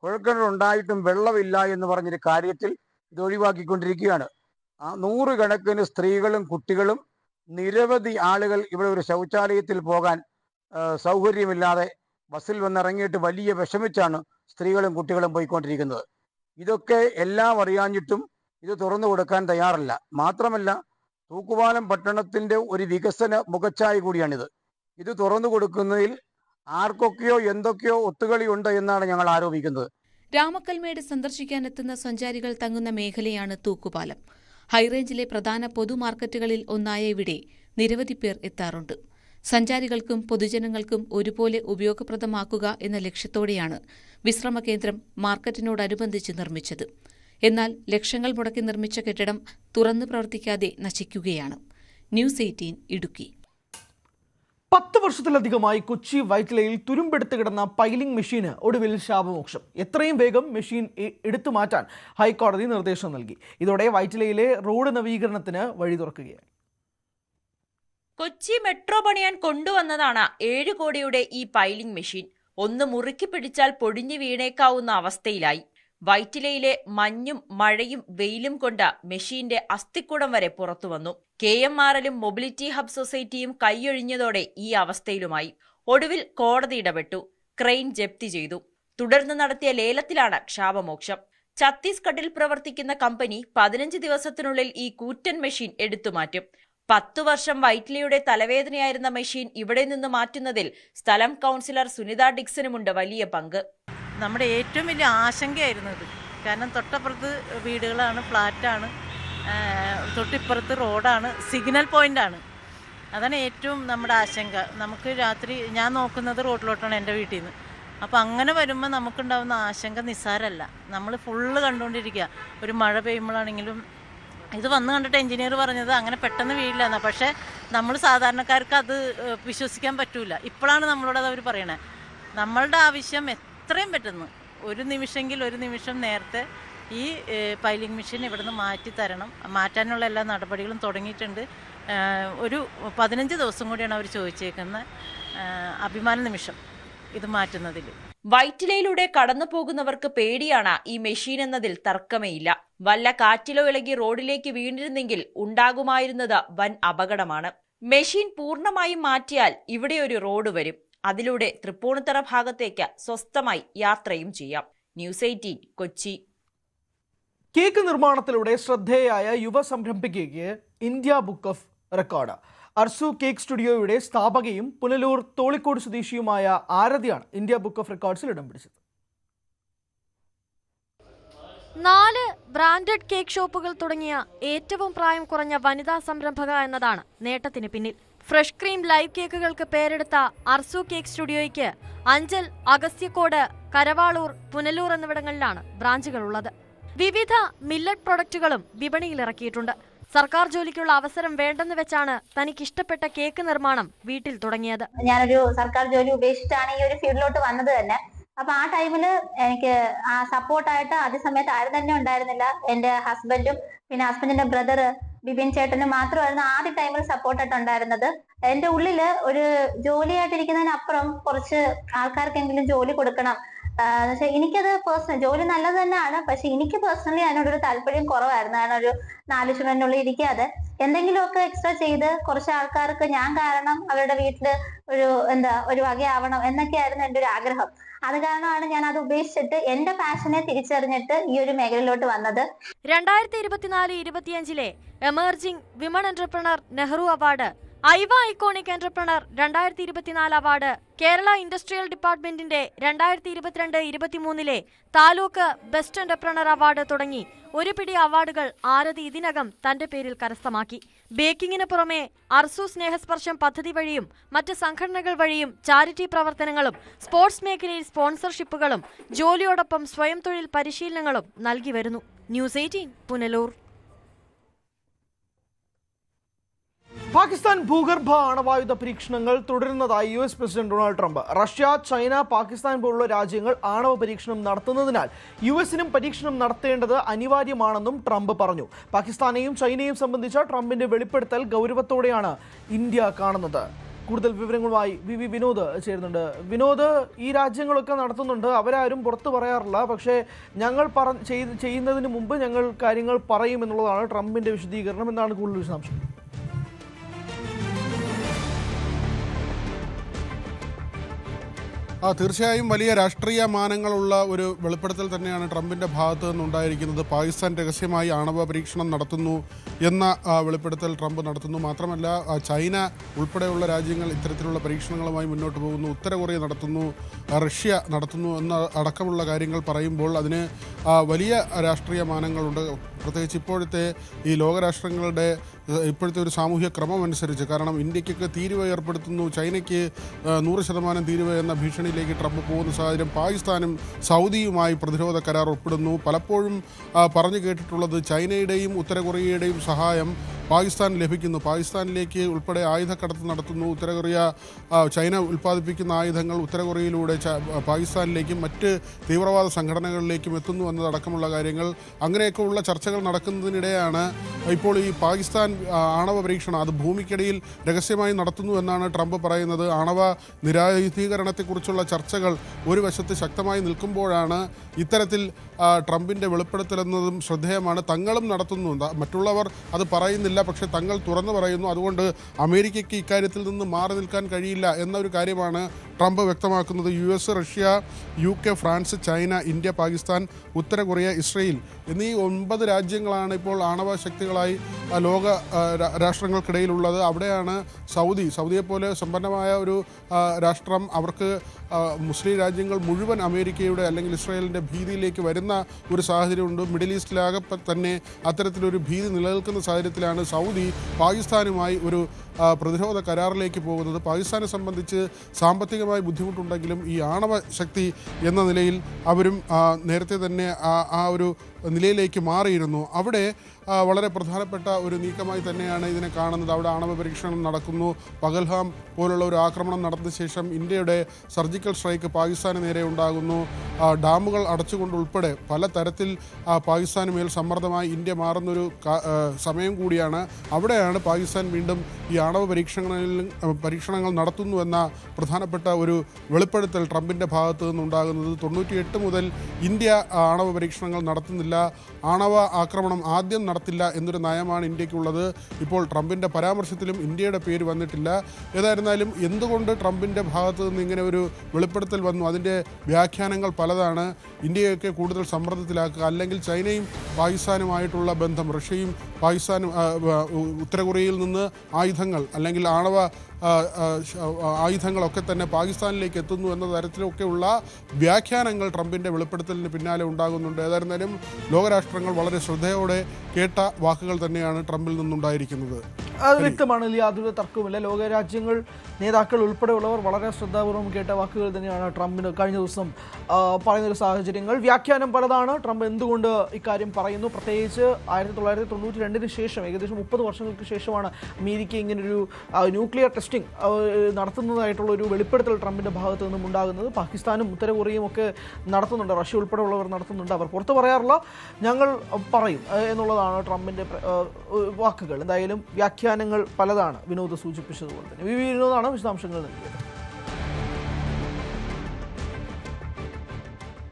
കുഴൽക്കിണർ ഉണ്ടായിട്ടും വെള്ളമില്ല എന്ന് പറഞ്ഞൊരു കാര്യത്തിൽ ഇത് ഒഴിവാക്കിക്കൊണ്ടിരിക്കുകയാണ്. 100 കണക്കിന് സ്ത്രീകളും കുട്ടികളും നിരവധി ആളുകൾ ഇവിടെ ഒരു ശൗചാലയത്തിൽ പോകാൻ സൗകര്യമില്ലാതെ ബസ്സിൽ വന്നിറങ്ങിയിട്ട് വലിയ വിഷമിച്ചാണ് സ്ത്രീകളും കുട്ടികളും പോയിക്കൊണ്ടിരിക്കുന്നത്. ഇതൊക്കെ എല്ലാം അറിയാഞ്ഞിട്ടും ഇത് തുറന്നു കൊടുക്കാൻ തയ്യാറല്ല. മാത്രമല്ല, തൂക്കുപാലം പട്ടണത്തിന്റെ ഒരു വികസന മുഖച്ഛായ കൂടിയാണിത്. ഇത് തുറന്നു കൊടുക്കുന്നതിൽ ആർക്കൊക്കെയോ എന്തൊക്കെയോ ഒത്തുകളിയുണ്ട് എന്നാണ് ഞങ്ങൾ ആരോപിക്കുന്നത്. രാമക്കൽമേട് സന്ദർശിക്കാനെത്തുന്ന സഞ്ചാരികൾ തങ്ങുന്ന മേഖലയാണ് തൂക്കുപാലം. ഹൈറേഞ്ചിലെ പ്രധാന പൊതുമാർക്കറ്റുകളിൽ ഒന്നായ ഇവിടെ നിരവധി പേർ എത്താറുണ്ട്. സഞ്ചാരികൾക്കും പൊതുജനങ്ങൾക്കും ഒരുപോലെ ഉപയോഗപ്രദമാക്കുക എന്ന ലക്ഷ്യത്തോടെയാണ് വിശ്രമ കേന്ദ്രം മാർക്കറ്റിനോടനുബന്ധിച്ച് നിർമ്മിച്ചത്. എന്നാൽ ലക്ഷങ്ങൾ മുടക്കി നിർമ്മിച്ച കെട്ടിടം തുറന്നു പ്രവർത്തിക്കാതെ നശിക്കുകയാണ്. ന്യൂസ് 18 ഇടുക്കി. 10 വർഷത്തിലധികമായി കൊച്ചി വൈറ്റിലയിൽ തുരുമ്പെടുത്ത് കിടന്ന പൈലിംഗ് മെഷീന് ഒടുവിൽ ശാപമോക്ഷം. എത്രയും വേഗം മെഷീൻ എടുത്തു മാറ്റാൻ ഹൈക്കോടതി നിർദ്ദേശം നൽകി. ഇതോടെ വൈറ്റിലയിലെ റോഡ് നവീകരണത്തിന് വഴി തുറക്കുകയാണ്. കൊച്ചി മെട്രോ പണിയാൻ കൊണ്ടുവന്നതാണ് 7 കോടിയുടെ ഈ പൈലിംഗ് മെഷീൻ. ഒന്ന് മുറുക്കി പിടിച്ചാൽ പൊടിഞ്ഞു വീണേക്കാവുന്ന അവസ്ഥയിലായി. വൈറ്റിലയിലെ മഞ്ഞും മഴയും വെയിലും കൊണ്ട് മെഷീന്റെ അസ്ഥിക്കുടം വരെ പുറത്തു വന്നു. KMRL-ഉം മൊബിലിറ്റി ഹബ് സൊസൈറ്റിയും കൈയൊഴിഞ്ഞതോടെ ഈ അവസ്ഥയിലുമായി. ഒടുവിൽ കോടതി ഇടപെട്ടു. ക്രെയിൻ ജപ്തി ചെയ്തു. തുടർന്ന് നടത്തിയ ലേലത്തിലാണ് ശാപമോക്ഷം. ഛത്തീസ്ഗഡിൽ പ്രവർത്തിക്കുന്ന കമ്പനി 15 ദിവസത്തിനുള്ളിൽ ഈ കൂറ്റൻ മെഷീൻ എടുത്തുമാറ്റും. 10 വർഷം വൈറ്റിലയുടെ തലവേദനയായിരുന്ന മെഷീൻ ഇവിടെ നിന്ന് മാറ്റുന്നതിൽ സ്ഥലം കൗൺസിലർ സുനിത ഡിക്സനുമുണ്ട് വലിയ പങ്ക്. നമ്മുടെ ഏറ്റവും വലിയ ആശങ്കയായിരുന്നു ഇത്. കാരണം തൊട്ടപ്പുറത്ത് വീടുകളാണ്, ഫ്ലാറ്റാണ്, തൊട്ടിപ്പുറത്ത് റോഡാണ്, സിഗ്നൽ പോയിന്റാണ്. അതാണ് ഏറ്റവും നമ്മുടെ ആശങ്ക. നമുക്ക് രാത്രി ഞാൻ നോക്കുന്നത് റോഡിലോട്ടാണ് എൻ്റെ വീട്ടിൽ നിന്ന്. അപ്പോൾ അങ്ങനെ വരുമ്പോൾ നമുക്കുണ്ടാകുന്ന ആശങ്ക നിസ്സാരമല്ല. നമ്മൾ ഫുള്ള് കണ്ടുകൊണ്ടിരിക്കുക. ഒരു മഴ പെയ്യുമ്പോഴാണെങ്കിലും ഇത് വന്ന് കണ്ടിട്ട് എഞ്ചിനീയർ പറഞ്ഞത് അങ്ങനെ പെട്ടെന്ന് വീഴില്ല എന്നാണ്. പക്ഷേ നമ്മൾ സാധാരണക്കാർക്ക് അത് വിശ്വസിക്കാൻ പറ്റൂല. ഇപ്പോഴാണ് നമ്മളോട് അത് അവർ പറയണേ. നമ്മളുടെ ആവശ്യം എത്രയും പെട്ടെന്ന് ഒരു നിമിഷം നേരത്തെ ഈ പൈലിംഗ് മെഷീൻ ഇവിടുന്ന് മാറ്റി തരണം. മാറ്റാനുള്ള എല്ലാ നടപടികളും തുടങ്ങിയിട്ടുണ്ട്. ഒരു 15 ദിവസം കൂടിയാണ് അവർ ചോദിച്ചേക്കുന്ന അഭിമാന നിമിഷം ഇത് മാറ്റുന്നതിൽ. വൈറ്റിലയിലൂടെ കടന്നു പോകുന്നവർക്ക് പേടിയാണ് ഈ മെഷീൻ എന്നതിൽ തർക്കമേയില്ല. വല്ല കാറ്റിലോ ഇളകി റോഡിലേക്ക് വീണിരുന്നെങ്കിൽ ഉണ്ടാകുമായിരുന്നത് വൻ അപകടമാണ്. മെഷീൻ പൂർണ്ണമായും മാറ്റിയാൽ ഇവിടെ ഒരു റോഡ് വരും. അതിലൂടെ തൃപ്പൂണിത്തറ ഭാഗത്തേക്ക് സ്വസ്ഥമായി യാത്രയും ചെയ്യാം. ന്യൂസ് 18 കൊച്ചി. കേക്ക് നിർമ്മാണത്തിലൂടെ ശ്രദ്ധേയായ യുവ സംരംഭകയ്ക്ക് India book of record. Arzu cake സ്റ്റുഡിയോയുടെ സ്ഥാപകയും പുനലൂർ തോളിക്കോട് സ്വദേശിയുമായ ആരതിയാണ് ഇന്ത്യ ബുക്ക് ഓഫ് റെക്കോർഡ്സിൽ ഇടം പിടിച്ചത്. 4 ബ്രാൻഡഡ് കേക്ക് ഷോപ്പുകൾ തുടങ്ങിയ ഏറ്റവും പ്രായം കുറഞ്ഞ വനിതാ സംരംഭക എന്നതാണ് നേട്ടത്തിന് പിന്നിൽ. ഫ്രഷ് ക്രീം ലൈവ് കേക്കുകൾക്ക് പേരെടുത്ത അർസു കേക്ക് സ്റ്റുഡിയോയ്ക്ക് അഞ്ചൽ, അഗസ്ത്യക്കോട്, കരവാളൂർ, പുനലൂർ എന്നിവിടങ്ങളിലാണ് ബ്രാഞ്ചുകളുള്ളത്. വിവിധ മില്ലറ്റ് പ്രൊഡക്റ്റുകളും വിപണിയിൽ ഇറക്കിയിട്ടുണ്ട്. സർക്കാർ ജോലിക്കുള്ള അവസരം വേണ്ടെന്ന് വെച്ചാണ് തനിക്ക് ഇഷ്ടപ്പെട്ട കേക്ക് നിർമ്മാണം വീട്ടിൽ തുടങ്ങിയത്. ഞാനൊരു സർക്കാർ ജോലി ഉപേക്ഷിച്ചാണ് ഈ ഒരു ഫീൽഡിലോട്ട് വന്നത് തന്നെ. അപ്പൊ ആ ടൈമില് എനിക്ക് സപ്പോർട്ടായിട്ട് ആദ്യ സമയത്ത് ആരും തന്നെ ഉണ്ടായിരുന്നില്ല. എന്റെ ഹസ്ബൻഡും പിന്നെ ഹസ്ബൻഡിന്റെ ബ്രദർ ബിബിൻ ചേട്ടനും മാത്രമായിരുന്നു ആദ്യ ടൈമിൽ സപ്പോർട്ടായിട്ട് ഉണ്ടായിരുന്നത്. എന്റെ ഉള്ളില് ഒരു ജോലിയായിട്ടിരിക്കുന്നതിനപ്പുറം കുറച്ച് ആൾക്കാർക്കെങ്കിലും ജോലി കൊടുക്കണം. പക്ഷെ എനിക്കത് പേഴ്സണൽ ജോലി നല്ലത് തന്നെയാണ്. പക്ഷെ എനിക്ക് പേഴ്സണലി അതിനോടൊരു താല്പര്യം കുറവായിരുന്നു. കാരണം ഒരു 4 ചുമരിനുള്ളിൽ ഇരിക്കാതെ എന്തെങ്കിലുമൊക്കെ എക്സ്ട്രാ ചെയ്ത് കുറച്ച് ആൾക്കാർക്ക് ഞാൻ കാരണം അവരുടെ വീട്ടില് ഒരു വകയാവണം എന്നൊക്കെയായിരുന്നു എൻ്റെ ഒരു ആഗ്രഹം. അത് കാരണമാണ് ഞാൻ അത് ഉപേക്ഷിച്ചിട്ട് എന്റെ പാഷനെ തിരിച്ചറിഞ്ഞിട്ട് ഈ ഒരു മേഖലയിലോട്ട് വന്നത്. 2024-25 emerging women entrepreneur Nehru award, ഐവ iconic entrepreneur 2024 award, Kerala industrial ഡിപ്പാർട്ട്മെന്റിന്റെ 2022-23 താലൂക്ക് ബെസ്റ്റ് എന്റർപ്രണർ അവാർഡ് തുടങ്ങി ഒരു പിടി അവാർഡുകൾ ആരതി ഇതിനകം തന്റെ പേരിൽ കരസ്ഥമാക്കി. ബേക്കിങ്ങിന് പുറമെ അർസു സ്നേഹസ്പർശം പദ്ധതി വഴിയും മറ്റ് സംഘടനകൾ വഴിയും ചാരിറ്റി പ്രവർത്തനങ്ങളും സ്പോർട്സ് മേഖലയിൽ സ്പോൺസർഷിപ്പുകളും ജോലിയോടൊപ്പം സ്വയം തൊഴിൽ പരിശീലനങ്ങളും നൽകി വരുന്നു. ന്യൂസ് 18 പുനലൂർ. പാകിസ്ഥാൻ ഭൂഗർഭ ആണവായുധ പരീക്ഷണങ്ങൾ തുടരുന്നതായി US president Donald Trump. Russia, China, Pakistan പോലുള്ള രാജ്യങ്ങൾ ആണവ പരീക്ഷണം നടത്തുന്നതിനാൽ US-നും പരീക്ഷണം നടത്തേണ്ടത് അനിവാര്യമാണെന്നും ട്രംപ് പറഞ്ഞു. പാകിസ്ഥാനെയും ചൈനയെയും സംബന്ധിച്ച ട്രംപിന്റെ വെളിപ്പെടുത്തൽ ഗൗരവത്തോടെയാണ് ഇന്ത്യ കാണുന്നത്. കൂടുതൽ വിവരങ്ങളുമായി വി വിനോദ് ചേരുന്നുണ്ട്. വിനോദ്, ഈ രാജ്യങ്ങളൊക്കെ നടത്തുന്നുണ്ട്, അവരാരും പുറത്തു പറയാറില്ല. പക്ഷേ ഞങ്ങൾ ചെയ്യുന്നതിന് മുമ്പ് ഞങ്ങൾ കാര്യങ്ങൾ പറയുമെന്നുള്ളതാണ് ട്രംപിന്റെ വിശദീകരണം. എന്താണ് കൂടുതൽ വിശദാംശം? തീർച്ചയായും വലിയ രാഷ്ട്രീയ മാനങ്ങളുള്ള ഒരു വെളിപ്പെടുത്തൽ തന്നെയാണ് ട്രംപിൻ്റെ ഭാഗത്തു നിന്നുണ്ടായിരിക്കുന്നത്. പാകിസ്ഥാൻ രഹസ്യമായി ആണവ പരീക്ഷണം നടത്തുന്നു എന്ന വെളിപ്പെടുത്തൽ ട്രംപ് നടത്തുന്നു. മാത്രമല്ല ചൈന ഉൾപ്പെടെയുള്ള രാജ്യങ്ങൾ ഇത്തരത്തിലുള്ള പരീക്ഷണങ്ങളുമായി മുന്നോട്ട് പോകുന്നു, ഉത്തര കൊറിയ നടത്തുന്നു, റഷ്യ നടത്തുന്നു എന്ന അടക്കമുള്ള കാര്യങ്ങൾ പറയുമ്പോൾ അതിന് വലിയ രാഷ്ട്രീയ മാനങ്ങളുണ്ട്. പ്രത്യേകിച്ച് ഇപ്പോഴത്തെ ഈ ലോകരാഷ്ട്രങ്ങളുടെ ഇപ്പോഴത്തെ ഒരു സാമൂഹ്യ ക്രമം അനുസരിച്ച്. കാരണം ഇന്ത്യക്കൊക്കെ തീരുവ ഏർപ്പെടുത്തുന്നു, ചൈനയ്ക്ക് 100% തീരുവ എന്ന ഭീഷണിയിലേക്ക് ട്രംപ് പോകുന്ന സാഹചര്യം. പാകിസ്ഥാനും സൗദിയുമായി പ്രതിരോധ കരാർ ഒപ്പിടുന്നു. പലപ്പോഴും പറഞ്ഞു കേട്ടിട്ടുള്ളത് ചൈനയുടെയും ഉത്തര കൊറിയയുടെയും സഹായം പാകിസ്ഥാൻ ലഭിക്കുന്നു. പാകിസ്ഥാനിലേക്ക് ഉൾപ്പെടെ ആയുധക്കടത്ത് നടത്തുന്നു. ഉത്തര കൊറിയ ചൈന ഉൽപ്പാദിപ്പിക്കുന്ന ആയുധങ്ങൾ ഉത്തര കൊറിയയിലൂടെ പാകിസ്ഥാനിലേക്കും മറ്റ് തീവ്രവാദ സംഘടനകളിലേക്കും എത്തുന്നു എന്നതടക്കമുള്ള കാര്യങ്ങൾ. അങ്ങനെയൊക്കെ ഉള്ള ചർച്ചകൾ നടക്കുന്നതിനിടെയാണ് ഇപ്പോൾ ഈ പാകിസ്ഥാൻ ആണവ പരീക്ഷണം അത് ഭൂമിക്കടിയിൽ രഹസ്യമായി നടത്തുന്നു എന്നാണ് ട്രംപ് പറയുന്നത്. ആണവ നിരായുധീകരണത്തെക്കുറിച്ചുള്ള ചർച്ചകൾ ഒരു വശത്ത് ശക്തമായി നിൽക്കുമ്പോഴാണ് ഇത്തരത്തിൽ ട്രംപിൻ്റെ വെളിപ്പെടുത്തലെന്നതും ശ്രദ്ധേയമാണ്. തങ്ങളും നടത്തുന്നു, മറ്റുള്ളവർ അത് പറയുന്നില്ല, പക്ഷേ തങ്ങൾ തുറന്നു പറയുന്നു. അതുകൊണ്ട് അമേരിക്കയ്ക്ക് ഇക്കാര്യത്തിൽ നിന്ന് മാറി നിൽക്കാൻ കഴിയില്ല എന്നൊരു കാര്യമാണ് ട്രംപ് വ്യക്തമാക്കുന്നത്. US, Russia, UK, France, China, India, Pakistan, ഉത്തര കൊറിയ, ഇസ്രയേൽ എന്നീ 9 രാജ്യങ്ങളാണ് ഇപ്പോൾ ആണവ ശക്തികളായി ലോക രാഷ്ട്രങ്ങൾക്കിടയിലുള്ളത്. അവിടെയാണ് സൗദിയെപ്പോലെ സമ്പന്നമായ ഒരു രാഷ്ട്രം. അവർക്ക് മുസ്ലിം രാജ്യങ്ങൾ മുഴുവൻ അമേരിക്കയുടെ അല്ലെങ്കിൽ ഇസ്രായേലിൻ്റെ ഭീതിയിലേക്ക് വരുന്ന ഒരു സാഹചര്യമുണ്ട്. മിഡിൽ ഈസ്റ്റിലാകെ തന്നെ അത്തരത്തിലൊരു ഭീതി നിലനിൽക്കുന്ന സാഹചര്യത്തിലാണ് സൗദി പാകിസ്ഥാനുമായി ഒരു പ്രതിരോധ കരാറിലേക്ക് പോകുന്നത്. പാകിസ്ഥാനെ സംബന്ധിച്ച് സാമ്പത്തികമായി ബുദ്ധിമുട്ടുണ്ടെങ്കിലും ഈ ആണവ ശക്തി എന്ന നിലയിൽ അവരും നേരത്തെ തന്നെ ആ ഒരു നിലയിലേക്ക് മാറിയിരുന്നു. അവിടെ വളരെ പ്രധാനപ്പെട്ട ഒരു നീക്കമായി തന്നെയാണ് ഇതിനെ കാണുന്നത്. അവിടെ ആണവ പരീക്ഷണം നടക്കുന്നു. പഹൽഗാം പോലുള്ള ഒരു ആക്രമണം നടന്ന ശേഷം ഇന്ത്യയുടെ സർജിക്കൽ സ്ട്രൈക്ക് പാകിസ്ഥാന് നേരെ ഉണ്ടാകുന്നു. ഡാമുകൾ അടച്ചുകൊണ്ടുൾപ്പെടെ പല തരത്തിൽ പാകിസ്ഥാന് മേൽ സമ്മർദ്ദമായി ഇന്ത്യ മാറുന്നൊരു സമയം കൂടിയാണ്. അവിടെയാണ് പാകിസ്ഥാൻ വീണ്ടും ഈ ആണവ പരീക്ഷണങ്ങൾ നടത്തുന്നു എന്ന പ്രധാനപ്പെട്ട ഒരു വെളിപ്പെടുത്തൽ ട്രംപിൻ്റെ ഭാഗത്തു നിന്നുണ്ടാകുന്നത്. 98 മുതൽ ഇന്ത്യ ആണവ പരീക്ഷണങ്ങൾ നടത്തുന്നില്ല, ആണവ ആക്രമണം ആദ്യം നടത്തില്ല എന്നൊരു നയമാണ് ഇന്ത്യക്കുള്ളത്. ഇപ്പോൾ ട്രംപിൻ്റെ പരാമർശത്തിലും ഇന്ത്യയുടെ പേര് വന്നിട്ടില്ല. ഏതായിരുന്നാലും എന്തുകൊണ്ട് ട്രംപിൻ്റെ ഭാഗത്തു നിന്ന് ഇങ്ങനെ ഒരു വെളിപ്പെടുത്തൽ വന്നു, അതിൻ്റെ വ്യാഖ്യാനങ്ങൾ പലതാണ്. ഇന്ത്യയൊക്കെ കൂടുതൽ സമ്മർദ്ദത്തിലാക്കുക, അല്ലെങ്കിൽ ചൈനയും പാകിസ്ഥാനുമായിട്ടുള്ള ബന്ധം, റഷ്യയും പാകിസ്ഥാനും ഉത്തര കൊറിയയിൽ നിന്ന് ആയുധങ്ങൾ അല്ലെങ്കിൽ ആണവ ആയുധങ്ങളൊക്കെ തന്നെ പാകിസ്ഥാനിലേക്ക് എത്തുന്നു എന്ന തരത്തിലൊക്കെയുള്ള വ്യാഖ്യാനങ്ങൾ ട്രംപിൻ്റെ വെളിപ്പെടുത്തലിന് പിന്നാലെ ഉണ്ടാകുന്നുണ്ട്. ഏതായിരുന്നാലും ലോകരാഷ്ട്രങ്ങൾ വളരെ ശ്രദ്ധയോടെ കേട്ട വാക്കുകൾ തന്നെയാണ് ട്രംപിൽ നിന്നുണ്ടായിരിക്കുന്നത്. അത് വ്യക്തമാണ്, യാതൊരു തർക്കവുമില്ല. ലോകരാജ്യങ്ങൾ നേതാക്കൾ ഉൾപ്പെടെയുള്ളവർ വളരെ ശ്രദ്ധാപൂർവ്വം കേട്ട വാക്കുകൾ തന്നെയാണ് ട്രംപിന് കഴിഞ്ഞ ദിവസം പറയുന്നൊരു സാഹചര്യങ്ങൾ. വ്യാഖ്യാനം പലതാണ്. ട്രംപ് എന്തുകൊണ്ട് ഇക്കാര്യം പറയുന്നു? പ്രത്യേകിച്ച് 1992 ശേഷം, ഏകദേശം 30 വർഷങ്ങൾക്ക് ശേഷമാണ് അമേരിക്ക ഇങ്ങനൊരു ന്യൂക്ലിയർ ടെസ്റ്റിംഗ് നടത്തുന്നതായിട്ടുള്ള ഒരു വെളിപ്പെടുത്തൽ ട്രംപിൻ്റെ ഭാഗത്തു നിന്നും ഉണ്ടാകുന്നത്. പാകിസ്ഥാനും ഉത്തര കൊറിയയും ഒക്കെ നടത്തുന്നുണ്ട്, റഷ്യ ഉൾപ്പെടെയുള്ളവർ നടത്തുന്നുണ്ട്. അവർ പുറത്ത് പറയാറില്ല, ഞങ്ങൾ പറയും എന്നുള്ളതാണ് ട്രംപിൻ്റെ വാക്കുകൾ. എന്തായാലും വ്യാഖ്യാനങ്ങൾ പലതാണ്, വിനോദ് സൂചിപ്പിച്ചതുപോലെ തന്നെ. വിനോദാണ് വിശദാംശങ്ങൾ നൽകിയത്.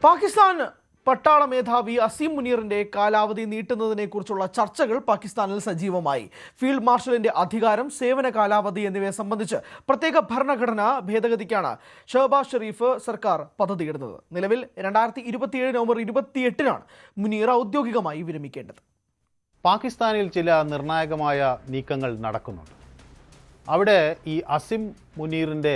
പാകിസ്ഥാൻ പട്ടാള മേധാവി അസീം മുനീറിന്റെ കാലാവധി നീട്ടുന്നതിനെ കുറിച്ചുള്ള ചർച്ചകൾ പാകിസ്ഥാനിൽ സജീവമായി. ഫീൽഡ് മാർഷലിന്റെ അധികാരം, സേവന കാലാവധി എന്നിവയെ സംബന്ധിച്ച് പ്രത്യേക ഭരണഘടനാ ഭേദഗതിക്കാണ് ഷഹബാസ് ഷെരീഫ് സർക്കാർ പദ്ധതിയിടുന്നത്. നിലവിൽ 2027 നവംബർ 28-നാണ് മുനീർ ഔദ്യോഗികമായി വിരമിക്കേണ്ടത്. പാകിസ്ഥാനിൽ ചില നിർണായകമായ നീക്കങ്ങൾ നടക്കുന്നുണ്ട്. അവിടെ ഈ അസിം മുനീറിൻ്റെ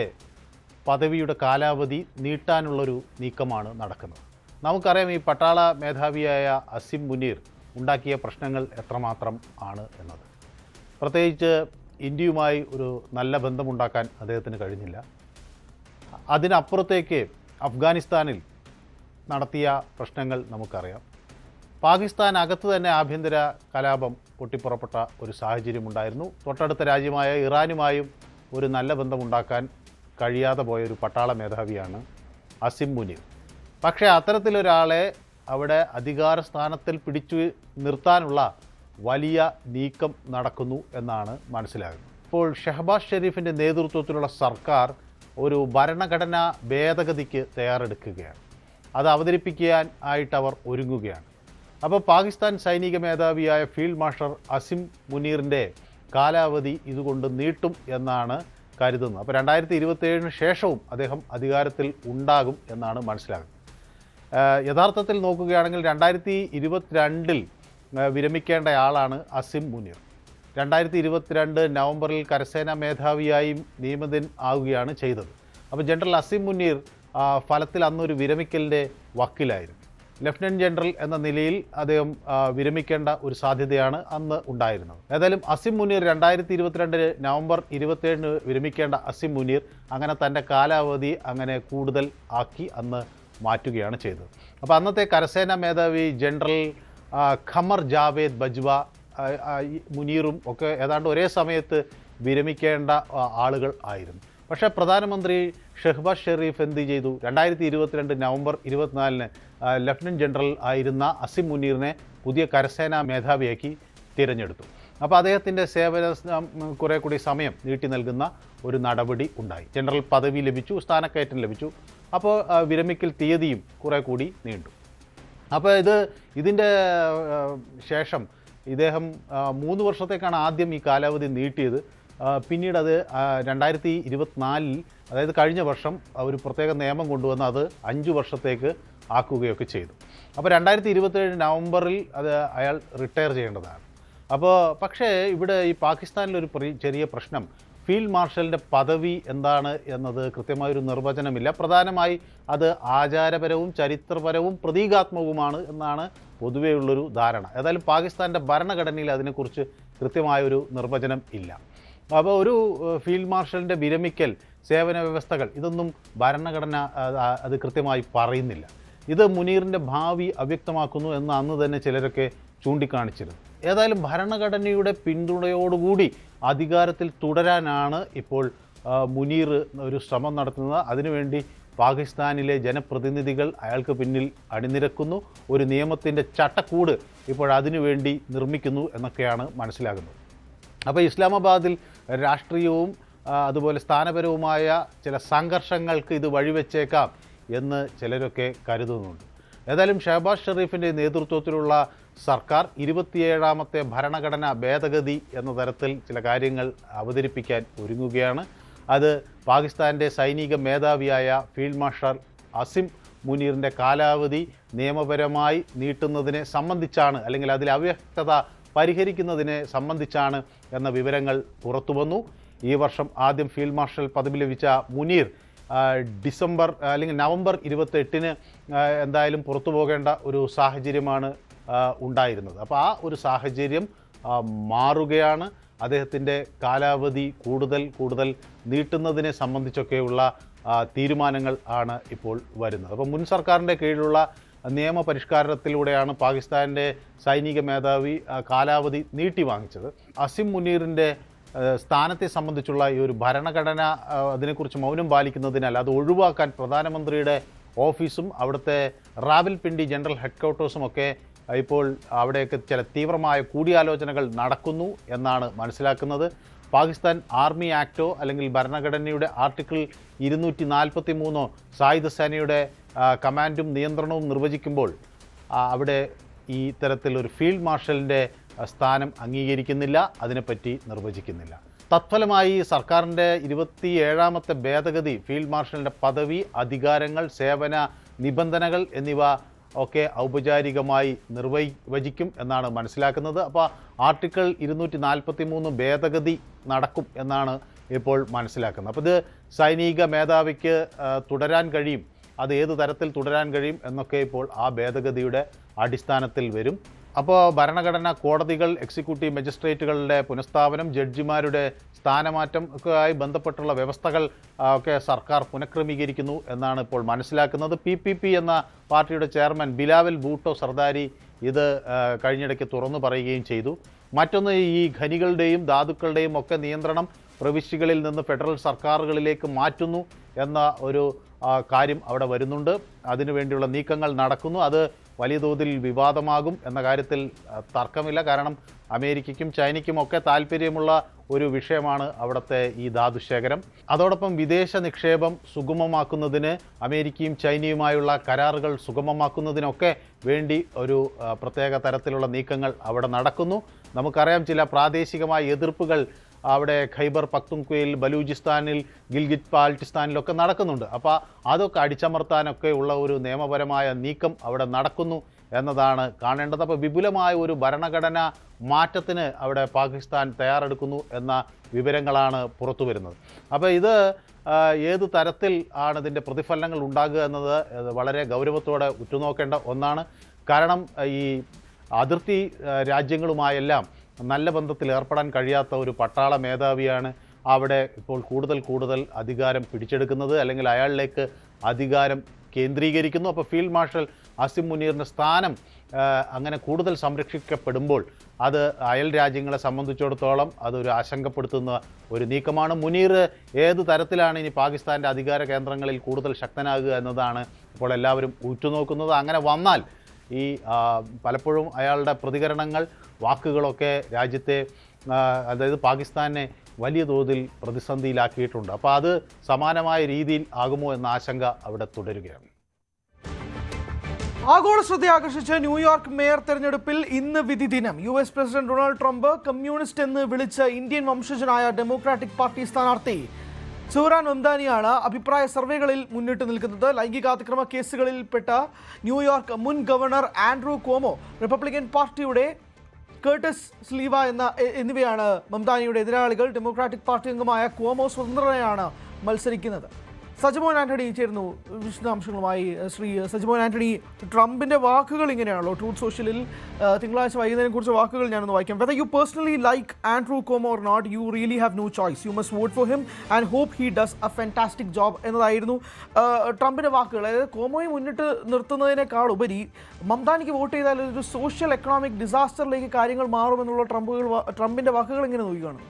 പദവിയുടെ കാലാവധി നീട്ടാനുള്ളൊരു നീക്കമാണ് നടക്കുന്നത്. നമുക്കറിയാം, ഈ പട്ടാള മേധാവിയായ അസിം മുനീർ ഉണ്ടാക്കിയ പ്രശ്നങ്ങൾ എത്രമാത്രം ആണ് എന്നത്. പ്രത്യേകിച്ച് ഇന്ത്യയുമായി ഒരു നല്ല ബന്ധമുണ്ടാക്കാൻ അദ്ദേഹത്തിന് കഴിഞ്ഞില്ല. അതിനപ്പുറത്തേക്ക് അഫ്ഗാനിസ്ഥാനിൽ നടത്തിയ പ്രശ്നങ്ങൾ നമുക്കറിയാം. പാകിസ്ഥാനകത്ത് തന്നെ ആഭ്യന്തര കലാപം പൊട്ടിപ്പുറപ്പെട്ട ഒരു സാഹചര്യമുണ്ടായിരുന്നു. തൊട്ടടുത്ത രാജ്യമായ ഇറാനുമായും ഒരു നല്ല ബന്ധമുണ്ടാക്കാൻ കഴിയാതെ പോയൊരു പട്ടാള മേധാവിയാണ് അസിം മുനീർ. പക്ഷേ അത്തരത്തിലൊരാളെ അവിടെ അധികാര സ്ഥാനത്തിൽ പിടിച്ചു നിർത്താനുള്ള വലിയ നീക്കം നടക്കുന്നു എന്നാണ് മനസ്സിലാകുന്നത്. ഇപ്പോൾ ഷഹബാസ് ഷെരീഫിൻ്റെ നേതൃത്വത്തിലുള്ള സർക്കാർ ഒരു ഭരണഘടനാ ഭേദഗതിക്ക് തയ്യാറെടുക്കുകയാണ്. അത് അവതരിപ്പിക്കാൻ ആയിട്ട് അവർ ഒരുങ്ങുകയാണ്. അപ്പോൾ പാകിസ്ഥാൻ സൈനിക മേധാവിയായ ഫീൽഡ് മാർഷൽ അസിം മുനീറിൻ്റെ കാലാവധി ഇതുകൊണ്ട് നീട്ടും എന്നാണ് കരുതുന്നത്. അപ്പോൾ 2027 ശേഷവും അദ്ദേഹം അധികാരത്തിൽ ഉണ്ടാകും എന്നാണ് മനസ്സിലാകുന്നത്. യഥാർത്ഥത്തിൽ നോക്കുകയാണെങ്കിൽ 2022 വിരമിക്കേണ്ട ആളാണ് അസിം മുനീർ. 2022 നവംബറിൽ കരസേനാ മേധാവിയായി നിയമിതൻ ആവുകയാണ് ചെയ്തത്. അപ്പോൾ ജനറൽ അസിം മുനീർ ഫലത്തിൽ അന്നൊരു വിരമിക്കലിൻ്റെ വക്കിലായിരുന്നു. ലഫ്റ്റനൻറ്റ് ജനറൽ എന്ന നിലയിൽ അദ്ദേഹം വിരമിക്കേണ്ട ഒരു സാധ്യതയാണ് അന്ന് ഉണ്ടായിരുന്നത്. ഏതായാലും അസിം മുനീർ 2022 നവംബർ 27 വിരമിക്കേണ്ട അസിം മുനീർ അങ്ങനെ തൻ്റെ കാലാവധി അങ്ങനെ കൂടുതൽ ആക്കി അന്ന് മാറ്റുകയാണ് ചെയ്തത്. അപ്പോൾ അന്നത്തെ കരസേനാ മേധാവി ജനറൽ ഖമർ ജാവേദ് ബജ്വ മുനീറും ഒക്കെ ഏതാണ്ട് ഒരേ സമയത്ത് വിരമിക്കേണ്ട ആളുകൾ ആയിരുന്നു. പക്ഷേ പ്രധാനമന്ത്രി ഷഹബാസ് ഷെരീഫ് എന്ത് ചെയ്തു? 2022 നവംബർ 24 ലഫ്റ്റനൻറ്റ് ജനറൽ ആയിരുന്ന അസിം മുനീറിനെ പുതിയ കരസേനാ മേധാവിയാക്കി തിരഞ്ഞെടുത്തു. അപ്പോൾ അദ്ദേഹത്തിൻ്റെ സേവന കുറേ കൂടി സമയം നീട്ടി നൽകുന്ന ഒരു നടപടി ഉണ്ടായി. ജനറൽ പദവി ലഭിച്ചു, സ്ഥാനക്കയറ്റം ലഭിച്ചു. അപ്പോൾ വിരമിക്കൽ തീയതിയും കുറേ കൂടി നീണ്ടു. അപ്പോൾ ഇതിൻ്റെ ശേഷം ഇദ്ദേഹം 3 വർഷത്തേക്കാണ് ആദ്യം ഈ കാലാവധി നീട്ടിയത്. പിന്നീട് അത് 2024 അതായത് കഴിഞ്ഞ വർഷം ഒരു പ്രത്യേക നിയമം കൊണ്ടുവന്ന് അത് 5 വർഷത്തേക്ക് ആക്കുകയൊക്കെ ചെയ്തു. അപ്പോൾ 2027 നവംബറിൽ അത് അയാൾ റിട്ടയർ ചെയ്യേണ്ടതാണ്. പക്ഷേ ഇവിടെ ഈ പാകിസ്ഥാനിലൊരു ചെറിയ പ്രശ്നം, ഫീൽഡ് മാർഷലിൻ്റെ പദവി എന്താണ് എന്നത് കൃത്യമായൊരു നിർവചനമില്ല. പ്രധാനമായി അത് ആചാരപരവും ചരിത്രപരവും പ്രതീകാത്മകവുമാണ് എന്നാണ് പൊതുവെയുള്ളൊരു ധാരണ. ഏതായാലും പാകിസ്ഥാൻ്റെ ഭരണഘടനയിൽ അതിനെക്കുറിച്ച് കൃത്യമായൊരു നിർവചനം ഇല്ല. അപ്പോൾ ഒരു ഫീൽഡ് മാർഷലിൻ്റെ വിരമിക്കൽ, സേവന വ്യവസ്ഥകൾ, ഇതൊന്നും ഭരണഘടന അത് കൃത്യമായി പറയുന്നില്ല. ഇത് മുനീറിൻ്റെ ഭാവി അവ്യക്തമാക്കുന്നു എന്ന് അന്ന് തന്നെ ചിലരൊക്കെ ചൂണ്ടിക്കാണിച്ചിരുന്നു. ഏതായാലും ഭരണഘടനയുടെ പിന്തുണയോടുകൂടി അധികാരത്തിൽ തുടരാനാണ് ഇപ്പോൾ മുനീർ ഒരു ശ്രമം നടത്തുന്നത്. അതിനുവേണ്ടി പാകിസ്ഥാനിലെ ജനപ്രതിനിധികൾ അയാൾക്ക് പിന്നിൽ അണിനിരക്കുന്നു. ഒരു നിയമത്തിൻ്റെ ചട്ടക്കൂട് ഇപ്പോൾ അതിനുവേണ്ടി നിർമ്മിക്കുന്നു എന്നൊക്കെയാണ് മനസ്സിലാകുന്നത്. അപ്പോൾ ഇസ്ലാമാബാദിൽ രാഷ്ട്രീയവും അതുപോലെ സ്ഥാനപരവുമായ ചില സംഘർഷങ്ങൾക്ക് ഇത് വഴിവെച്ചേക്കാം എന്ന് ചിലരൊക്കെ കരുതുന്നുണ്ട്. ഏതായാലും ഷഹബാസ് ഷെരീഫിൻ്റെ നേതൃത്വത്തിലുള്ള സർക്കാർ 27ാമത്തെ ഭരണഘടനാ ഭേദഗതി എന്ന തരത്തിൽ ചില കാര്യങ്ങൾ അവതരിപ്പിക്കാൻ ഒരുങ്ങുകയാണ്. അത് പാകിസ്ഥാൻ്റെ സൈനിക മേധാവിയായ ഫീൽഡ് മാർഷൽ അസിം മുനീറിൻ്റെ കാലാവധി നിയമപരമായി നീട്ടുന്നതിനെ സംബന്ധിച്ചാണ്, അല്ലെങ്കിൽ അതിലെ അവ്യക്തത പരിഹരിക്കുന്നതിനെ സംബന്ധിച്ചാണ് എന്ന വിവരങ്ങൾ പുറത്തുവന്നു. ഈ വർഷം ആദ്യം ഫീൽഡ് മാർഷൽ പദവി ലഭിച്ച മുനീർ നവംബർ 28 എന്തായാലും പുറത്തു പോകേണ്ട ഒരു സാഹചര്യമാണ് ഉണ്ടായിരുന്നത്. അപ്പോൾ ആ ഒരു സാഹചര്യം മാറുകയാണ്. അദ്ദേഹത്തിൻ്റെ കാലാവധി കൂടുതൽ നീട്ടുന്നതിനെ സംബന്ധിച്ചൊക്കെയുള്ള തീരുമാനങ്ങൾ ആണ് ഇപ്പോൾ വരുന്നത്. അപ്പോൾ മുൻ സർക്കാരിൻ്റെ കീഴിലുള്ള നിയമപരിഷ്കാരത്തിലൂടെയാണ് പാകിസ്ഥാൻ്റെ സൈനിക മേധാവി കാലാവധി നീട്ടി വാങ്ങിച്ചത്. അസിം മുനീറിൻ്റെ സ്ഥാനത്തെ സംബന്ധിച്ചുള്ള ഈ ഒരു ഭരണഘടന അതിനെക്കുറിച്ച് മൗനം പാലിക്കുന്നതിനാൽ അത് ഒഴിവാക്കാൻ പ്രധാനമന്ത്രിയുടെ ഓഫീസും അവിടുത്തെ റാവൽപിണ്ടി ജനറൽ ഹെഡ്ക്വാർട്ടേഴ്സും ഒക്കെ ഇപ്പോൾ അവിടെയൊക്കെ ചില തീവ്രമായ കൂടിയാലോചനകൾ നടക്കുന്നു എന്നാണ് മനസ്സിലാക്കുന്നത്. പാകിസ്ഥാൻ ആർമി ആക്ടോ അല്ലെങ്കിൽ ഭരണഘടനയുടെ ആർട്ടിക്കിൾ 243 സായുധ സേനയുടെ കമാൻഡും നിയന്ത്രണവും നിർവചിക്കുമ്പോൾ അവിടെ ഈ തരത്തിലൊരു ഫീൽഡ് മാർഷലിൻ്റെ സ്ഥാനം അംഗീകരിക്കുന്നില്ല, അതിനെപ്പറ്റി നിർവചിക്കുന്നില്ല. തത്ഫലമായി സർക്കാരിൻ്റെ 27ാമത്തെ ഭേദഗതി ഫീൽഡ് മാർഷലിൻ്റെ പദവി, അധികാരങ്ങൾ, സേവന നിബന്ധനകൾ എന്നിവ ഒക്കെ ഔപചാരികമായി നിർവചിക്കും എന്നാണ് മനസ്സിലാക്കുന്നത്. അപ്പോൾ ആർട്ടിക്കിൾ 243 ഭേദഗതി നടക്കും എന്നാണ് ഇപ്പോൾ മനസ്സിലാക്കുന്നത്. അപ്പോൾ ഇത് സൈനിക മേധാവിക്ക് തുടരാൻ കഴിയും, അത് ഏത് തരത്തിൽ തുടരാൻ കഴിയും എന്നൊക്കെ ഇപ്പോൾ ആ ഭേദഗതിയുടെ അടിസ്ഥാനത്തിൽ വരും. അപ്പോൾ ഭരണഘടന, കോടതികൾ, എക്സിക്യൂട്ടീവ് മജിസ്ട്രേറ്റുകളുടെ പുനഃസ്ഥാപനം, ജഡ്ജിമാരുടെ സ്ഥാനമാറ്റം ഒക്കെ ആയി ബന്ധപ്പെട്ടുള്ള വ്യവസ്ഥകൾ ഒക്കെ സർക്കാർ പുനഃക്രമീകരിക്കുന്നു എന്നാണ് ഇപ്പോൾ മനസ്സിലാക്കുന്നത്. PPP എന്ന പാർട്ടിയുടെ ചെയർമാൻ ബിലാവൽ ഭൂട്ടോ സർദാരി ഇത് കഴിഞ്ഞിടയ്ക്ക് തുറന്നു പറയുകയും ചെയ്തു. മറ്റൊന്ന്, ഈ ഖനികളുടെയും ധാതുക്കളുടെയും ഒക്കെ നിയന്ത്രണം പ്രവിശ്യകളിൽ നിന്ന് ഫെഡറൽ സർക്കാരുകളിലേക്ക് മാറ്റുന്നു എന്ന ഒരു കാര്യം അവിടെ വരുന്നുണ്ട്. അതിനുവേണ്ടിയുള്ള നീക്കങ്ങൾ നടക്കുന്നു. അത് വലിയ തോതിൽ വിവാദമാകും എന്ന കാര്യത്തിൽ തർക്കമില്ല. കാരണം അമേരിക്കയ്ക്കും ചൈനയ്ക്കും ഒക്കെ താല്പര്യമുള്ള ഒരു വിഷയമാണ് അവിടുത്തെ ഈ ധാതുശേഖരം. അതോടൊപ്പം വിദേശ നിക്ഷേപം സുഗമമാക്കുന്നതിന്, അമേരിക്കയും ചൈനയുമായുള്ള കരാറുകൾ സുഗമമാക്കുന്നതിനൊക്കെ വേണ്ടി ഒരു പ്രത്യേക തരത്തിലുള്ള നീക്കങ്ങൾ അവിടെ നടക്കുന്നു. നമുക്കറിയാം, ചില പ്രാദേശികമായ എതിർപ്പുകൾ അവിടെ ഖൈബർ പക്തുൻക്വയിൽ, ബലൂചിസ്ഥാനിൽ, ഗിൽഗിറ്റ് ബാൾട്ടിസ്ഥാനിലൊക്കെ നടക്കുന്നുണ്ട്. അപ്പോൾ അതൊക്കെ അടിച്ചമർത്താനൊക്കെ ഉള്ള ഒരു നിയമപരമായ നീക്കം അവിടെ നടക്കുന്നു എന്നതാണ് കാണേണ്ടത്. അപ്പോൾ വിപുലമായ ഒരു ഭരണഘടന മാറ്റത്തിന് അവിടെ പാകിസ്ഥാൻ തയ്യാറെടുക്കുന്നു എന്ന വിവരങ്ങളാണ് പുറത്തു വരുന്നത്. അപ്പോൾ ഇത് ഏത് തരത്തിൽ ആണ് ഇതിൻ്റെ പ്രതിഫലനങ്ങൾ ഉണ്ടാകുക എന്നത് വളരെ ഗൗരവത്തോടെ ഉറ്റുനോക്കേണ്ട ഒന്നാണ്. കാരണം ഈ അതിർത്തി രാജ്യങ്ങളുമായെല്ലാം നല്ല ബന്ധത്തിൽ ഏർപ്പെടാൻ കഴിയാത്ത ഒരു പട്ടാള മേധാവിയാണ് അവിടെ ഇപ്പോൾ കൂടുതൽ അധികാരം പിടിച്ചെടുക്കുന്നത്, അല്ലെങ്കിൽ അയാളിലേക്ക് അധികാരം കേന്ദ്രീകരിക്കുന്നു. അപ്പോൾ ഫീൽഡ് മാർഷൽ അസിം മുനീറിൻ്റെ സ്ഥാനം അങ്ങനെ കൂടുതൽ സംരക്ഷിക്കപ്പെടുമ്പോൾ അത് അയൽ രാജ്യങ്ങളെ സംബന്ധിച്ചിടത്തോളം അതൊരു ആശങ്കപ്പെടുത്തുന്ന ഒരു നീക്കമാണ്. മുനീർ ഏത് തരത്തിലാണ് ഇനി പാകിസ്ഥാൻ്റെ അധികാര കേന്ദ്രങ്ങളിൽ കൂടുതൽ ശക്തനാകുക എന്നതാണ് ഇപ്പോൾ എല്ലാവരും ഉറ്റുനോക്കുന്നത്. അങ്ങനെ വന്നാൽ ഈ പലപ്പോഴും അയാളുടെ പ്രതികരണങ്ങൾ, വാക്കുകളൊക്കെ രാജ്യത്തെ, അതായത് പാകിസ്ഥാനെ വലിയ തോതിൽ പ്രതിസന്ധിയിലാക്കിയിട്ടുണ്ട്. അപ്പോൾ അത് സമാനമായ രീതിയിൽ ആകുമോ എന്ന ആശങ്ക അവിടെ തുടരുകയാണ്. ആഗോള ശ്രദ്ധ ആകർഷിച്ച ന്യൂയോർക്ക് മേയർ തെരഞ്ഞെടുപ്പിൽ ഇന്ന് വിധി ദിനം. US president Donald Trump communist എന്ന് വിളിച്ച ഇന്ത്യൻ വംശജനായ ഡെമോക്രാറ്റിക് പാർട്ടി സ്ഥാനാർത്ഥി സൂറാൻ മംദാനിയാണ് അഭിപ്രായ സർവേകളിൽ മുന്നിട്ട് നിൽക്കുന്നത്. ലൈംഗികാതിക്രമ കേസുകളിൽപ്പെട്ട ന്യൂയോർക്ക് മുൻ ഗവർണർ ആൻഡ്രൂ ക്വോമോ, റിപ്പബ്ലിക്കൻ പാർട്ടിയുടെ കേർട്ടിസ് സ്ലീവ എന്നിവയാണ് മംദാനിയുടെ എതിരാളികൾ. ഡെമോക്രാറ്റിക് പാർട്ടി അംഗമായ ക്വോമോ സ്വതന്ത്രനായാണ് മത്സരിക്കുന്നത്. സജിമോൻ ആന്റണി ചേരുന്നു വിശദാംശങ്ങളുമായി. ശ്രീ സജിമോൻ ആന്റണി, ട്രംപിന്റെ വാക്കുകൾ ഇങ്ങനെയാണല്ലോ ട്രൂത്ത് സോഷ്യലിൽ തിങ്കളാഴ്ച വൈകുന്നേരം കുറിച്ച വാക്കുകൾ ഞാനൊന്ന് വായിക്കാം. Whether you personally like Andrew Cuomo or not, you really have no choice. You must vote for him and hope he does a fantastic job എന്നതായിരുന്നു ട്രംപിന്റെ വാക്കുകൾ. അതായത് ക്വോമോയെ മുന്നിട്ട് നിർത്തുന്നതിനേക്കാൾ ഉപരി മംദാനിക്ക് വോട്ട് ചെയ്താൽ ഒരു സോഷ്യൽ എക്കണോമിക് ഡിസാസ്റ്ററിലേക്ക് കാര്യങ്ങൾ മാറുമെന്നുള്ള ട്രംപിന്റെ വാക്കുകൾ എങ്ങനെ നോക്കുകയാണ്?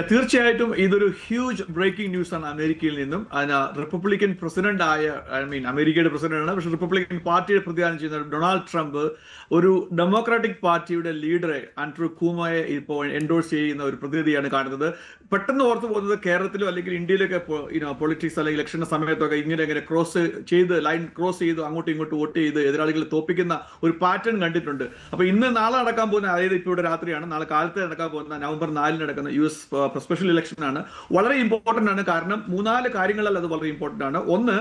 തീർച്ചയായിട്ടും ഇതൊരു ഹ്യൂജ് ബ്രേക്കിംഗ് ന്യൂസ് ആണ് അമേരിക്കയിൽ നിന്നും. റിപ്പബ്ലിക്കൻ പ്രസിഡന്റ് ആയ, അമേരിക്കയുടെ പ്രസിഡന്റാണ്, പക്ഷെ റിപ്പബ്ലിക്കൻ പാർട്ടിയെ പ്രതിദാനം ചെയ്യുന്ന ഡൊണാൾഡ് ട്രംപ് ഒരു ഡെമോക്രാറ്റിക് പാർട്ടിയുടെ ലീഡറെ ആൻഡ്രൂ ക്വോമോയെ ഇപ്പോൾ എൻഡോഴ്സ് ചെയ്യുന്ന ഒരു പ്രതിനിധിയാണ് കാണുന്നത്. പെട്ടെന്ന് ഓർത്തു പോകുന്നത് കേരളത്തിലോ അല്ലെങ്കിൽ ഇന്ത്യയിലൊക്കെ പൊളിറ്റിക്സ് അല്ലെങ്കിൽ ഇലക്ഷന്റെ സമയത്തൊക്കെ ഇങ്ങനെ ലൈൻ ക്രോസ് ചെയ്ത് അങ്ങോട്ടും ഇങ്ങോട്ടും വോട്ട് ചെയ്ത് എതിരാളികളെ തോപ്പിക്കുന്ന ഒരു പാറ്റേൺ കണ്ടിട്ടുണ്ട്. അപ്പൊ നാളെ നടക്കാൻ പോകുന്ന, അതായത് ഇപ്പോൾ ഇവിടെ രാത്രിയാണ്, നാളെ കാലത്ത് നടക്കാൻ പോകുന്ന നവംബർ 4 നടക്കുന്ന US സ്പെഷ്യൽ ഇലക്ഷൻ ആണ് വളരെ ഇമ്പോർട്ടന്റ് ആണ്. കാരണം 3-4 കാര്യങ്ങളിൽ അത് വളരെ ഇമ്പോർട്ടന്റ് ആണ്. ഒന്ന്,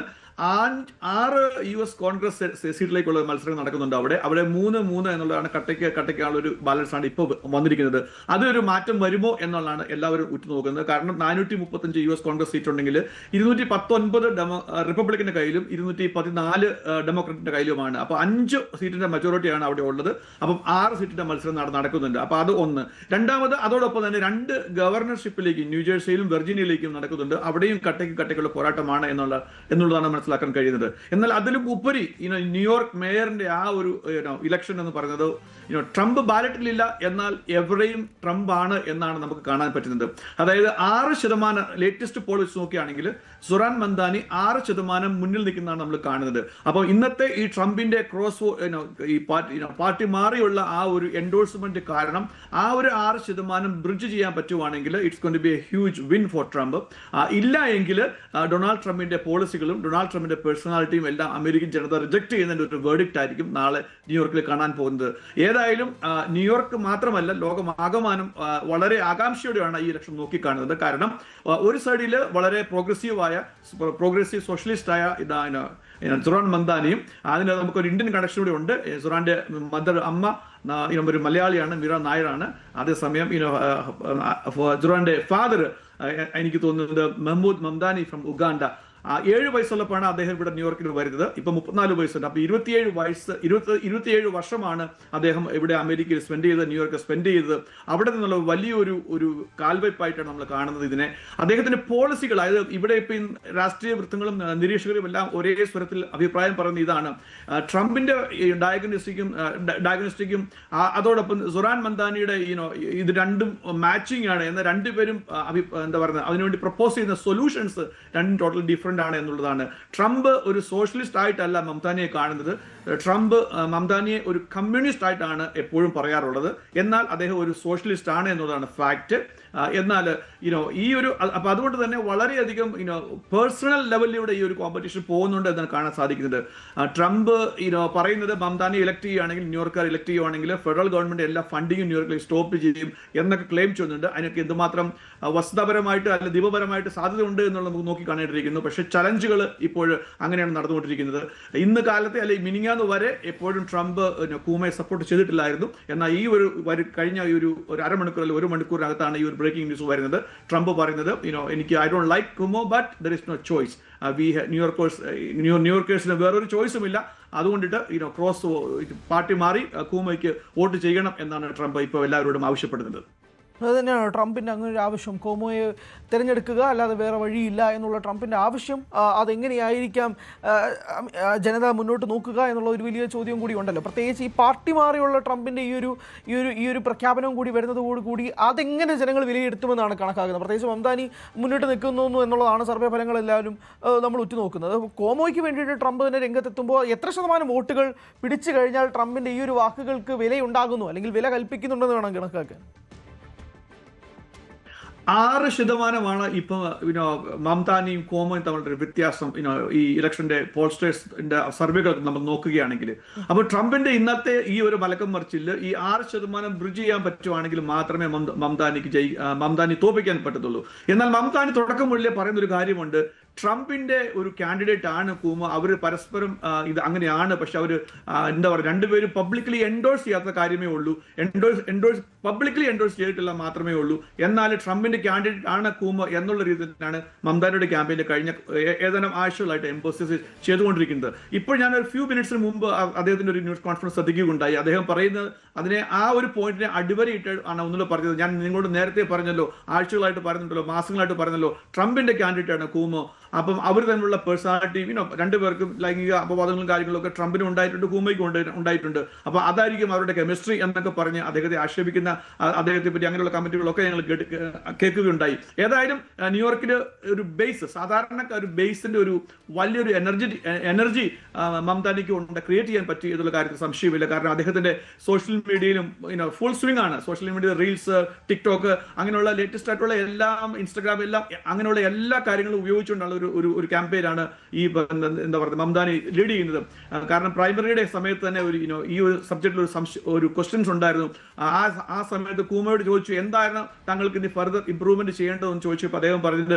6 US കോൺഗ്രസ് സീറ്റിലേക്കുള്ള മത്സരം നടക്കുന്നുണ്ട്. അവിടെ 3-3 എന്നുള്ളതാണ് കട്ടയ്ക്കാനുള്ള ഒരു ബാലൻസ് ആണ് ഇപ്പോൾ വന്നിരിക്കുന്നത്. അതൊരു മാറ്റം വരുമോ എന്നുള്ളതാണ് എല്ലാവരും ഉറ്റുനോക്കുന്നത്. കാരണം 435 US കോൺഗ്രസ് സീറ്റ് ഉണ്ടെങ്കിൽ 219 റിപ്പബ്ലിക്കിന്റെ കയ്യിലും 214 ഡെമോക്രാറ്റിന്റെ കയ്യിലുമാണ്. അപ്പൊ 5 സീറ്റിന്റെ മെജോറിറ്റിയാണ് അവിടെ ഉള്ളത്. അപ്പം 6 സീറ്റിന്റെ മത്സരം നടക്കുന്നുണ്ട്. അപ്പൊ അത് ഒന്ന്. രണ്ടാമത് അതോടൊപ്പം തന്നെ 2 ഗവർണർഷിപ്പിലേക്ക് ന്യൂജേഴ്സിയിലും വെർജീനിയയിലേക്കും നടക്കുന്നുണ്ട്. അവിടെയും കട്ടയ്ക്കുള്ള പോരാട്ടമാണ് എന്നുള്ളതാണ് മനസ്സിലാക്കാൻ കഴിയുന്നത്. എന്നാൽ അതിലും ഉപരി ന്യൂയോർക്ക് മേയറിന്റെ ആ ഒരു ഇലക്ഷൻ എന്ന് പറയുന്നത് ട്രംപ് ബാലറ്റിലില്ല, എന്നാൽ എവിടെയും ട്രംപ് ആണ് എന്നാണ് നമുക്ക് കാണാൻ പറ്റുന്നത്. അതായത് 6% ലേറ്റസ്റ്റ് പോൾ വെച്ച് നോക്കുകയാണെങ്കിൽ സുറാൻ മന്ദാനി 6% മുന്നിൽ നിൽക്കുന്നതാണ് നമ്മൾ കാണുന്നത്. അപ്പോൾ ഇന്നത്തെ ഈ ട്രംപിന്റെ ഈ പാർട്ടി മാറിയുള്ള ആ ഒരു എൻഡോഴ്സ്മെന്റ് കാരണം ആ ഒരു 6% ബ്രിഡ്ജ് ചെയ്യാൻ പറ്റുവാണെങ്കിൽ it's going to be a huge win for Trump. ഇല്ല എങ്കിൽ ഡൊണാൾഡ് ട്രംപിന്റെ പോളിസികളും ഡൊണാൾഡ് ട്രംപിന്റെ പേഴ്സണാലിറ്റിയും എല്ലാം അമേരിക്കൻ ജനത റിജക്ട് ചെയ്യുന്നതിന്റെ ഒരു വേർഡിക്റ്റ് ആയിരിക്കും നാളെ ന്യൂയോർക്കിൽ കാണാൻ പോകുന്നത്. ഏതായാലും ന്യൂയോർക്ക് മാത്രമല്ല ലോകമാകമാനം വളരെ ആകാംക്ഷയോടെയാണ് ഈ ഇലക്ഷൻ നോക്കിക്കാണുന്നത്. കാരണം ഒരു സൈഡിൽ വളരെ പ്രോഗ്രസീവ് സോഷ്യലിസ്റ്റ് ആയ സുറാൻ മന്ദാനിയും അതിന് നമുക്കൊരു ഇന്ത്യൻ കണക്ഷൻ കൂടി ഉണ്ട്. സുറാന്റെ അമ്മ ഒരു മലയാളിയാണ്, മീര നായരാണ്. അതേസമയം സുറാന്റെ ഫാദർ എനിക്ക് തോന്നുന്നത് മെഹ്മൂദ് മംദാനി ഫ്രം ഉഗാണ്ട. 7 വയസ്സുള്ളപ്പോഴാണ് അദ്ദേഹം ഇവിടെ ന്യൂയോർക്കിൽ വരുന്നത്. ഇപ്പൊ 34 വയസ്സുണ്ട്. അപ്പൊ 27 വർഷമാണ് അദ്ദേഹം ഇവിടെ അമേരിക്കയിൽ ന്യൂയോർക്ക് സ്പെൻഡ് ചെയ്തത്. അവിടെ നിന്നുള്ള വലിയൊരു കാൽവയ്പായിട്ടാണ് നമ്മൾ കാണുന്നത് ഇതിനെ. അദ്ദേഹത്തിന്റെ പോളിസികൾ, അതായത് ഇവിടെ ഇപ്പൊ രാഷ്ട്രീയ വൃത്തങ്ങളും നിരീക്ഷകരും എല്ലാം ഒരേ സ്വരത്തിൽ അഭിപ്രായം പറയുന്ന ഇതാണ്. ട്രംപിന്റെ ഡയഗ്നോസ്റ്റിക്കും അതോടൊപ്പം സുറാൻ മന്ദാനിയുടെ ഇത് രണ്ടും മാച്ചിങ് ആണ്. എന്നാൽ രണ്ടുപേരും എന്താ പറയുന്നത് അതിനുവേണ്ടി പ്രപ്പോസ് ചെയ്യുന്ന സൊല്യൂഷൻസ് രണ്ടും ടോട്ടൽ ഡിഫറെന്റ് ആണ് എന്നുള്ളതാണ്. ട്രംപ് ഒരു സോഷ്യലിസ്റ്റ് ആയിട്ടല്ല മംദാനിയെ കാണുന്നത്. ട്രംപ് മംദാനിയെ ഒരു കമ്മ്യൂണിസ്റ്റ് ആയിട്ടാണ് എപ്പോഴും പറയാറുള്ളത്. എന്നാൽ അദ്ദേഹം ഒരു സോഷ്യലിസ്റ്റ് ആണ് എന്നുള്ളതാണ് ഫാക്ട്. എന്നാൽ ഈ ഒരു അപ്പൊ അതുകൊണ്ട് തന്നെ വളരെയധികം പേഴ്സണൽ ലെവലിലൂടെ ഈ ഒരു കോമ്പറ്റീഷൻ പോകുന്നുണ്ട് എന്നാണ് കാണാൻ സാധിക്കുന്നത്. ട്രംപ് പറയുന്നത് മംദാനി ഇലക്ട് ചെയ്യുകയാണെങ്കിൽ, ന്യൂയോർക്കാർ ഇലക്ട് ചെയ്യുകയാണെങ്കിൽ ഫെഡറൽ ഗവൺമെന്റ് എല്ലാ ഫണ്ടിങ്ങും ന്യൂയോർക്കിൽ സ്റ്റോപ്പ് ചെയ്യും എന്നൊക്കെ ക്ലെയിം ചെയ്യുന്നുണ്ട്. അതിനൊക്കെ എന്തുമാത്രം വസ്തുതാപരമായിട്ട് അല്ലെങ്കിൽ ദീപപരമായിട്ട് സാധ്യത ഉണ്ട് എന്നുള്ളത് നമുക്ക് നോക്കി കാണേണ്ടിയിരിക്കുന്നു. പക്ഷേ ചലഞ്ചുകൾ ഇപ്പോൾ അങ്ങനെയാണ് നടന്നുകൊണ്ടിരിക്കുന്നത്. ഇന്ന് കാലത്തെ അല്ലെങ്കിൽ മിനിങ്ങാന്ന് വരെ എപ്പോഴും ട്രംപ് കൂമയെ സപ്പോർട്ട് ചെയ്തിട്ടില്ലായിരുന്നു. എന്നാൽ ഈ കഴിഞ്ഞ ഒരു അരമണിക്കൂർ അല്ലെങ്കിൽ 1 മണിക്കൂറിനകത്താണ് ഈ ഒരു ബ്രേക്കിംഗ് ന്യൂസ് വരുന്നത്. ട്രംപ് പറയുന്നത് എനിക്ക് I don't like Cuomo but there is no choice. ന്യൂയോർക്കേഴ്സിന് വേറൊരു ചോയ്സും ഇല്ല. അതുകൊണ്ടിട്ട് ക്രോസ് പാർട്ടി മാറി കൂമയ്ക്ക് വോട്ട് ചെയ്യണം എന്നാണ് ട്രംപ് ഇപ്പോൾ എല്ലാവരോടും ആവശ്യപ്പെടുന്നത്. അത് തന്നെയാണ് ട്രംപിൻ്റെ അങ്ങനെ ഒരു ആവശ്യം. കോമോയെ തിരഞ്ഞെടുക്കുക, അല്ലാതെ വേറെ വഴിയില്ല എന്നുള്ള ട്രംപിൻ്റെ ആവശ്യം. അതെങ്ങനെയായിരിക്കാം ജനത മുന്നോട്ട് നോക്കുക എന്നുള്ള ഒരു വലിയ ചോദ്യം കൂടി ഉണ്ടല്ലോ. പ്രത്യേകിച്ച് ഈ പാർട്ടി മാറിയുള്ള ട്രംപിൻ്റെ ഈ ഒരു പ്രഖ്യാപനം കൂടി വരുന്നതോടുകൂടി അതെങ്ങനെ ജനങ്ങൾ വിലയിരുത്തുമെന്നാണ് കണക്കാക്കുന്നത്. പ്രത്യേകിച്ച് മംദാനി മുന്നിട്ട് നിൽക്കുന്നു എന്നുള്ളതാണ് സർവേ ഫലങ്ങളെല്ലാവരും നമ്മൾ ഉറ്റുനോക്കുന്നത്. കോമോയ്ക്ക് വേണ്ടിയിട്ട് ട്രംപ് തന്നെ രംഗത്തെത്തുമ്പോൾ എത്ര ശതമാനം വോട്ടുകൾ പിടിച്ചു കഴിഞ്ഞാൽ ട്രംപിൻ്റെ ഈ ഒരു വാക്കുകൾക്ക് വിലയുണ്ടാകുന്നു അല്ലെങ്കിൽ വില കൽപ്പിക്കുന്നുണ്ടെന്ന് വേണം കണക്കാക്കാൻ? 6% ഇപ്പൊ മംദാനിയും കോമോയും തമ്മിലുള്ള ഒരു വ്യത്യാസം ഈ ഇലക്ഷന്റെ പോൾസ്റ്റേഴ്സിന്റെ സർവേകൾ നമ്മൾ നോക്കുകയാണെങ്കിൽ. അപ്പോൾ ട്രംപിന്റെ ഇന്നത്തെ ഈ ഒരു മലക്കം മറിച്ചിൽ ഈ 6% ബ്രിഡ്ജ് ചെയ്യാൻ പറ്റുവാണെങ്കിൽ മാത്രമേ മംദാനി തോൽപ്പിക്കാൻ പറ്റത്തുള്ളൂ. എന്നാൽ മംദാനി തുടക്കം മുതലേ പറയുന്ന ഒരു കാര്യമുണ്ട്. ട്രംപിന്റെ ഒരു കാൻഡിഡേറ്റ് ആണ് കൂമ. അവർ പരസ്പരം ഇത് അങ്ങനെയാണ്. പക്ഷെ അവർ എന്താ പറയുക, രണ്ടുപേരും പബ്ലിക്കലി എൻഡോഴ്സ് ചെയ്യാത്ത കാര്യമേ ഉള്ളൂ. പബ്ലിക്കലി എൻഡോഴ്സ് ചെയ്തിട്ടില്ല മാത്രമേ ഉള്ളൂ. എന്നാൽ ട്രംപിന്റെ കാൻഡിഡേറ്റ് ആണ് കൂമ എന്നുള്ള രീതിയിലാണ് മംദാനിയുടെ ക്യാമ്പയിന്റെ കഴിഞ്ഞ ഏതാനും ആഴ്ചകളായിട്ട് എംഫോസിസ് ചെയ്തുകൊണ്ടിരിക്കുന്നത്. ഇപ്പോൾ ഞാൻ ഒരു ഫ്യൂ മിനിറ്റ്സിന് മുമ്പ് അദ്ദേഹത്തിന്റെ ഒരു ന്യൂസ് കോൺഫറൻസ് ശ്രദ്ധിക്കുകയുണ്ടായി. അദ്ദേഹം പറയുന്നത് അതിനെ ആ ഒരു പോയിന്റിനെ അടിവരയിട്ട് ആണ് ഒന്നുകൂടെ പറഞ്ഞത്. ഞാൻ നിങ്ങളോട് നേരത്തെ പറഞ്ഞല്ലോ, ആഴ്ചകളായിട്ട് പറയുന്നുണ്ടല്ലോ, മാസങ്ങളായിട്ട് പറഞ്ഞല്ലോ, ട്രംപിന്റെ കാൻഡിഡേറ്റ് ആണ് കൂമോ. അപ്പം അവർ തമ്മിലുള്ള പേഴ്സണാലിറ്റി രണ്ടുപേർക്കും ലൈംഗിക അപവാദങ്ങളും കാര്യങ്ങളൊക്കെ ട്രംപിനും ഉണ്ടായിട്ടുണ്ട്, കൂമയ്ക്കും ഉണ്ടായിട്ടുണ്ട്. അപ്പൊ അതായിരിക്കും അവരുടെ കെമിസ്ട്രി എന്നൊക്കെ പറഞ്ഞ് അദ്ദേഹത്തെ ആക്ഷേപിക്കുന്ന, അദ്ദേഹത്തെ പറ്റി അങ്ങനെയുള്ള കമന്റുകളൊക്കെ ഞങ്ങൾ കേൾക്കുകയുണ്ടായി. ഏതായാലും ന്യൂയോർക്കിൽ ഒരു ബേസ്, സാധാരണക്കാർ ഒരു ബേസിന്റെ ഒരു വലിയൊരു എനർജി മംദാനിക്ക് ക്രിയേറ്റ് ചെയ്യാൻ പറ്റി എന്നുള്ള കാര്യത്തിൽ സംശയമില്ല. കാരണം അദ്ദേഹത്തിന്റെ സോഷ്യൽ മീഡിയയിലും ഫുൾ സ്വിംഗ് ആണ്. സോഷ്യൽ മീഡിയ റീൽസ്, ടിക്ടോക്ക്, അങ്ങനെയുള്ള ലേറ്റസ്റ്റ് ആയിട്ടുള്ള എല്ലാം, ഇൻസ്റ്റാഗ്രാം, എല്ലാം അങ്ങനെയുള്ള എല്ലാ കാര്യങ്ങളും ഉപയോഗിച്ചുകൊണ്ടാണ് ഒരു ക്യാമ്പയിനാണ് ഈ എന്താ പറയുക മംദാനി ലീഡ് ചെയ്യുന്നത്. കാരണം പ്രൈമറിയുടെ സമയത്ത് തന്നെ ഈ ഒരു സബ്ജക്റ്റിൽ ഒരു ക്വസ്റ്റ്യൻസ് ഉണ്ടായിരുന്നു. ആ സമയത്ത് കൂമയോട് ചോദിച്ചു എന്തായിരുന്നു താങ്കൾക്ക് ഇനി ഫർദർ ഇംപ്രൂവ്മെന്റ് ചെയ്യേണ്ടതെന്ന് ചോദിച്ചപ്പോൾ അദ്ദേഹം പറഞ്ഞത്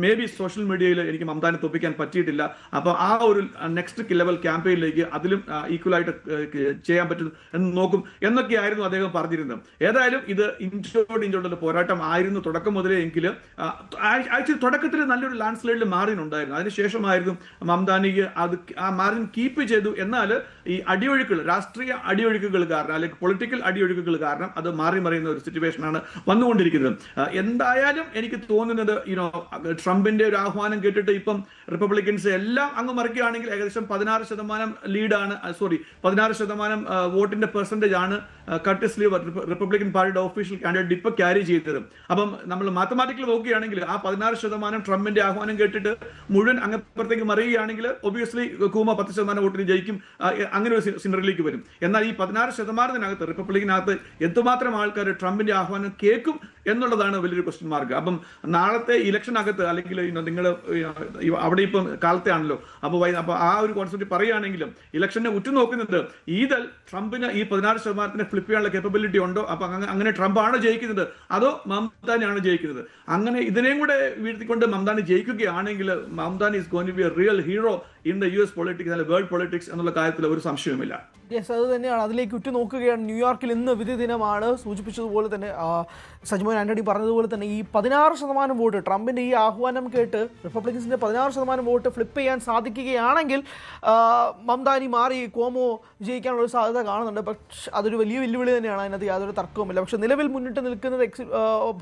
മേ ബി സോഷ്യൽ മീഡിയയിൽ എനിക്ക് മംദാനെ തോപ്പിക്കാൻ പറ്റിയിട്ടില്ല. അപ്പൊ ആ ഒരു നെക്സ്റ്റ് ലെവൽ ക്യാമ്പയിനിലേക്ക് അതിലും ഈക്വൽ ആയിട്ട് ചെയ്യാൻ പറ്റും എന്ന് നോക്കും എന്നൊക്കെയായിരുന്നു അദ്ദേഹം പറഞ്ഞിരുന്നത്. ഏതായാലും ഇത് ഇഞ്ചോടുള്ള പോരാട്ടം ആയിരുന്നു തുടക്കം മുതലേ. എങ്കിലും ആക്ച്വലി തുടക്കത്തിൽ നല്ലൊരു ലാൻഡ് സ്ലൈഡിൽ മാർജിൻ ഉണ്ടായിരുന്നു. അതിനുശേഷമായിരുന്നു മംദാനിക്ക് ആ മാർജിൻ കീപ്പ് ചെയ്തു. എന്നാൽ ഈ അടിയൊഴുക്കുകൾ, രാഷ്ട്രീയ അടിയൊഴുക്കുകൾ കാരണം അല്ലെങ്കിൽ പൊളിറ്റിക്കൽ അടിയൊഴുക്കുകൾ കാരണം അത് മാറി മറിയുന്ന ഒരു സിറ്റുവേഷനാണ് വന്നുകൊണ്ടിരിക്കുന്നത്. എന്തായാലും എനിക്ക് തോന്നുന്നത് ട്രംപിന്റെ ഒരു ആഹ്വാനം കേട്ടിട്ട് ഇപ്പം റിപ്പബ്ലിക്കൻസ് എല്ലാം അങ്ങ് മറിക്കുകയാണെങ്കിൽ ഏകദേശം 16% ലീഡാണ്, 16% വോട്ടിന്റെ പെർസെന്റേജ് ആണ് കർട്ടിസ് ലീ റിപ്പബ്ലിക്കൻ പാർട്ടിയുടെ ഒഫീഷ്യൽ കാൻഡിഡേറ്റ് ഇപ്പൊ ക്യാരി ചെയ്തത്. അപ്പം നമ്മൾ മാത്തമാറ്റിക്കലി നോക്കുകയാണെങ്കിൽ ആ 16% ട്രംപിന്റെ ആഹ്വാനം കേട്ടിട്ട് മുഴുവൻ അങ്ങപ്പുറത്തേക്ക് മറിയുകയാണെങ്കിൽ ഒബിയസ്ലി കൂമ 10% വോട്ടിന് ജയിക്കും. അങ്ങനെ ഒരു സിനറിയിലേക്ക് വരും. എന്നാൽ ഈ 16%-നകത്ത് റിപ്പബ്ലിക്കിനകത്ത് എന്തുമാത്രം ആൾക്കാർ ട്രംപിന്റെ ആഹ്വാനം കേൾക്കും എന്നുള്ളതാണ് വലിയൊരു ക്വസ്റ്റ്യൻ മാർക്ക്. അപ്പം നാളത്തെ ഇലക്ഷനകത്ത് അല്ലെങ്കിൽ നിങ്ങൾ അവിടെ ഇപ്പം കാലത്തെ ആണല്ലോ, അപ്പോൾ ആ ഒരു കോൺസെപ്റ്റ് പറയുകയാണെങ്കിലും ഇലക്ഷനെ ഉറ്റുനോക്കുന്നത് ഈതൽ ട്രംപിന് ഈ 16% ഫ്ലിപ്പ് ചെയ്യാനുള്ള കേപ്പബിലിറ്റി ഉണ്ടോ, അപ്പൊ അങ്ങനെ ട്രംപ് ആണ് ജയിക്കുന്നത് അതോ മംദാനിയാണ് ജയിക്കുന്നത്. അങ്ങനെ ഇതിനെയും കൂടെ വീഴ്ത്തിക്കൊണ്ട് മംദാനി ജയിക്കുകയാണെങ്കിൽ Mamdani is going to be a real hero in the US politics അല്ലെങ്കിൽ വേൾഡ് പൊളിറ്റിക്സ് എന്നുള്ള കാര്യത്തിൽ ഒരു സംശയവുമില്ല. യെസ്, അത് തന്നെയാണ്. അതിലേക്ക് ഉറ്റുനോക്കുകയാണ്. ന്യൂയോർക്കിൽ ഇന്ന് വിധി ദിനമാണ്. സൂചിപ്പിച്ചതുപോലെ തന്നെ സജിമോൻ ആന്റണി പറഞ്ഞതുപോലെ തന്നെ ഈ 16% വോട്ട് ട്രംപിന്റെ ഈ ആഹ്വാനം കേട്ട് റിപ്പബ്ലിക്കൻസിന്റെ 16% വോട്ട് ഫ്ലിപ്പ് ചെയ്യാൻ സാധിക്കുകയാണെങ്കിൽ മംദാനി മാറി കോമോ ജയിക്കാനുള്ള ഒരു സാധ്യത കാണുന്നുണ്ട്. പക്ഷെ അതൊരു വലിയ വെല്ലുവിളി തന്നെയാണ്, അതിനകത്ത് യാതൊരു തർക്കവുമില്ല. പക്ഷെ നിലവിൽ മുന്നിട്ട് നിൽക്കുന്നത്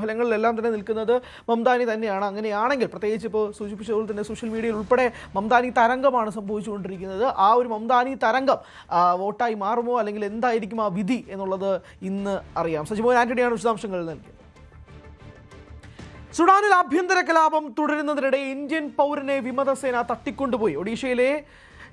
ഫലങ്ങളിലെല്ലാം തന്നെ നിൽക്കുന്നത് മംദാനി തന്നെയാണ്. അങ്ങനെയാണെങ്കിൽ പ്രത്യേകിച്ച് ഇപ്പോൾ സൂചിപ്പിച്ചതുപോലെ തന്നെ സോഷ്യൽ മീഡിയയിൽ ഉൾപ്പെടെ മംദാനി തരംഗമാണ് സംഭവിച്ചുകൊണ്ടിരിക്കുന്നത്. ആ ഒരു മംദാനി തരംഗം വോട്ടായി മാറുമോ അല്ലെങ്കിൽ എന്തായിരിക്കും ആ വിധി എന്നുള്ളത് ഇന്ന് അറിയാം. സജിമോൻ ആന്റണിയാണ് വിശദാംശങ്ങൾ നൽകിയത്. സുഡാനിൽ ആഭ്യന്തര കലാപം തുടരുന്നതിനിടെ ഇന്ത്യൻ പൗരനെ വിമതസേന തട്ടിക്കൊണ്ടുപോയി. ഒഡീഷയിലെ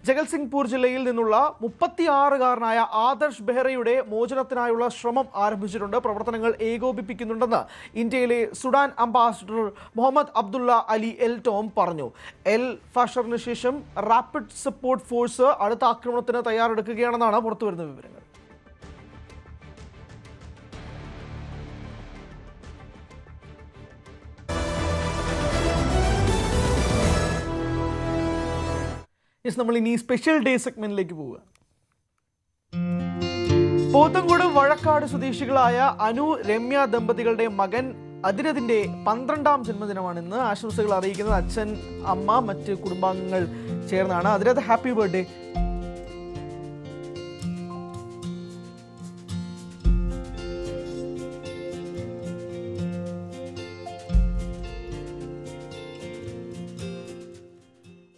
ജഗൽസിംഗ്പൂർ ജില്ലയിൽ നിന്നുള്ള 36-കാരനായ ആദർശ് ബെഹ്റയുടെ മോചനത്തിനായുള്ള ശ്രമം ആരംഭിച്ചിട്ടുണ്ട്. പ്രവർത്തനങ്ങൾ ഏകോപിപ്പിക്കുന്നുണ്ടെന്ന് ഇന്ത്യയിലെ Sudan ambassador Muhammad Abdullah Ali El Tom പറഞ്ഞു. എൽ ഫഷറിന് ശേഷം റാപ്പിഡ് സപ്പോർട്ട് ഫോഴ്സ് അടുത്ത ആക്രമണത്തിന് തയ്യാറെടുക്കുകയാണെന്നാണ് പുറത്തുവരുന്ന വിവരങ്ങൾ. നമ്മൾ ഇനി സ്പെഷ്യൽ ഡേ സെഗ്മെന്റിലേക്ക് പോവുക. പോത്തങ്കോട് വഴക്കാട് സ്വദേശികളായ അനു രമ്യ ദമ്പതികളുടെ മകൻ അതിരഥിന്റെ 12ാം ജന്മദിനമാണ് ഇന്ന്. ആശംസകൾ അറിയിക്കുന്നത് അച്ഛൻ, അമ്മ, മറ്റ് കുടുംബാംഗങ്ങൾ ചേർന്നാണ്. അതിരഥ്, ഹാപ്പി ബർത്ത്ഡേ.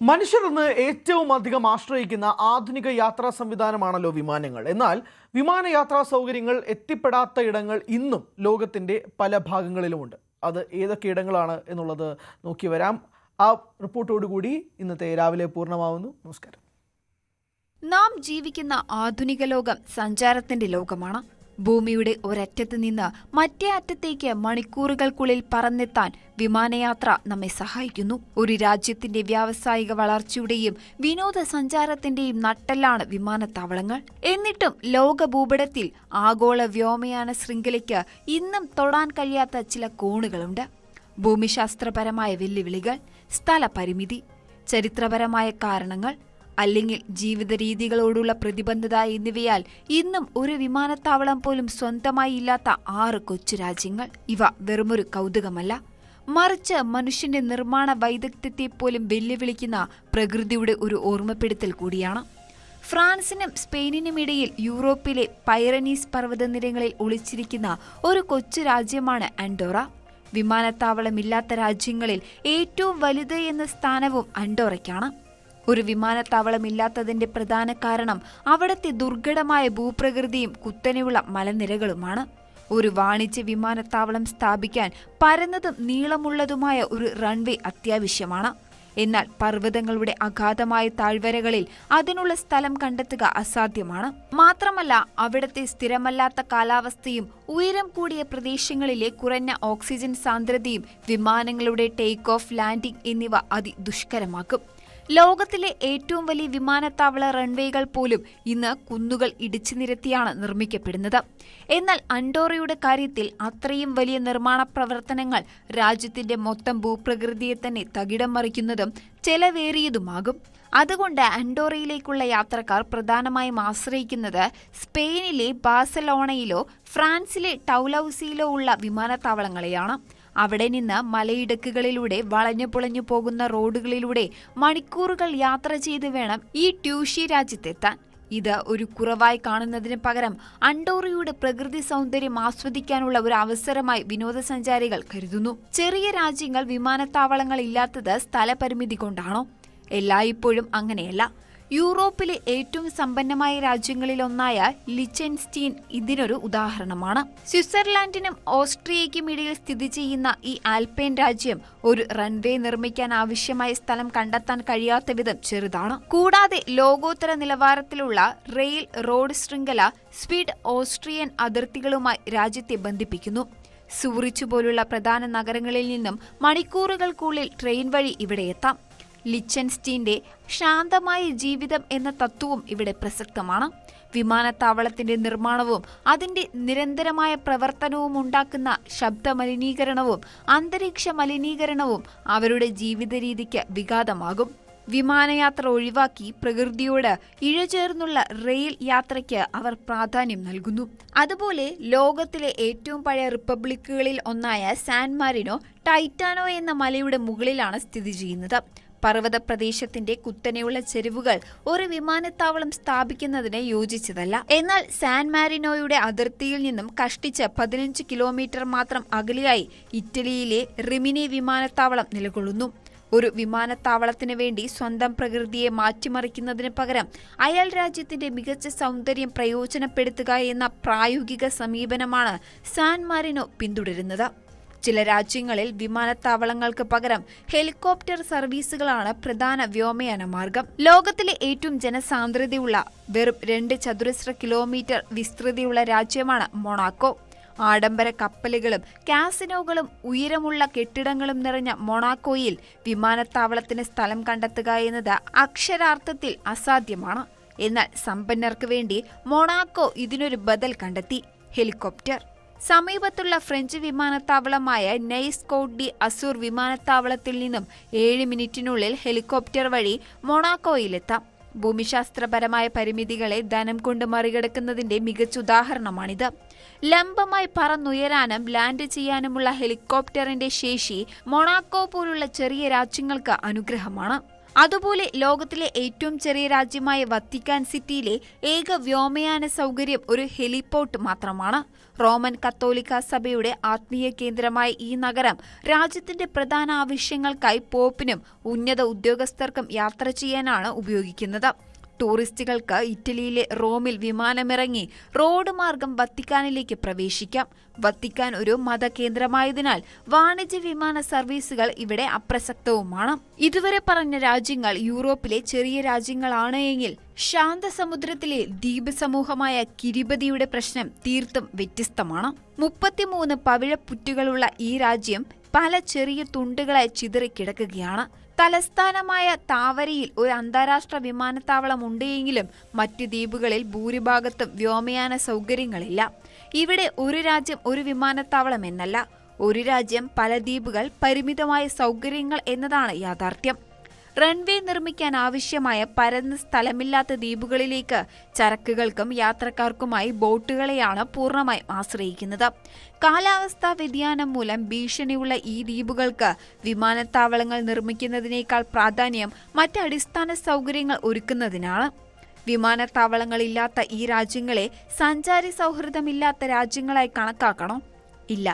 മനുഷ്യർ ഇന്ന് ഏറ്റവും അധികം ആശ്രയിക്കുന്ന ആധുനിക യാത്രാ സംവിധാനമാണല്ലോ വിമാനങ്ങൾ. എന്നാൽ വിമാനയാത്രാ സൗകര്യങ്ങൾ എത്തിപ്പെടാത്ത ഇടങ്ങൾ ഇന്നും ലോകത്തിൻ്റെ പല ഭാഗങ്ങളിലുമുണ്ട്. അത് ഏതൊക്കെ ഇടങ്ങളാണ് എന്നുള്ളത് നോക്കി വരാം. ആ റിപ്പോർട്ടോടുകൂടി ഇന്നത്തെ രാവിലെ പൂർണ്ണമാവുന്നു. നമസ്കാരം. നാം ജീവിക്കുന്ന ആധുനിക ലോകം സഞ്ചാരത്തിന്റെ ലോകമാണ്. ഭൂമിയുടെ ഒരറ്റത്ത് നിന്ന് മറ്റേ അറ്റത്തേക്ക് മണിക്കൂറുകൾക്കുള്ളിൽ പറന്നെത്താൻ വിമാനയാത്ര നമ്മെ സഹായിക്കുന്നു. ഒരു രാജ്യത്തിന്റെ വ്യാവസായിക വളർച്ചയുടെയും വിനോദസഞ്ചാരത്തിന്റെയും നട്ടെല്ലാണ് വിമാനത്താവളങ്ങൾ. എന്നിട്ടും ലോക ഭൂപടത്തിൽ ആഗോള വ്യോമയാന ശൃംഖലയ്ക്ക് ഇന്നും തൊടാൻ കഴിയാത്ത ചില കോണുകളുണ്ട്. ഭൂമിശാസ്ത്രപരമായ വെല്ലുവിളികൾ, സ്ഥലപരിമിതി, ചരിത്രപരമായ കാരണങ്ങൾ, അല്ലെങ്കിൽ ജീവിത രീതികളോടുള്ള പ്രതിബദ്ധത എന്നിവയാൽ ഇന്നും ഒരു വിമാനത്താവളം പോലും സ്വന്തമായി ഇല്ലാത്ത 6 കൊച്ചു രാജ്യങ്ങൾ. ഇവ വെറുമൊരു കൗതുകമല്ല, മറിച്ച് മനുഷ്യന്റെ നിർമ്മാണ വൈദഗ്ധ്യത്തെ പോലും വെല്ലുവിളിക്കുന്ന പ്രകൃതിയുടെ ഒരു ഓർമ്മപ്പെടുത്തൽ കൂടിയാണ്. ഫ്രാൻസിനും സ്പെയിനിനുമിടയിൽ യൂറോപ്പിലെ പൈറനീസ് പർവ്വതനിരകളിൽ ഒളിച്ചിരിക്കുന്ന ഒരു കൊച്ചു രാജ്യമാണ് ആൻഡോറ. വിമാനത്താവളമില്ലാത്ത രാജ്യങ്ങളിൽ ഏറ്റവും വലുത് എന്ന സ്ഥാനവും ആൻഡോറയ്ക്കാണ്. ഒരു വിമാനത്താവളമില്ലാത്തതിന്റെ പ്രധാന കാരണം അവിടത്തെ ദുർഘടമായ ഭൂപ്രകൃതിയും കുത്തനെയുള്ള മലനിരകളുമാണ്. ഒരു വാണിജ്യ വിമാനത്താവളം സ്ഥാപിക്കാൻ പരന്നതും നീളമുള്ളതുമായ ഒരു റൺവേ അത്യാവശ്യമാണ്. എന്നാൽ പർവ്വതങ്ങളുടെ അഗാധമായ താഴ്വരകളിൽ അതിനുള്ള സ്ഥലം കണ്ടെത്തുക അസാധ്യമാണ്. മാത്രമല്ല അവിടുത്തെ സ്ഥിരമല്ലാത്ത കാലാവസ്ഥയും ഉയരം കൂടിയ പ്രദേശങ്ങളിലെ കുറഞ്ഞ ഓക്സിജൻ സാന്ദ്രതയും വിമാനങ്ങളുടെ ടേക്ക് ഓഫ്, ലാൻഡിംഗ് എന്നിവ അതിദുഷ്കരമാക്കും. ലോകത്തിലെ ഏറ്റവും വലിയ വിമാനത്താവള റൺവേകൾ പോലും ഇന്ന് കുന്നുകൾ ഇടിച്ചു നിരത്തിയാണ് നിർമ്മിക്കപ്പെടുന്നത്. എന്നാൽ അൻഡോറയുടെ കാര്യത്തിൽ അത്രയും വലിയ നിർമ്മാണ പ്രവർത്തനങ്ങൾ രാജ്യത്തിന്റെ മൊത്തം ഭൂപ്രകൃതിയെ തന്നെ തകിടം മറിക്കുന്നതും ചെലവേറിയതുമാകും. അതുകൊണ്ട് അൻഡോറയിലേക്കുള്ള യാത്രക്കാർ പ്രധാനമായും ആശ്രയിക്കുന്നത് സ്പെയിനിലെ ബാഴ്സലോണയിലോ ഫ്രാൻസിലെ ടൗലൌസിലോ ഉള്ള വിമാനത്താവളങ്ങളെയാണ്. അവിടെ നിന്ന് മലയിടുക്കുകളിലൂടെ വളഞ്ഞു പൊളഞ്ഞു പോകുന്ന റോഡുകളിലൂടെ മണിക്കൂറുകൾ യാത്ര ചെയ്ത് വേണം ഈ ട്യൂഷി രാജ്യത്തെത്താൻ. ഇത് ഒരു കുറവായി കാണുന്നതിന് പകരം അൻഡോറയുടെ പ്രകൃതി സൗന്ദര്യം ആസ്വദിക്കാനുള്ള ഒരു അവസരമായി വിനോദസഞ്ചാരികൾ കരുതുന്നു. ചെറിയ രാജ്യങ്ങൾ വിമാനത്താവളങ്ങൾ ഇല്ലാത്തത് സ്ഥലപരിമിതി കൊണ്ടാണോ? എല്ലായ്പ്പോഴും അങ്ങനെയല്ല. യൂറോപ്പിലെ ഏറ്റവും സമ്പന്നമായ രാജ്യങ്ങളിലൊന്നായ ലിച്ചൻസ്റ്റീൻ ഇതിനൊരു ഉദാഹരണമാണ്. സ്വിറ്റ്സർലാൻഡിനും ഓസ്ട്രിയയ്ക്കും ഇടയിൽ സ്ഥിതി ചെയ്യുന്ന ഈ ആൽപൈൻ രാജ്യം ഒരു റൺവേ നിർമ്മിക്കാൻ ആവശ്യമായ സ്ഥലം കണ്ടെത്താൻ കഴിയാത്ത വിധം ചെറുതാണ്. കൂടാതെ ലോകോത്തര നിലവാരത്തിലുള്ള റെയിൽ റോഡ് ശൃംഖല സ്വീഡ് ഓസ്ട്രിയൻ അതിർത്തികളുമായി രാജ്യത്തെ ബന്ധിപ്പിക്കുന്നു. സൂറിച്ച് പോലുള്ള പ്രധാന നഗരങ്ങളിൽ നിന്നും മണിക്കൂറുകൾക്കുള്ളിൽ ട്രെയിൻ വഴി ഇവിടെ എത്താം. ലിച്ചൻസ്റ്റീന്റെ ശാന്തമായ ജീവിതം എന്ന തത്വവും ഇവിടെ പ്രസക്തമാണ്. വിമാനത്താവളത്തിന്റെ നിർമ്മാണവും അതിന്റെ നിരന്തരമായ പ്രവർത്തനവും ഉണ്ടാക്കുന്ന ശബ്ദ മലിനീകരണവും അന്തരീക്ഷ മലിനീകരണവും അവരുടെ ജീവിത രീതിക്ക് വിഘാതമാകും. വിമാനയാത്ര ഒഴിവാക്കി പ്രകൃതിയോട് ഇഴചേർന്നുള്ള റെയിൽ യാത്രയ്ക്ക് അവർ പ്രാധാന്യം നൽകുന്നു. അതുപോലെ ലോകത്തിലെ ഏറ്റവും പഴയ റിപ്പബ്ലിക്കുകളിൽ ഒന്നായ സാൻ മാരിനോ ടൈറ്റാനോ എന്ന മലയുടെ മുകളിലാണ് സ്ഥിതി ചെയ്യുന്നത്. പർവ്വത പ്രദേശത്തിന്റെ കുത്തനെയുള്ള ചെരുവുകൾ ഒരു വിമാനത്താവളം സ്ഥാപിക്കുന്നതിന് യോജിച്ചതല്ല. എന്നാൽ സാൻ മാരിനോയുടെ അതിർത്തിയിൽ നിന്നും കഷ്ടിച്ച് 15 കിലോമീറ്റർ മാത്രം അകലെയായി ഇറ്റലിയിലെ റിമിനി വിമാനത്താവളം നിലകൊള്ളുന്നു. ഒരു വിമാനത്താവളത്തിന് വേണ്ടി സ്വന്തം പ്രകൃതിയെ മാറ്റിമറിക്കുന്നതിന് പകരം അയൽ രാജ്യത്തിന്റെ മികച്ച സൗന്ദര്യം പ്രയോജനപ്പെടുത്തുക എന്ന പ്രായോഗിക സമീപനമാണ് സാൻ മാരിനോ പിന്തുടരുന്നത്. ചില രാജ്യങ്ങളിൽ വിമാനത്താവളങ്ങൾക്ക് പകരം ഹെലികോപ്റ്റർ സർവീസുകളാണ് പ്രധാന വ്യോമയാന മാർഗം. ലോകത്തിലെ ഏറ്റവും ജനസാന്ദ്രതയുള്ള വെറും 2 ചതുരശ്ര കിലോമീറ്റർ വിസ്തൃതിയുള്ള രാജ്യമാണ് മൊണാക്കോ. ആഡംബര കപ്പലുകളും കാസിനോകളും ഉയരമുള്ള കെട്ടിടങ്ങളും നിറഞ്ഞ മൊണാക്കോയിൽ വിമാനത്താവളത്തിന് സ്ഥലം കണ്ടെത്തുക എന്നത് അക്ഷരാർത്ഥത്തിൽ അസാധ്യമാണ്. എന്നാൽ സമ്പന്നർക്ക് വേണ്ടി മൊണാക്കോ ഇതിനൊരു ബദൽ കണ്ടെത്തി: ഹെലികോപ്റ്റർ. സമീപത്തുള്ള ഫ്രഞ്ച് വിമാനത്താവളമായ നെയ്സ് കോട്ട് ഡി അസൂർ വിമാനത്താവളത്തിൽ നിന്നും 7 മിനിറ്റിനുള്ളിൽ ഹെലികോപ്റ്റർ വഴി മൊണാക്കോയിലെത്താം. ഭൂമിശാസ്ത്രപരമായ പരിമിതികളെ ധനം കൊണ്ട് മറികടക്കുന്നതിന്റെ മികച്ച ഉദാഹരണമാണിത്. ലംബമായി പറന്നുയരാനും ലാൻഡ് ചെയ്യാനുമുള്ള ഹെലികോപ്റ്ററിന്റെ ശേഷി മൊണാക്കോ പോലുള്ള ചെറിയ രാജ്യങ്ങൾക്ക് അനുഗ്രഹമാണ്. അതുപോലെ ലോകത്തിലെ ഏറ്റവും ചെറിയ രാജ്യമായ വത്തിക്കാൻ സിറ്റിയിലെ ഏക വ്യോമയാന സൗകര്യം ഒരു ഹെലിപോർട്ട് മാത്രമാണ്. റോമൻ കത്തോലിക്ക സഭയുടെ ആത്മീയ കേന്ദ്രമായ ഈ നഗരം രാജ്യത്തിന്റെ പ്രധാന ആവശ്യങ്ങൾക്കായി പോപ്പിനും ഉന്നത ഉദ്യോഗസ്ഥർക്കും യാത്ര ചെയ്യാനാണ് ഉപയോഗിക്കുന്നത്. ടൂറിസ്റ്റുകൾക്ക് ഇറ്റലിയിലെ റോമിൽ വിമാനമിറങ്ങി റോഡ് മാർഗം വത്തിക്കാനിലേക്ക് പ്രവേശിക്കാം. വത്തിക്കാൻ ഒരു മതകേന്ദ്രമായതിനാൽ വാണിജ്യ വിമാന സർവീസുകൾ ഇവിടെ അപ്രസക്തവുമാണ്. ഇതുവരെ പറഞ്ഞ രാജ്യങ്ങൾ യൂറോപ്പിലെ ചെറിയ രാജ്യങ്ങളാണ് എങ്കിൽ ശാന്തസമുദ്രത്തിലെ ദ്വീപ് സമൂഹമായ കിരിബതിയുടെ പ്രശ്നം തീർത്തും വ്യത്യസ്തമാണ്. 33 പവിഴപ്പുറ്റുകളുള്ള ഈ രാജ്യം പല ചെറിയ തുണ്ടുകളായി ചിതറിക്കിടക്കുകയാണ്. തലസ്ഥാനമായ താവരയിൽ ഒരു അന്താരാഷ്ട്ര വിമാനത്താവളം ഉണ്ടെങ്കിലും മറ്റ് ദ്വീപുകളിൽ ഭൂരിഭാഗത്തും വ്യോമയാന സൗകര്യങ്ങളില്ല. ഇവിടെ ഒരു രാജ്യം ഒരു വിമാനത്താവളം എന്നല്ല, ഒരു രാജ്യം പല ദ്വീപുകൾ പരിമിതമായ സൗകര്യങ്ങൾ എന്നതാണ് യാഥാർത്ഥ്യം. റൺവേ നിർമ്മിക്കാൻ ആവശ്യമായ പരന്ന സ്ഥലമില്ലാത്ത ദ്വീപുകളിലേക്ക് ചരക്കുകൾക്കും യാത്രക്കാർക്കുമായി ബോട്ടുകളെയാണ് പൂർണ്ണമായും ആശ്രയിക്കുന്നത്. കാലാവസ്ഥാ വ്യതിയാനം മൂലം ഭീഷണിയുള്ള ഈ ദ്വീപുകൾക്ക് വിമാനത്താവളങ്ങൾ നിർമ്മിക്കുന്നതിനേക്കാൾ പ്രാധാന്യം മറ്റ് അടിസ്ഥാന സൗകര്യങ്ങൾ ഒരുക്കുന്നതിനാണ്. വിമാനത്താവളങ്ങളില്ലാത്ത ഈ രാജ്യങ്ങളെ സഞ്ചാരി സൗഹൃദമില്ലാത്ത രാജ്യങ്ങളായി കണക്കാക്കണോ? ഇല്ല.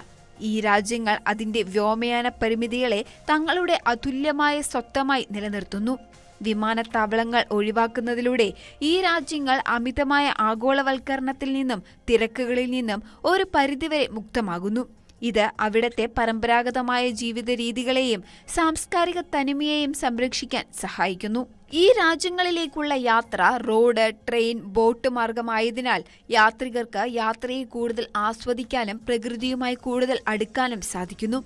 ഈ രാജ്യങ്ങൾ അതിന്റെ വ്യോമയാന പരിമിതികളെ തങ്ങളുടെ അതുല്യമായ സ്വത്തമായി നിലനിർത്തുന്നു. വിമാനത്താവളങ്ങൾ ഒഴിവാക്കുന്നതിലൂടെ ഈ രാജ്യങ്ങൾ അമിതമായ ആഗോളവൽക്കരണത്തിൽ നിന്നും തിരക്കുകളിൽ നിന്നും ഒരു പരിധിവരെ മുക്തമാകുന്നു. ഇത് അവിടത്തെ പരമ്പരാഗതമായ ജീവിത രീതികളെയും സാംസ്കാരിക തനിമയെയും സംരക്ഷിക്കാൻ സഹായിക്കുന്നു. ഈ രാജ്യങ്ങളിലേക്കുള്ള യാത്ര റോഡ്, ട്രെയിൻ, ബോട്ട് മാർഗമായതിനാൽ യാത്രികർക്ക് യാത്രയെ കൂടുതൽ ആസ്വദിക്കാനും പ്രകൃതിയുമായി കൂടുതൽ അടുക്കാനും സാധിക്കുന്നു.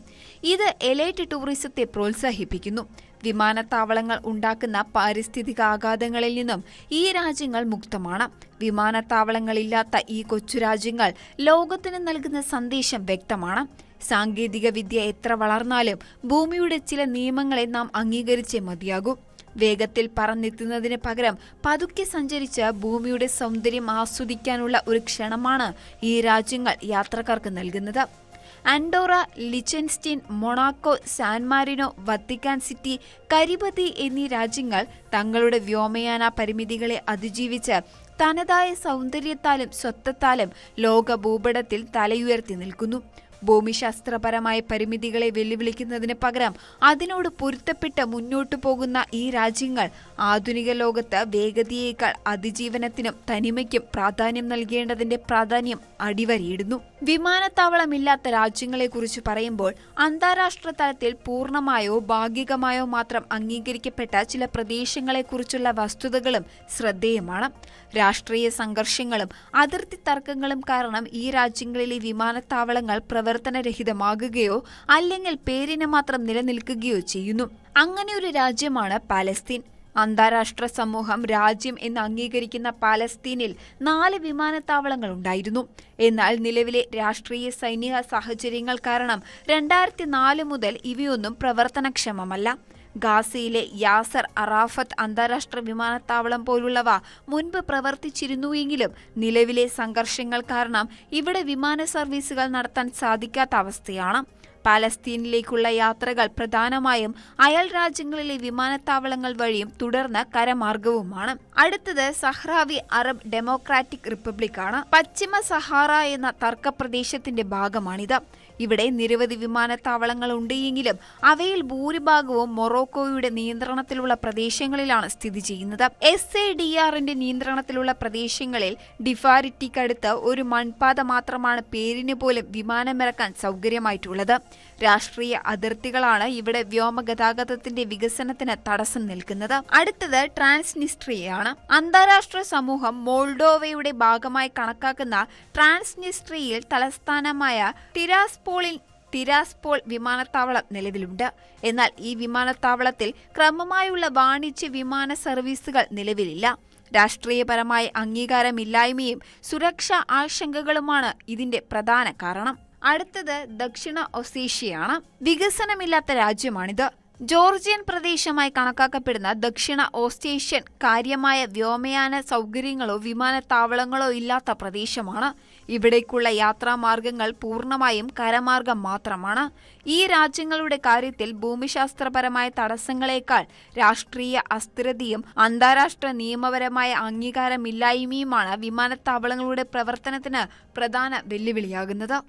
ഇത് എലൈറ്റ് ടൂറിസത്തെ പ്രോത്സാഹിപ്പിക്കുന്നു. വിമാനത്താവളങ്ങൾ ഉണ്ടാക്കുന്ന പാരിസ്ഥിതിക ആഘാതങ്ങളിൽ നിന്നും ഈ രാജ്യങ്ങൾ മുക്തമാണ്. വിമാനത്താവളങ്ങളില്ലാത്ത ഈ കൊച്ചു രാജ്യങ്ങൾ ലോകത്തിന് നൽകുന്ന സന്ദേശം വ്യക്തമാണ്. സാങ്കേതിക വിദ്യ എത്ര വളർന്നാലും ഭൂമിയുടെ ചില നിയമങ്ങളെ നാം അംഗീകരിച്ചേ മതിയാകൂ. വേഗത്തിൽ പറന്നെത്തുന്നതിന് പകരം പതുക്കെ സഞ്ചരിച്ച് ഭൂമിയുടെ സൗന്ദര്യം ആസ്വദിക്കാനുള്ള ഒരു ക്ഷണമാണ് ഈ രാജ്യങ്ങൾ യാത്രക്കാർക്ക് നൽകുന്നത്. Andorra, Liechtenstein, Monaco, San Marino, Vatican City, Kiribati എന്നീ രാജ്യങ്ങൾ തങ്ങളുടെ വ്യോമയാന പരിമിതികളെ അതിജീവിച്ച് തനതായ സൗന്ദര്യത്താലും സ്വത്വത്താലും ലോക ഭൂപടത്തിൽ തലയുയർത്തി നിൽക്കുന്നു. ഭൂമിശാസ്ത്രപരമായ പരിമിതികളെ വെല്ലുവിളിക്കുന്നതിന് പകരം അതിനോട് പൊരുത്തപ്പെട്ട് മുന്നോട്ടു പോകുന്ന ഈ രാജ്യങ്ങൾ ആധുനിക ലോകത്ത് വേഗതയേക്കാൾ അതിജീവനത്തിനും തനിമയ്ക്കും പ്രാധാന്യം നൽകേണ്ടതിന്റെ പ്രാധാന്യം അടിവരയിടുന്നു. വിമാനത്താവളമില്ലാത്ത രാജ്യങ്ങളെക്കുറിച്ച് പറയുമ്പോൾ അന്താരാഷ്ട്ര തലത്തിൽ പൂർണ്ണമായോ ഭാഗികമായോ മാത്രം അംഗീകരിക്കപ്പെട്ട ചില പ്രദേശങ്ങളെക്കുറിച്ചുള്ള വസ്തുതകളും ശ്രദ്ധേയമാണ്. രാഷ്ട്രീയ സംഘർഷങ്ങളും അതിർത്തി തർക്കങ്ങളും കാരണം ഈ രാജ്യങ്ങളിലെ വിമാനത്താവളങ്ങൾ പ്രവർത്തനരഹിതമാകുകയോ അല്ലെങ്കിൽ പേരിന് മാത്രം നിലനിൽക്കുകയോ ചെയ്യുന്നു. അങ്ങനെ ഒരു രാജ്യമാണ് പാലസ്തീൻ. അന്താരാഷ്ട്ര സമൂഹം രാജ്യം എന്ന് അംഗീകരിക്കുന്ന പാലസ്തീനിൽ 4 വിമാനത്താവളങ്ങൾ ഉണ്ടായിരുന്നു. എന്നാൽ നിലവിലെ രാഷ്ട്രീയ സൈനിക സാഹചര്യങ്ങൾ കാരണം 2004 മുതൽ ഇവയൊന്നും പ്രവർത്തനക്ഷമമല്ല. ഗാസയിലെ യാസർ അറാഫത്ത് അന്താരാഷ്ട്ര വിമാനത്താവളം പോലുള്ളവ മുൻപ് പ്രവർത്തിച്ചിരുന്നുവെങ്കിലും നിലവിലെ സംഘർഷങ്ങൾ കാരണം ഇവിടെ വിമാന സർവീസുകൾ നടത്താൻ സാധിക്കാത്ത അവസ്ഥയാണ്. പാലസ്തീനിലേക്കുള്ള യാത്രകൾ പ്രധാനമായും അയൽ രാജ്യങ്ങളിലെ വിമാനത്താവളങ്ങൾ വഴിയും തുടർന്ന് കരമാർഗവുമാണ്. അടുത്തത് സഹ്രാവി അറബ് ഡെമോക്രാറ്റിക് റിപ്പബ്ലിക്കാണ്. പശ്ചിമ സഹാറ എന്ന തർക്കപ്രദേശത്തിന്റെ ഭാഗമാണിത്. ഇവിടെ നിരവധി വിമാനത്താവളങ്ങൾ ഉണ്ടെങ്കിലും അവയിൽ ഭൂരിഭാഗവും മൊറോക്കോയുടെ നിയന്ത്രണത്തിലുള്ള പ്രദേശങ്ങളിലാണ് സ്ഥിതി ചെയ്യുന്നത്. SADRന്റെ നിയന്ത്രണത്തിലുള്ള പ്രദേശങ്ങളിൽ ഡിഫാരിറ്റിക്കടുത്ത് ഒരു മൺപാത മാത്രമാണ് പേരിന് പോലും വിമാനമിറക്കാൻ സൗകര്യമായിട്ടുള്ളത്. രാഷ്ട്രീയ അതിർത്തികളാണ് ഇവിടെ വ്യോമഗതാഗതത്തിന്റെ വികസനത്തിന് തടസ്സം നിൽക്കുന്നത്. അടുത്തത് ട്രാൻസ്നിസ്ട്രിയയാണ്. അന്താരാഷ്ട്ര സമൂഹം മോൾഡോവയുടെ ഭാഗമായി കണക്കാക്കുന്ന ട്രാൻസ്നിസ്ട്രിയയിൽ തലസ്ഥാനമായ തിരാസ്പോൾ വിമാനത്താവളം നിലവിലുണ്ട്. എന്നാൽ ഈ വിമാനത്താവളത്തിൽ ക്രമമായുള്ള വാണിജ്യ വിമാന സർവീസുകൾ നിലവിലില്ല. രാഷ്ട്രീയപരമായ അംഗീകാരമില്ലായ്മയും സുരക്ഷാ ആശങ്കകളുമാണ് ഇതിന്റെ പ്രധാന കാരണം. അടുത്തത് ദക്ഷിണ ഒസേഷ്യയാണ്. വികസനമില്ലാത്ത രാജ്യമാണിത്. ജോർജിയൻ പ്രദേശമായി കണക്കാക്കപ്പെടുന്ന ദക്ഷിണ ഓസ്റ്റേഷ്യൻ കാര്യമായ വ്യോമയാന സൗകര്യങ്ങളോ വിമാനത്താവളങ്ങളോ ഇല്ലാത്ത പ്രദേശമാണ്. ഇവിടേക്കുള്ള യാത്രാമാർഗങ്ങൾ പൂർണ്ണമായും കരമാർഗം മാത്രമാണ്. ഈ രാജ്യങ്ങളുടെ കാര്യത്തിൽ ഭൂമിശാസ്ത്രപരമായ തടസ്സങ്ങളേക്കാൾ രാഷ്ട്രീയ അസ്ഥിരതയും അന്താരാഷ്ട്ര നിയമപരമായ അംഗീകാരമില്ലായ്മയുമാണ് വിമാനത്താവളങ്ങളുടെ പ്രവർത്തനത്തിന് പ്രധാന വെല്ലുവിളിയാകുന്നത്.